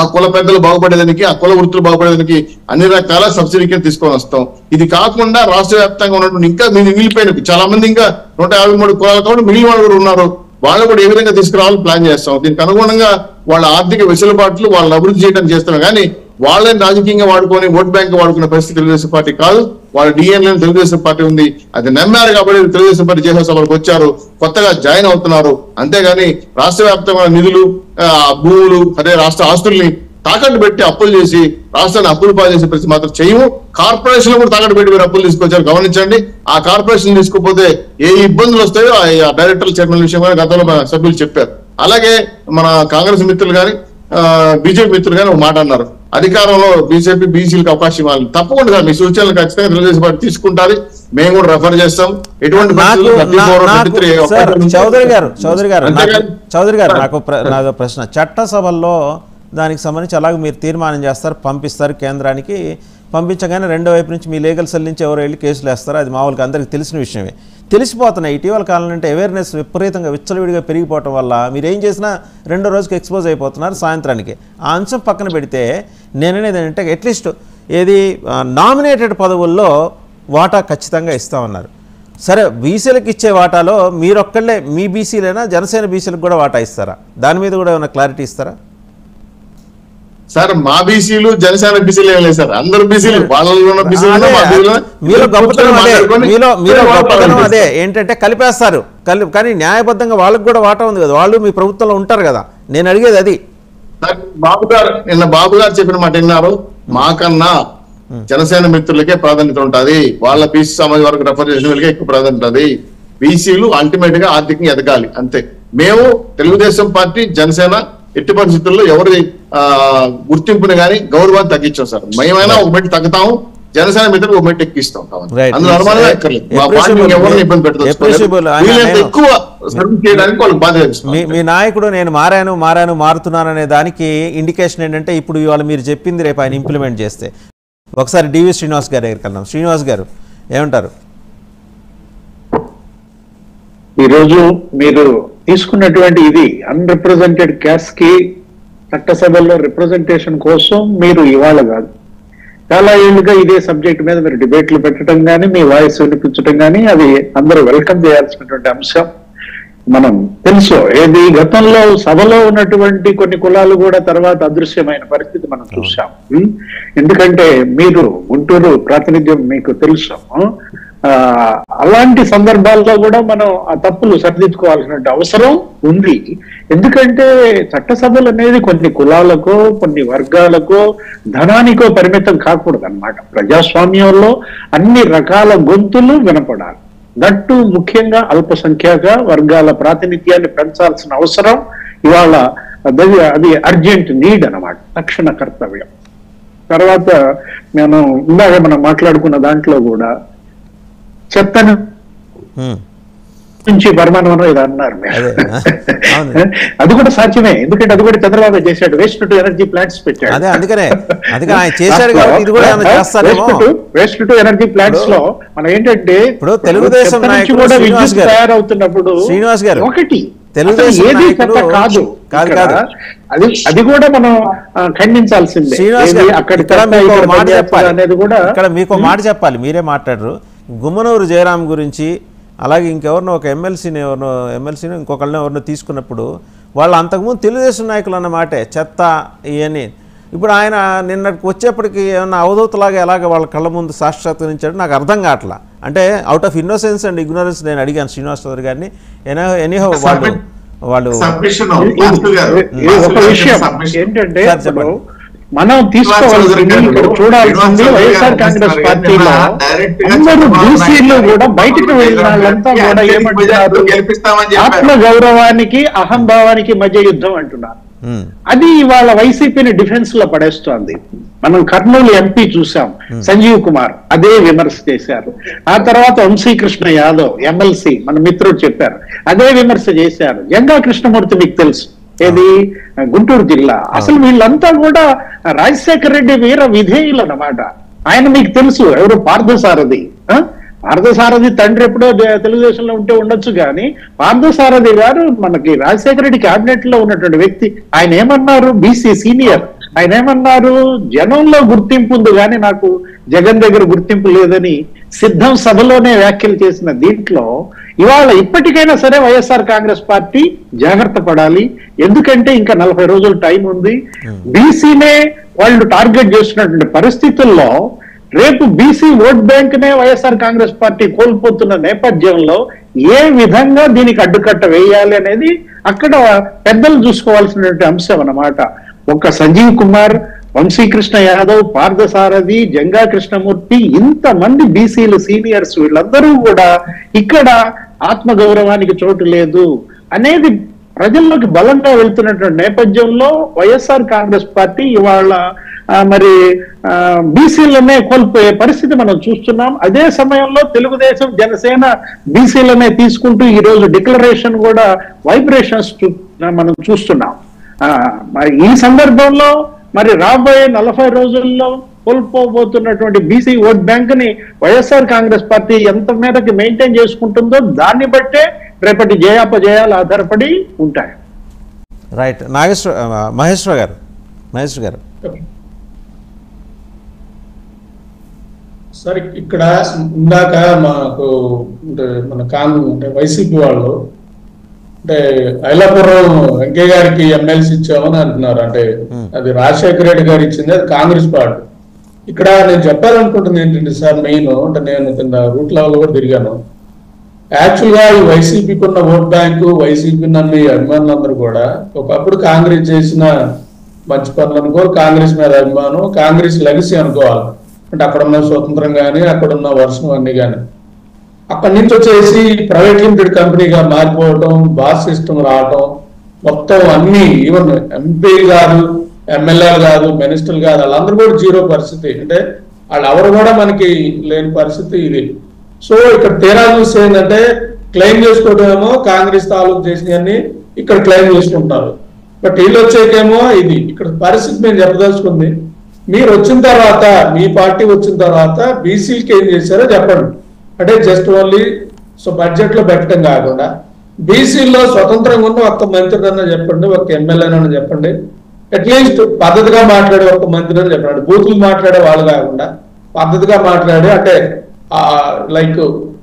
ఆ కుల పెద్దలు బాగుపడేదానికి, ఆ కుల వృత్తులు బాగుపడేదానికి అన్ని రకాల సబ్సిడీ కింద తీసుకొని వస్తాం. ఇది కాకుండా రాష్ట్ర వ్యాప్తంగా ఉన్నటువంటి ఇంకా మిగిలిపోయిన చాలా మంది ఇంకా 153 కులాలతో మిగిలిన వాళ్ళు కూడా ఉన్నారు. వాళ్ళు కూడా ఏ విధంగా తీసుకురావాలని ప్లాన్ చేస్తాం. దీనికి అనుగుణంగా వాళ్ళ ఆర్థిక వెసులుబాట్లు వాళ్ళని అభివృద్ధి చేయడానికి చేస్తాం. కానీ వాళ్ళని రాజకీయంగా వాడుకొని ఓట్ బ్యాంక్ వాడుకునే పరిస్థితి తెలుగుదేశం పార్టీ కాదు. వాళ్ళ డిఎన్ఏ తెలుగుదేశం పార్టీ ఉంది, అది నమ్మారు కాబట్టి తెలుగుదేశం పార్టీ చేసే సభలకు వచ్చారు, కొత్తగా జాయిన్ అవుతున్నారు. అంతేగాని రాష్ట్ర వ్యాప్తంగా నిధులు, భూములు, అదే రాష్ట్ర ఆస్తుల్ని తాకట్టు పెట్టి అప్పులు చేసి రాష్ట్రాన్ని అప్పులు పాలు చేసే పరిస్థితి మాత్రం చేయము. కార్పొరేషన్ కూడా తాకట్టు పెట్టి మీరు అప్పులు తీసుకొచ్చారు, గమనించండి. ఆ కార్పొరేషన్ తీసుకోకపోతే ఏ ఇబ్బందులు వస్తాయో ఆ డైరెక్టర్ చైర్మన్ విషయం కూడా గతంలో మన సభ్యులు చెప్పారు. అలాగే మన కాంగ్రెస్ మిత్రులు కానీ బీజేపీ మిత్రులు కానీ ఒక మాట అన్నారు, అధికారంలో బీజేపీ బీసీలకు అవకాశం ఇవ్వాలి. తప్పకుండా మీ సూచనలు ఖచ్చితంగా తెలుగుదేశం పార్టీ తీసుకుంటారు, మేము కూడా రెఫర్ చేస్తాం. ఎటువంటి చౌదరి గారు నాకు ప్రశ్న, చట్టసభల్లో దానికి సంబంధించి అలాగే మీరు తీర్మానం చేస్తారు, పంపిస్తారు కేంద్రానికి, పంపించగానే రెండో వైపు నుంచి మీ లీగల్ సెల్ నుంచి ఎవరు వెళ్ళి కేసులు వేస్తారు, అది మామూలుగా అందరికీ తెలిసిన విషయమే. తెలిసిపోతున్నాయి ఇటీవల కాలం అంటే అవేర్నెస్ విపరీతంగా విచ్చలవిడిగా పెరిగిపోవటం వల్ల మీరు ఏం చేసినా రెండో రోజుకి ఎక్స్పోజ్ అయిపోతున్నారు సాయంత్రానికి. ఆ అంశం పక్కన పెడితే నేననేది ఏంటంటే అట్లీస్ట్ ఏది నామినేటెడ్ పదవుల్లో వాటా ఖచ్చితంగా ఇస్తామన్నారు. సరే, బీసీలకు ఇచ్చే వాటాలో మీరొక్కళ్ళే మీ బీసీలైనా జనసేన బీసీలకు కూడా వాటా ఇస్తారా? దాని మీద కూడా ఏమైనా క్లారిటీ ఇస్తారా? సార్ మా బీసీలు జనసేన బీసీలు ఏం లేదు సార్, అందరూ బీసీలు. వాళ్ళలో మీలో గొప్పతనం అదే ఏంటంటే కలిపేస్తారు, కానీ న్యాయబద్ధంగా వాళ్ళకి కూడా వాటా ఉంది కదా, వాళ్ళు మీ ప్రభుత్వంలో ఉంటారు కదా. నేను అడిగేది అది. నిన్న బాబు గారు చెప్పిన మాట విన్నారు, మాకన్నా జనసేన మిత్రులకే ప్రాధాన్యత ఉంటుంది, వాళ్ళ బీసీ సమాజ వర్గ రిప్రజెంటేషన్లకే ఎక్కువ ప్రాధాన్యత ఉంటుంది. బీసీలు అల్టిమేట్ గా ఆర్థికంగా ఎదగాలి అంతే. మేము తెలుగుదేశం పార్టీ జనసేన ఎట్టి పరిస్థితుల్లో ఎవరి గుర్తింపుని కానీ గౌరవాన్ని తగ్గించాం సార్. మేమైనా ఒక మెట్టు తగ్గుతాము, జనసేన మిత్రులు ఒక మెట్టు ఎక్కిస్తాం. అందులో అనుమానమే ఎక్కర్లేదు. మా పార్టీని ఎవరిని ఇబ్బంది పెట్టడం ఎక్కువ చేయడానికి వాళ్ళకి బాధ్యత. మీ నాయకుడు నేను మారుతున్నాననే దానికి ఇండికేషన్ ఏంటంటే ఇప్పుడు ఇవాళ మీరు చెప్పింది రేపు ఆయన ఇంప్లిమెంట్ చేస్తే. ఒకసారి డివి శ్రీనివాస్ గారి దగ్గరికి వెళ్దాం. శ్రీనివాస్ గారు ఏమంటారు? ఈరోజు మీరు తీసుకున్నటువంటి ఇది అన్రిప్రజెంటెడ్ క్యాస్ట్ కి చట్టసభల్లో రిప్రజెంటేషన్ కోసం మీరు ఇవాళ కాదు, చాలా ఏళ్ళుగా ఇదే సబ్జెక్ట్ మీద మీరు డిబేట్లు పెట్టడం కానీ మీ వాయిస్ వినిపించడం కానీ అది అందరూ వెల్కమ్ చేయాల్సినటువంటి అంశం. మనం తెలుసు ఏది గతంలో సభలో ఉన్నటువంటి కొన్ని కులాలు కూడా తర్వాత అదృశ్యమైన పరిస్థితి మనం చూసాం. ఎందుకంటే మీరు గుంటూరు ప్రాతినిధ్యం మీకు తెలుసు. అలాంటి సందర్భాల్లో కూడా మనం ఆ తప్పులు సరిదిద్దుకోవాల్సిన అవసరం ఉంది. ఎందుకంటే చట్టసభలు అనేది కొన్ని కులాలకో కొన్ని వర్గాలకో ధనానికో పరిమితం కాకూడదు అన్నమాట. ప్రజాస్వామ్యంలో అన్ని రకాల గొంతులు వినపడాలి. దట్టు ముఖ్యంగా అల్పసంఖ్యాక వర్గాల ప్రాతినిధ్యాన్ని పెంచాల్సిన అవసరం ఇవాళ అది అర్జెంట్ నీడ్ అన్నమాట, తక్షణ కర్తవ్యం. తర్వాత మనం మాట్లాడుకున్న దాంట్లో కూడా చెత్తను నుంచి పరిమాణం ఇది అన్నారు. అది కూడా సాధ్యమే, ఎందుకంటే అది కూడా చంద్రబాబు చేశాడు. వేస్ట్ టు ఎనర్జీ ప్లాంట్స్ పెట్టాడు. వేస్ట్ టు ఎనర్జీ ప్లాంట్స్ లో మనం ఏంటంటే తెలుగుదేశం కూడా విద్యుత్ తయారవుతున్నప్పుడు శ్రీనివాస్ గారు ఒకటి ఏది చెత్త కాదు, అది కూడా మనం ఖండించాల్సిందే. అనేది కూడా ఇక్కడ మీకు మాట చెప్పాలి, మీరే మాట్లాడరు. గుమ్మనూరు జయరాం గురించి అలాగే ఇంకెవరినో ఒక ఎమ్మెల్సీని ఇంకొకళ్ళని ఎవరినో తీసుకున్నప్పుడు వాళ్ళు అంతకుముందు తెలుగుదేశం నాయకులు అన్నమాటే చెత్త ఇవన్నీ. ఇప్పుడు ఆయన నిన్నటికి వచ్చేప్పటికి ఏమన్నా అవధూతలాగా ఎలాగ వాళ్ళ కళ్ళ ముందు సాక్షాత్కరించాడు నాకు అర్థం కావట్లా. అంటే out of innocence and ignorance నేను అడిగాను శ్రీనివాస్ చౌదరి గారిని. ఎనీహౌ వాళ్ళు ఒక విషయం ఏంటంటే మనం తీసుకోవాల్సింది ఇక్కడ చూడాల్సింది వైఎస్ఆర్ కాంగ్రెస్ పార్టీలో అందరూ బీసీలు కూడా బయటకు వెళ్ళిన వాళ్ళంతా కూడా ఏమంటున్నారు, ఆత్మ గౌరవానికి అహంభావానికి మధ్య యుద్ధం అంటున్నారు. అది ఇవాళ వైసీపీని డిఫెన్స్ లో పడేస్తోంది. మనం కర్నూలు ఎంపీ చూసాం, సంజీవ్ కుమార్ అదే విమర్శ చేశారు. ఆ తర్వాత వంశీకృష్ణ యాదవ్ ఎమ్మెల్సీ మన మిత్రుడు చెప్పారు, అదే విమర్శ చేశారు. జంగా కృష్ణమూర్తి మీకు తెలుసు, ఏది గుంటూరు జిల్లా. అసలు వీళ్ళంతా కూడా రాజశేఖర రెడ్డి వీర విధేయులు అన్నమాట. ఆయన మీకు తెలుసు ఎవరు, పార్థసారథి. పార్థసారథి తండ్రి ఎప్పుడో తెలుగుదేశంలో ఉంటే ఉండొచ్చు, కానీ పార్థసారథి గారు మనకి రాజశేఖర రెడ్డి క్యాబినెట్ లో ఉన్నటువంటి వ్యక్తి. ఆయన ఏమన్నారు, బీసీ సీనియర్, ఆయన ఏమన్నారు, జనంలో గుర్తింపు ఉంది కానీ నాకు జగన్ దగ్గర గుర్తింపు లేదని సిద్ధం సభలోనే వ్యాఖ్యలు చేసిన దీంట్లో ఇవాళ ఇప్పటికైనా సరే వైఎస్ఆర్ కాంగ్రెస్ పార్టీ జాగ్రత్త పడాలి. ఎందుకంటే ఇంకా 40 రోజులు టైం ఉంది. బీసీనే వాళ్ళు టార్గెట్ చేస్తున్నటువంటి పరిస్థితుల్లో రేపు బీసీ ఓట్ బ్యాంక్ నే వైఎస్ఆర్ కాంగ్రెస్ పార్టీ కోల్పోతున్న నేపథ్యంలో ఏ విధంగా దీనికి అడ్డుకట్ట వేయాలి అనేది అక్కడ పెద్దలు చూసుకోవాల్సినటువంటి అంశం అన్నమాట. ఒక సంజీవ్ కుమార్, వంశీకృష్ణ యాదవ్, పార్థసారథి, జంగా కృష్ణమూర్తి, ఇంతమంది బీసీలు సీనియర్స్ వీళ్ళందరూ కూడా ఇక్కడ ఆత్మగౌరవానికి చోటు లేదు అనేది ప్రజల్లోకి బలంగా వెళ్తున్నటువంటి నేపథ్యంలో వైఎస్ఆర్ కాంగ్రెస్ పార్టీ ఇవాళ మరి బీసీలనే కోల్పోయే పరిస్థితి మనం చూస్తున్నాం. అదే సమయంలో తెలుగుదేశం, జనసేన బీసీలనే తీసుకుంటూ ఈ రోజు డిక్లరేషన్ కూడా వైబ్రేషన్స్ మనం చూస్తున్నాం. ఈ సందర్భంలో మరి రాబోయే 40 రోజుల్లో కోల్పోబోతున్నటువంటి బీసీ ఓట్ బ్యాంక్ ని వైఎస్ఆర్ కాంగ్రెస్ పార్టీ ఎంత మేరకు మెయింటైన్ చేసుకుంటుందో దాన్ని బట్టే రేపటి జయాపజయాలు ఆధారపడి ఉంటాయి. రైట్. మహేశ్వర గారు సార్, ఇక్కడ ఇందాక మాకు అంటే మన అంటే వైసీపీ వాళ్ళు అంటే ఐలాపురం వెంకయ్య గారికి ఎమ్మెల్సీ ఇచ్చామని అంటున్నారు. అంటే అది రాజశేఖర రెడ్డి గారు ఇచ్చింది, అది కాంగ్రెస్ పార్టీ. ఇక్కడ నేను చెప్పాలనుకుంటుంది ఏంటంటే సార్, మెయిన్ అంటే నేను కింద రూట్ లెవెల్ కూడా తిరిగాను. యాక్చువల్ గా ఈ వైసీపీకి ఉన్న ఓట్ బ్యాంకు, వైసీపీ నమ్మి అభిమానులందరూ కూడా ఒకప్పుడు కాంగ్రెస్ చేసిన మంచి పనులు అనుకోవాలి, కాంగ్రెస్ మీద అభిమానం, కాంగ్రెస్ లెగసీ అనుకోవాలి. అంటే అక్కడ ఉన్న స్వతంత్రం కానీ, అక్కడ ఉన్న వర్షం అన్ని కానీ, అక్కడి నుంచి వచ్చేసి ప్రైవేట్ లిమిటెడ్ కంపెనీగా మారిపోవటం, బాస్ సిస్టమ్ రావటం, మొత్తం అన్ని ఈవెన్ ఎంపీ కాదు, ఎమ్మెల్యేలు కాదు, మినిస్టర్లు కాదు, వాళ్ళందరూ కూడా జీరో పరిస్థితి. అంటే వాళ్ళు ఎవరు కూడా మనకి లేని పరిస్థితి ఇది. సో ఇక్కడ తేడా చూస్తే ఏంటంటే క్లెయిమ్ చేసుకోవడం ఏమో కాంగ్రెస్ తాలూకు చేసినవన్నీ ఇక్కడ క్లెయిమ్ చేసుకుంటున్నారు. బట్ వీళ్ళు వచ్చేకేమో ఇది ఇక్కడ పరిస్థితి మేము చెప్పదలుచుకుంది. మీరు వచ్చిన తర్వాత, మీ పార్టీ వచ్చిన తర్వాత బీసీలకి ఏం చేశారో చెప్పండి. అంటే జస్ట్ ఓన్లీ బడ్జెట్ లో పెట్టడం కాకుండా బీసీల్లో స్వతంత్రంగా ఉన్న ఒక్క మంత్రి అన్న చెప్పండి, ఒక్క ఎమ్మెల్యేనన్నా చెప్పండి, అట్లీస్ట్ పద్ధతిగా మాట్లాడే ఒక్క మంత్రి అని చెప్పండి. బూతులు మాట్లాడే వాళ్ళు కాకుండా పద్ధతిగా మాట్లాడే, అంటే లైక్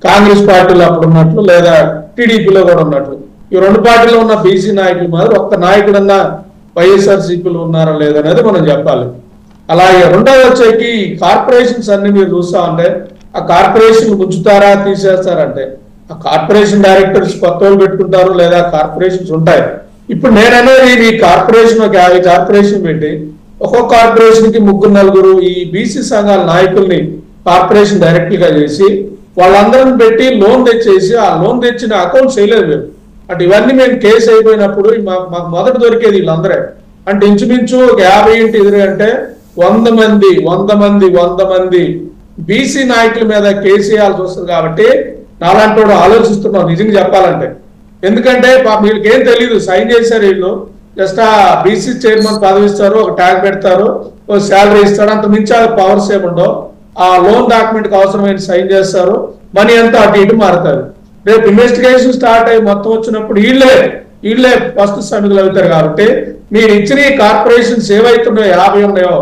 కాంగ్రెస్ పార్టీలో అప్పుడు ఉన్నట్లు లేదా టీడీపీలో కూడా ఉన్నట్లు ఈ రెండు పార్టీలో ఉన్న బీసీ నాయకులు మాత్రం ఒక్క నాయకుడన్నా వైఎస్ఆర్సీపీలో ఉన్నారా లేదనేది మనం చెప్పాలి. అలాగే రెండోది వచ్చేకి కార్పొరేషన్స్ అన్ని మీరు చూస్తా ఉంటే ఆ కార్పొరేషన్ ఉంచుతారా తీసేస్తారంటే ఆ కార్పొరేషన్ డైరెక్టర్స్ కొత్త వాళ్ళు పెట్టుకుంటారు లేదా కార్పొరేషన్స్ ఉంటాయి. ఇప్పుడు నేననేది ఈ కార్పొరేషన్ ఒక 50 కార్పొరేషన్ పెట్టి ఒక్కొక్క కార్పొరేషన్ కి 3-4 ఈ బీసీ సంఘాల నాయకుల్ని కార్పొరేషన్ డైరెక్ట్ గా చేసి వాళ్ళందరిని పెట్టి లోన్ తెచ్చేసి ఆ లోన్ తెచ్చిన అకౌంట్స్ చేయలేదు. అంటే ఇవన్నీ మేము కేసు అయిపోయినప్పుడు మాకు మొదట దొరికేది వీళ్ళందరే. అంటే ఇంచుమించు ఒక 50 ఇంటి ఎదురు అంటే 100 మంది బీసీ నాయకుల మీద కేసు వేయాల్సి వస్తుంది. కాబట్టి నాలాంటి వాడు ఆలోచిస్తున్నాం నిజంగా చెప్పాలంటే. ఎందుకంటే వీళ్ళకి ఏం తెలియదు, సైన్ చేశారు వీళ్ళు, జస్ట్ ఆ బీసీ చైర్మన్ పదవి ఇస్తారు, ఒక ట్యాగ్ పెడతారు, ఒక శాలరీ ఇస్తాడు, అంత మించి పవర్స్ ఏముండవు. ఆ లోన్ డాక్యుమెంట్ కి అవసరమైన సైన్ చేస్తారు, మనీ అంతా అటు ఇటు మారుతారు. రేపు ఇన్వెస్టిగేషన్ స్టార్ట్ అయ్యి మొత్తం వచ్చినప్పుడు వీళ్ళే ఫస్ట్ సమితులు అవుతారు. కాబట్టి మీరు ఇచ్చిన కార్పొరేషన్స్ ఏవైతున్నాయో 50 ఉన్నాయో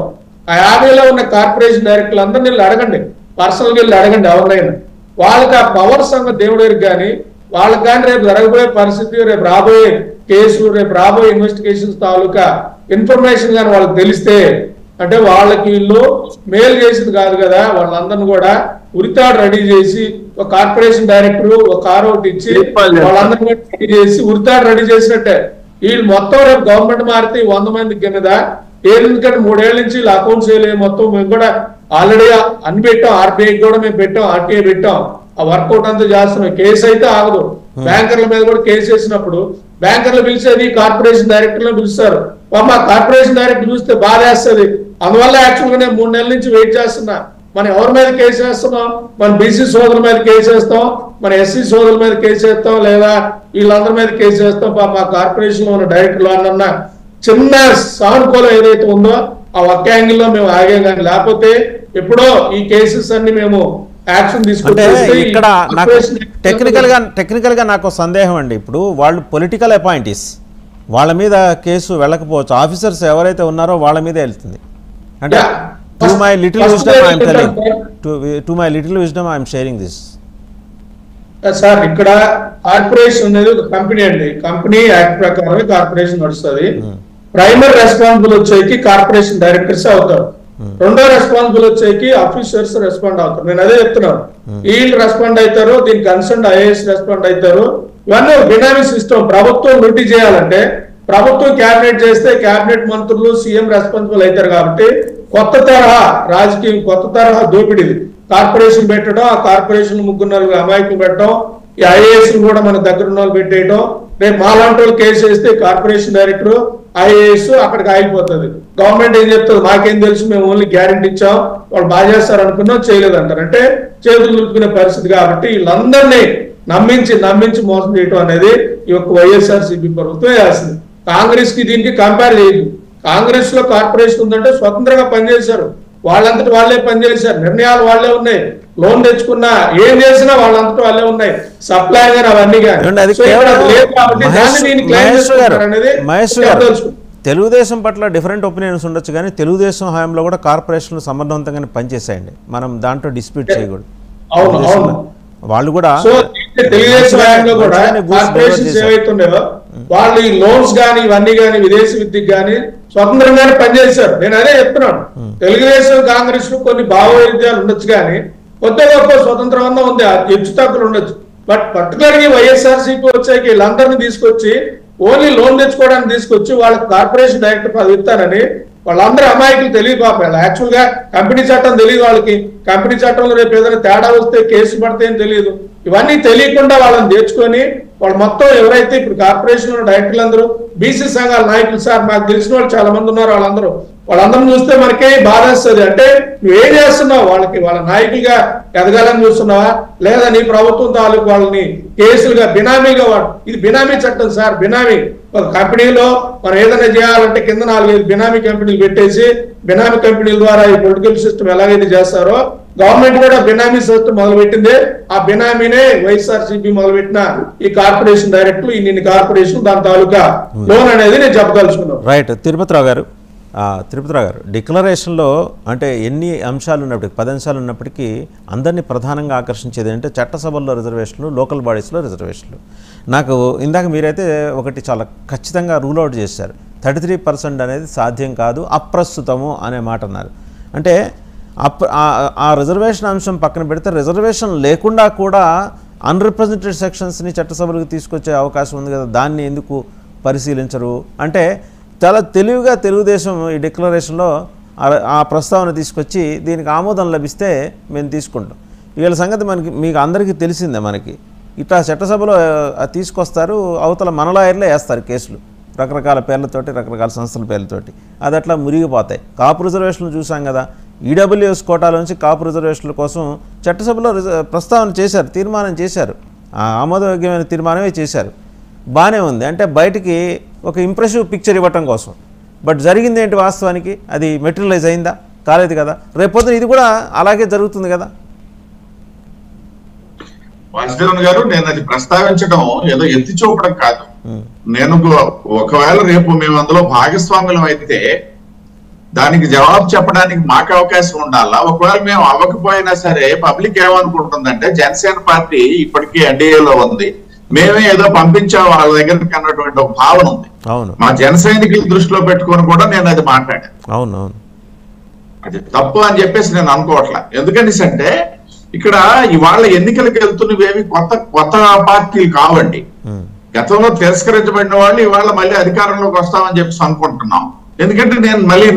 ఆ 50లో ఉన్న కార్పొరేషన్ డైరెక్టర్లు అందరినీ అడగండి, పర్సనల్ గా అడగండి ఎవరినైనా. వాళ్ళకి ఆ పవర్స్ అన్న దేవుడికి కానీ వాళ్ళకి కానీ రేపు జరగబోయే పరిస్థితి, రేపు రాబోయే కేసులు, రేపు రాబోయే ఇన్వెస్టిగేషన్స్ తాలూకా ఇన్ఫర్మేషన్ కానీ వాళ్ళకి తెలిస్తే అంటే వాళ్ళకి వీళ్ళు మేలు చేసింది కాదు కదా, వాళ్ళందరినీ కూడా ఉరితాడు రెడీ చేసి ఒక కార్పొరేషన్ డైరెక్టర్ ఒక కారు ఒకటి ఇచ్చి వాళ్ళందరినీ రెడీ చేసి ఉరితాడు రెడీ చేసినట్టే. వీళ్ళు మొత్తం రేపు గవర్నమెంట్ మారితే 100 మందికి కింద ఎందుకంటే 3 ఏళ్ల నుంచి వీళ్ళు అకౌంట్స్ చేయలేదు. మొత్తం మేము కూడా ఆల్రెడీ అన్ని పెట్టాం, ఆర్బీఐ కూడా మేము పెట్టాం, ఆర్టీఐ పెట్టాం, ఆ వర్కౌట్ అంతా చేస్తున్నాం. కేసు అయితే ఆగదు. బ్యాంకర్ల మీద కూడా కేసు వేసినప్పుడు బ్యాంకర్లు పిలిచేది కార్పొరేషన్ డైరెక్టర్లు పిలుస్తారు. మా కార్పొరేషన్ డైరెక్టర్ చూస్తే బాధేస్తుంది. అందువల్ల యాక్చువల్ గా నేను 3 నెలల నుంచి వెయిట్ చేస్తున్నా. మనం ఎవరి మీద కేసు వేస్తున్నాం? మన బీసీ సోదరుల మీద కేసు వేస్తాం, మన ఎస్సీ సోదరుల మీద కేసు వేస్తాం, లేదా వీళ్ళందరి మీద కేసు వేస్తాం. మా కార్పొరేషన్ లో ఉన్న డైరెక్టర్లు అన్న చిన్న సానుకూలం ఏదైతే ఉందో ఆ ఒక్క యాంగిల్లో మేము ఆగాం. కానీ లేకపోతే ఎప్పుడో ఈ కేసెస్ అన్ని మేము యాక్షన్ తీసుకుంటే ఇక్కడ టెక్నికల్ గా నాకు సందేహం అండి. ఇప్పుడు వాళ్ళు పొలిటికల్ అపాయింటీస్, వాళ్ళ మీద కేసు వెళ్ళకపోవచ్చు, ఆఫీసర్స్ ఎవరైతే ఉన్నారో వాళ్ళ మీదే వెళ్తుంది. అంటే to my little wisdom I'm sharing this. Sir ఇక్కడ కార్పొరేషన్ అనేది ఒక కంపెనీ అండి. కంపెనీ యాక్ట్ ప్రకారం కార్పొరేషన్ నడుస్తుంది. ప్రైమరీ రెస్పాన్సిబుల్ వచ్చేకి కార్పొరేషన్ డైరెక్టర్స్ అవుతారు. రెండో రెస్పాన్సిబుల్ వచ్చేకి ఆఫీసర్స్ రెస్పాండ్ అవుతారు. నేను అదే చెప్తున్నాను, వీళ్ళు రెస్పాండ్ అవుతారు, దీనికి కన్సర్న్ ఐఏఎస్ రెస్పాండ్ అవుతారు. ఇవన్నీ బినామీ సిస్టమ్. ప్రభుత్వం డ్యూటీ చేయాలంటే ప్రభుత్వం క్యాబినెట్ చేస్తే క్యాబినెట్ మంత్రులు సీఎం రెస్పాన్సిబుల్ అవుతారు. కాబట్టి కొత్త తరహా రాజకీయం, కొత్త తరహా దోపిడీది. కార్పొరేషన్ పెట్టడం, ఆ కార్పొరేషన్ 3-4 అమాయకులు పెట్టడం, ఈ ఐఏఎస్ కూడా మన దగ్గర ఉన్న వాళ్ళు పెట్టేయడం. రేపు మాలాంటి వాళ్ళు కేసు వేస్తే కార్పొరేషన్ డైరెక్టర్ ఐఏఎస్ అక్కడికి ఆగిపోతుంది. గవర్నమెంట్ ఏం చెప్తుంది, మాకేం తెలుసు, మేము ఓన్లీ గ్యారెంటీ ఇచ్చాం, వాళ్ళు బాగా చేస్తారు అనుకున్నాం, చేయలేదంటారు. అంటే చేతులు దులుపుకునే పరిస్థితి. కాబట్టి వీళ్ళందరినీ నమ్మించి మోసం చేయడం అనేది ఈ యొక్క వైఎస్ఆర్సీపీ ప్రభుత్వం చేస్తుంది. కాంగ్రెస్ కి దీనికి కంపేర్ చేయదు. కాంగ్రెస్ లో కార్పొరేషన్ ఉందంటే స్వతంత్రంగా పనిచేశారు, వాళ్ళంతటి వాళ్ళే పనిచేశారు, నిర్ణయాలు వాళ్ళే ఉన్నాయి, లోన్ తెచ్చుకున్నా ఏం చేసినా వాళ్ళంతటి వాళ్ళే ఉన్నాయి, సప్లై గానీ అవన్నీ కానీ. తెలుగుదేశం పట్ల డిఫరెంట్ ఒపీనియన్స్ ఉండొచ్చు, కానీ తెలుగుదేశం హయాంలో కూడా కార్పొరేషన్లు సమర్థవంతంగానే పనిచేసాయండి. మనం దాంట్లో డిస్ప్యూట్ చేయకూడదు. వాళ్ళు కూడా తెలుగుదేశం హయాంలో కూడా కార్పొరేషన్స్ ఏవైతుండేవో వాళ్ళు ఈ లోన్స్ గానీ ఇవన్నీ గానీ విదేశీ విద్యకు గానీ స్వతంత్రంగానే పనిచేశారు. నేను అదే చెప్తున్నాను, తెలుగుదేశం కాంగ్రెస్ లో కొన్ని భావోద్యాలు ఉండొచ్చు కానీ కొద్దిగా గొప్ప స్వతంత్రం ఉంది, హెచ్చు తగ్గులు ఉండొచ్చు. బట్ పర్టికులర్ గా వైఎస్ఆర్సీపీ వచ్చాక వీళ్ళందరినీ తీసుకొచ్చి ఓన్లీ లోన్ తెచ్చుకోవడానికి తీసుకొచ్చి వాళ్ళకి కార్పొరేషన్ డైరెక్టర్ పదవి ఇస్తానని వాళ్ళందరూ అమాయకులు తెలియదు పాప. యాక్చువల్ గా కంపెనీ చట్టం తెలియదు వాళ్ళకి. కంపెనీ చట్టంలో రేపు ఏదైనా తేడా వస్తే కేసు పడితే తెలియదు. ఇవన్నీ తెలియకుండా వాళ్ళని తెచ్చుకొని వాళ్ళు మొత్తం ఎవరైతే ఇప్పుడు కార్పొరేషన్ డైరెక్టర్లు అందరూ బీసీ సంఘాల నాయకులు, సార్ మాకు తెలిసిన వాళ్ళు చాలా మంది ఉన్నారు, వాళ్ళందరూ చూస్తే మనకే బాధ వస్తుంది. అంటే నువ్వేం చేస్తున్నావు, వాళ్ళ నాయకులుగా ఎదగాలని చూస్తున్నావా, లేదా నీ ప్రభుత్వం తాలూకు వాళ్ళని కేసులుగా బినామీగా ఇది బినామీ చట్టం సార్. బినామీ ఒక కంపెనీలో మనం ఏదైనా చేయాలంటే కింద 4-5 బినామీ కంపెనీలు పెట్టేసి బినామీ కంపెనీల ద్వారా ఈ పొలిటికల్ సిస్టమ్ ఎలాగైతే చేస్తారో గవర్నమెంట్ కూడా బినామీ సిస్టమ్ మొదలుపెట్టింది. ఆ బినామీనే వైఎస్ఆర్సీపీ మొదలుపెట్టిన ఈ కార్పొరేషన్ డైరెక్టర్, ఇన్ని కార్పొరేషన్, దాని తాలూకా లోన్ అనేది నేను చెప్పదలుచుకున్నాను. రైట్. తిరుపతిరావు గారు, డిక్లరేషన్లో అంటే ఎన్ని అంశాలు ఉన్నప్పటికీ 10 అంశాలు ఉన్నప్పటికీ అందరినీ ప్రధానంగా ఆకర్షించేది అంటే చట్టసభల్లో రిజర్వేషన్లు, లోకల్ బాడీస్లో రిజర్వేషన్లు. నాకు ఇందాక మీరైతే ఒకటి చాలా ఖచ్చితంగా రూల్ అవుట్ చేశారు, 33% అనేది సాధ్యం కాదు, అప్రస్తుతము అనే మాట అన్నారు. అంటే ఆ రిజర్వేషన్ అంశం పక్కన పెడితే రిజర్వేషన్ లేకుండా కూడా అన్రిప్రజెంటెడ్ సెక్షన్స్ని చట్టసభలకు తీసుకొచ్చే అవకాశం ఉంది కదా, దాన్ని ఎందుకు పరిశీలించరు? అంటే చాలా తెలివిగా తెలుగుదేశం ఈ డిక్లరేషన్లో ఆ ప్రస్తావన తీసుకొచ్చి దీనికి ఆమోదం లభిస్తే మేము తీసుకుంటాం. వీళ్ళ సంగతి మీకు అందరికీ తెలిసిందే. మనకి ఇట్లా చట్టసభలో తీసుకొస్తారు, అవతల మనలాయర్లే వేస్తారు కేసులు రకరకాల పేర్లతోటి, రకరకాల సంస్థల పేర్లతోటి. అది అట్లా మురిగిపోతాయి. కాపు రిజర్వేషన్లు చూసాం కదా, ఈడబ్ల్యూఎస్ కోటాలోంచి కాపు రిజర్వేషన్ల కోసం చట్టసభలో ప్రస్తావన చేశారు, తీర్మానం చేశారు, ఆమోదయోగ్యమైన తీర్మానమే చేశారు. బాగానే ఉంది. అంటే బయటికి ఒక ఇంప్రెసివ్ పిక్చర్ ఇవ్వటం కోసం. బట్ జరిగింది ఏంటి వాస్తవానికి? అది మెటీరియలైజ్ అయిందా? కాలేదు కదా. రేపొద్దున ఇది కూడా అలాగే జరుగుతుంది కదా. వాసుదేవన్ గారు, నేను అది ప్రస్తావించడం ఏదో ఎత్తి చూపడం కాదు. నేను ఒకవేళ రేపు మేము అందులో భాగస్వాములం అయితే దానికి జవాబు చెప్పడానికి మాకు అవకాశం ఉండాలా. ఒకవేళ మేము అవ్వకపోయినా సరే పబ్లిక్ ఏమనుకుంటుందంటే జనసేన పార్టీ ఇప్పటికీ ఎన్డీఏలో ఉంది, మేమే ఏదో పంపించాం వాళ్ళ దగ్గరికి అన్నటువంటి ఒక భావన ఉంది. మా జన సైనికుల దృష్టిలో పెట్టుకొని కూడా నేను అది మాట్లాడాను. అవునవును, అది తప్పు అని చెప్పేసి నేను అనుకోవట్లా. ఎందుకంటే ఇక్కడ ఇవాళ ఎన్నికలకు వెళ్తున్నవేవి కొత్త పార్టీలు కావండి. గతంలో తిరస్కరించబడిన వాళ్ళు ఇవాళ మళ్ళీ అధికారంలోకి వస్తామని చెప్పేసి అనుకుంటున్నాం. ఎందుకంటే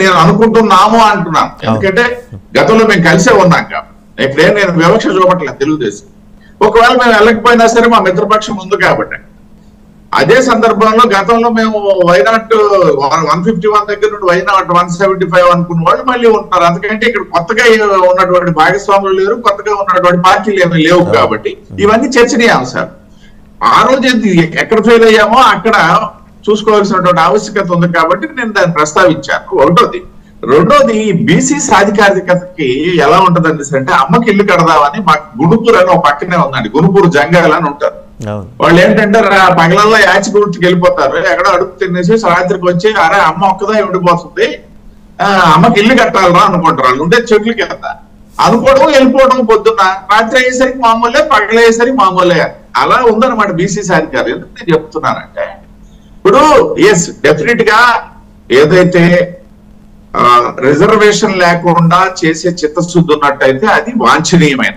నేను అనుకుంటున్నాము అంటున్నాను. ఎందుకంటే గతంలో మేము కలిసే ఉన్నాం కాబట్టి నేను వివక్ష చూపట్లేదు తెలుగుదేశం. ఒకవేళ మేము వెళ్ళకపోయినా సరే మా మిత్రపక్షం ఉంది కాబట్టి. అదే సందర్భంలో గతంలో మేము వైనాట్ 151 దగ్గర నుండి వైనాట్ 175 అనుకున్న వాళ్ళు మళ్ళీ ఉంటున్నారు. అందుకంటే ఇక్కడ కొత్తగా ఉన్నటువంటి భాగస్వాములు లేరు, కొత్తగా ఉన్నటువంటి పార్టీలు ఏమీ లేవు. కాబట్టి ఇవన్నీ చర్చనీయాంశాలు. ఆ రోజు ఎక్కడ ఫెయిల్ అయ్యామో అక్కడ చూసుకోవాల్సినటువంటి ఆవశ్యకత ఉంది కాబట్టి నేను దాన్ని ప్రస్తావించాను. ఒకటోది. రెండోది, బీసీ సాధికారికతకి ఎలా ఉంటది అంటే అమ్మకి ఇల్లు కడదామని మాకు గుణుపూర్ అని ఒక పక్కనే ఉందండి, గుణుపూర్ జంగాల్ అని ఉంటారు. వాళ్ళు ఏంటంటే పగలల్లో యాచి గుర్తుకి వెళ్ళిపోతారు, ఎక్కడో అడుగు తినేసి రాత్రికి వచ్చి అరే అమ్మ ఒక్కదా ఉండిపోతుంది, అమ్మకి ఇల్లు కట్టాలరా అనుకుంటారు. వాళ్ళు ఉండే చెట్లకి వెళ్తా అనుకోవడం వెళ్ళిపోవడం పొద్దున్న, రాత్రి అయ్యేసరికి మామూలే, పగలయ్యేసరికి మామూలే. అలా ఉందన్నమాట బీసీ సాధికారం. ఎందుకు నేను చెప్తున్నానంటే, ఇప్పుడు ఎస్ డెఫినెట్ గా ఏదైతే రిజర్వేషన్ లేకుండా చేసే చిత్తశుద్ధి ఉన్నట్టయితే అది వాంఛనీయమైన.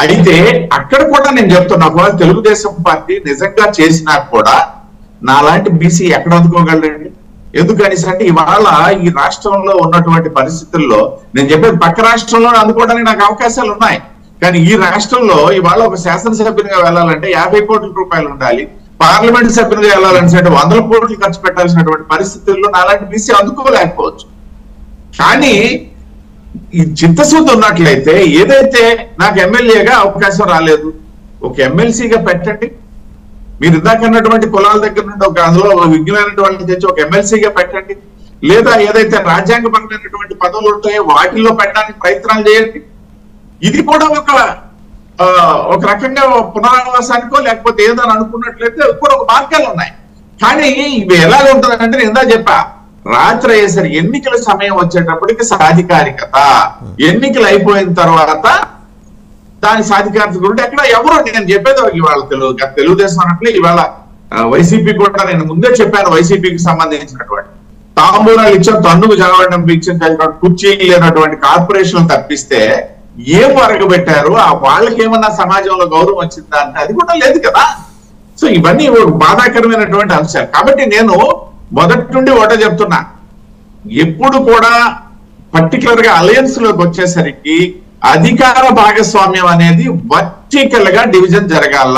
అయితే అక్కడ కూడా నేను చెప్తున్నా, ఒకవేళ తెలుగుదేశం పార్టీ నిజంగా చేసినా కూడా నాలాంటి బీసీ ఎక్కడ అందుకోగలరండి? ఎందుకనేసి అంటే ఇవాళ ఈ రాష్ట్రంలో ఉన్నటువంటి పరిస్థితుల్లో నేను చెప్పేది పక్క రాష్ట్రంలో అందుకోవడానికి నాకు అవకాశాలు ఉన్నాయి. కానీ ఈ రాష్ట్రంలో ఇవాళ ఒక శాసనసభ్యునిగా వెళ్ళాలంటే 50 కోట్ల రూపాయలు ఉండాలి, పార్లమెంట్ సభ్యునిగా వెళ్ళాలంటే 100 కోట్లు ఖర్చు పెట్టాల్సినటువంటి పరిస్థితుల్లో నాలాంటి బీసీ అందుకోలేకపోవచ్చు. కానీ ఈ చిత్తశుద్ధి ఉన్నట్లయితే ఏదైతే నాకు ఎమ్మెల్యేగా అవకాశం రాలేదు, ఒక ఎమ్మెల్సీగా పెట్టండి. మీరు ఇందాక అన్నటువంటి కులాల దగ్గర నుండి ఒక అందులో విజ్ఞానటువంటి వాళ్ళని తెచ్చి ఒక ఎమ్మెల్సీగా పెట్టండి. లేదా ఏదైతే రాజ్యాంగపరమైనటువంటి పదవులు ఉంటాయో వాటిల్లో పెట్టడానికి ప్రయత్నాలు చేయండి. ఇది కూడా ఒక రకంగా పునరావాసానికో లేకపోతే ఏదని అనుకున్నట్లయితే కూడా ఒక మార్గాలు ఉన్నాయి. కానీ ఇవి ఎలా ఉంటుందంటే నేను ఇందా చెప్పా, రాత్రి అయ్యేసరికి ఎన్నికల సమయం వచ్చేటప్పటికి సాధికారికత, ఎన్నికలు అయిపోయిన తర్వాత దాని సాధికారత గురించి ఎక్కడ ఎవరు, నేను చెప్పేది ఇవాళ తెలుగుదేశం అన్నట్లు ఇవాళ వైసీపీ కూడా నేను ముందే చెప్పాను, వైసీపీకి సంబంధించినటువంటి తాంబూలాలు ఇచ్చాం, తన్నుకు జరగడం ఇచ్చిన కుర్చీలు లేనటువంటి కార్పొరేషన్లు తప్పిస్తే ఏం వరగబెట్టారు, వాళ్ళకి ఏమన్నా సమాజంలో గౌరవం వచ్చిందా అంటే అది కూడా లేదు కదా. సో ఇవన్నీ బాధాకరమైనటువంటి అంశాలు. కాబట్టి నేను మొదటి నుండి ఒకటే చెప్తున్నా, ఎప్పుడు కూడా పర్టికులర్ గా అలయన్స్ లోకి వచ్చేసరికి అధికార భాగస్వామ్యం అనేది వర్టికల్ గా డివిజన్ జరగాల.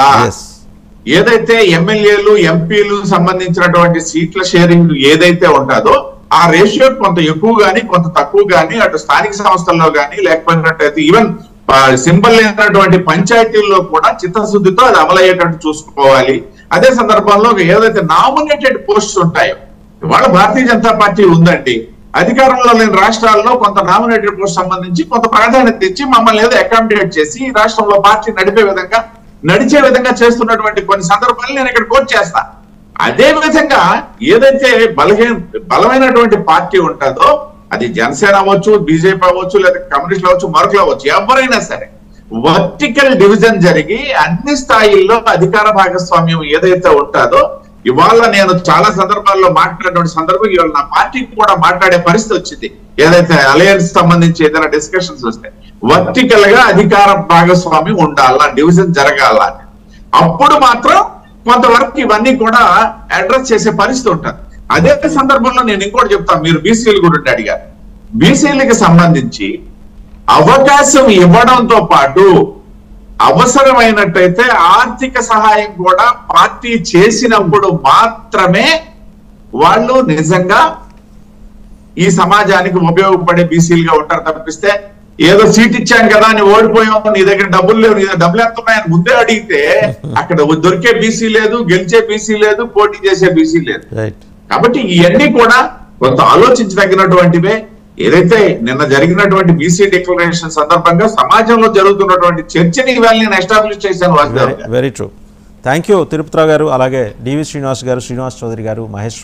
ఏదైతే ఎమ్మెల్యేలు ఎంపీలు సంబంధించినటువంటి సీట్ల షేరింగ్ ఏదైతే ఉంటుందో ఆ రేషియో కొంత ఎక్కువ గానీ కొంత తక్కువ గానీ అటు స్థానిక సంస్థల్లో గానీ లేకపోయినట్టయితే ఈవెన్ సింబల్ లేనటువంటి పంచాయతీల్లో కూడా చిత్తశుద్ధితో అది అమలయ్యేటట్టు చూసుకోవాలి. అదే సందర్భంలో ఏదైతే నామినేటెడ్ పోస్ట్స్ ఉంటాయో, ఇవాళ భారతీయ జనతా పార్టీ ఉందండి, అధికారంలో లేని రాష్ట్రాల్లో కొంత నామినేటెడ్ పోస్ట్ సంబంధించి కొంత ప్రాధాన్యత ఇచ్చి మమ్మల్ని ఏదో అకామిడేట్ చేసి ఈ రాష్ట్రంలో పార్టీ నడిచే విధంగా చేస్తున్నటువంటి కొన్ని సందర్భాలు నేను ఇక్కడ కోట్ చేస్తా. అదే విధంగా ఏదైతే బలమైనటువంటి పార్టీ ఉంటుందో అది జనసేన అవ్వచ్చు, బీజేపీ అవ్వచ్చు, లేదా కమ్యూనిస్టులు అవ్వచ్చు, మరొకలు అవ్వచ్చు, ఎవరైనా సరే వర్టికల్ డివిజన్ జరిగి అన్ని స్థాయిల్లో అధికార భాగస్వామ్యం ఏదైతే ఉంటుందో, ఇవాళ నేను చాలా సందర్భాల్లో మాట్లాడినటువంటి సందర్భం ఇవాళ నా పార్టీకి కూడా మాట్లాడే పరిస్థితి వచ్చింది. ఏదైతే అలయన్స్ సంబంధించి ఏదైనా డిస్కషన్స్ వస్తే వర్టికల్ గా అధికార భాగస్వామ్యం ఉండాలా, డివిజన్ జరగాల, అప్పుడు మాత్రం కొంతవరకు ఇవన్నీ కూడా అడ్రస్ చేసే పరిస్థితి ఉంటుంది. అదే సందర్భంలో నేను ఇంకోటి చెప్తాను, మీరు బీసీల గురించి అడిగారు. బీసీలకి సంబంధించి అవకాశం ఇవ్వడంతో పాటు అవసరమైనట్టయితే ఆర్థిక సహాయం కూడా పార్టీ చేసినప్పుడు మాత్రమే వాళ్ళు నిజంగా ఈ సమాజానికి ఉపయోగపడే బీసీలుగా ఉంటారు. తప్పిస్తే ఏదో సీట్ ఇచ్చాను కదా అని ఓడిపోయాం, నీ దగ్గర డబ్బులు లేవు, నీ దగ్గర డబ్బులు ఎంత ఉన్నాయని ముందే అడిగితే అక్కడ దొరికే బీసీ లేదు, గెలిచే బీసీ లేదు, పోటీ చేసే బీసీ లేదు. కాబట్టి ఇవన్నీ కూడా కొంత ఆలోచించదగినటువంటివే. ఏదైతే నిన్న జరిగినటువంటి బీసీ డిక్లరేషన్ సందర్భంగా సమాజంలో జరుగుతున్నటువంటి చర్చని ఇవాళ నేను ఎస్టాబ్లిష్ చేశాను. Very true. Thank you Tirupatirao garu, అలాగే డివి శ్రీనివాస్ గారు, శ్రీనివాస్ చౌదరి గారు, మహేష్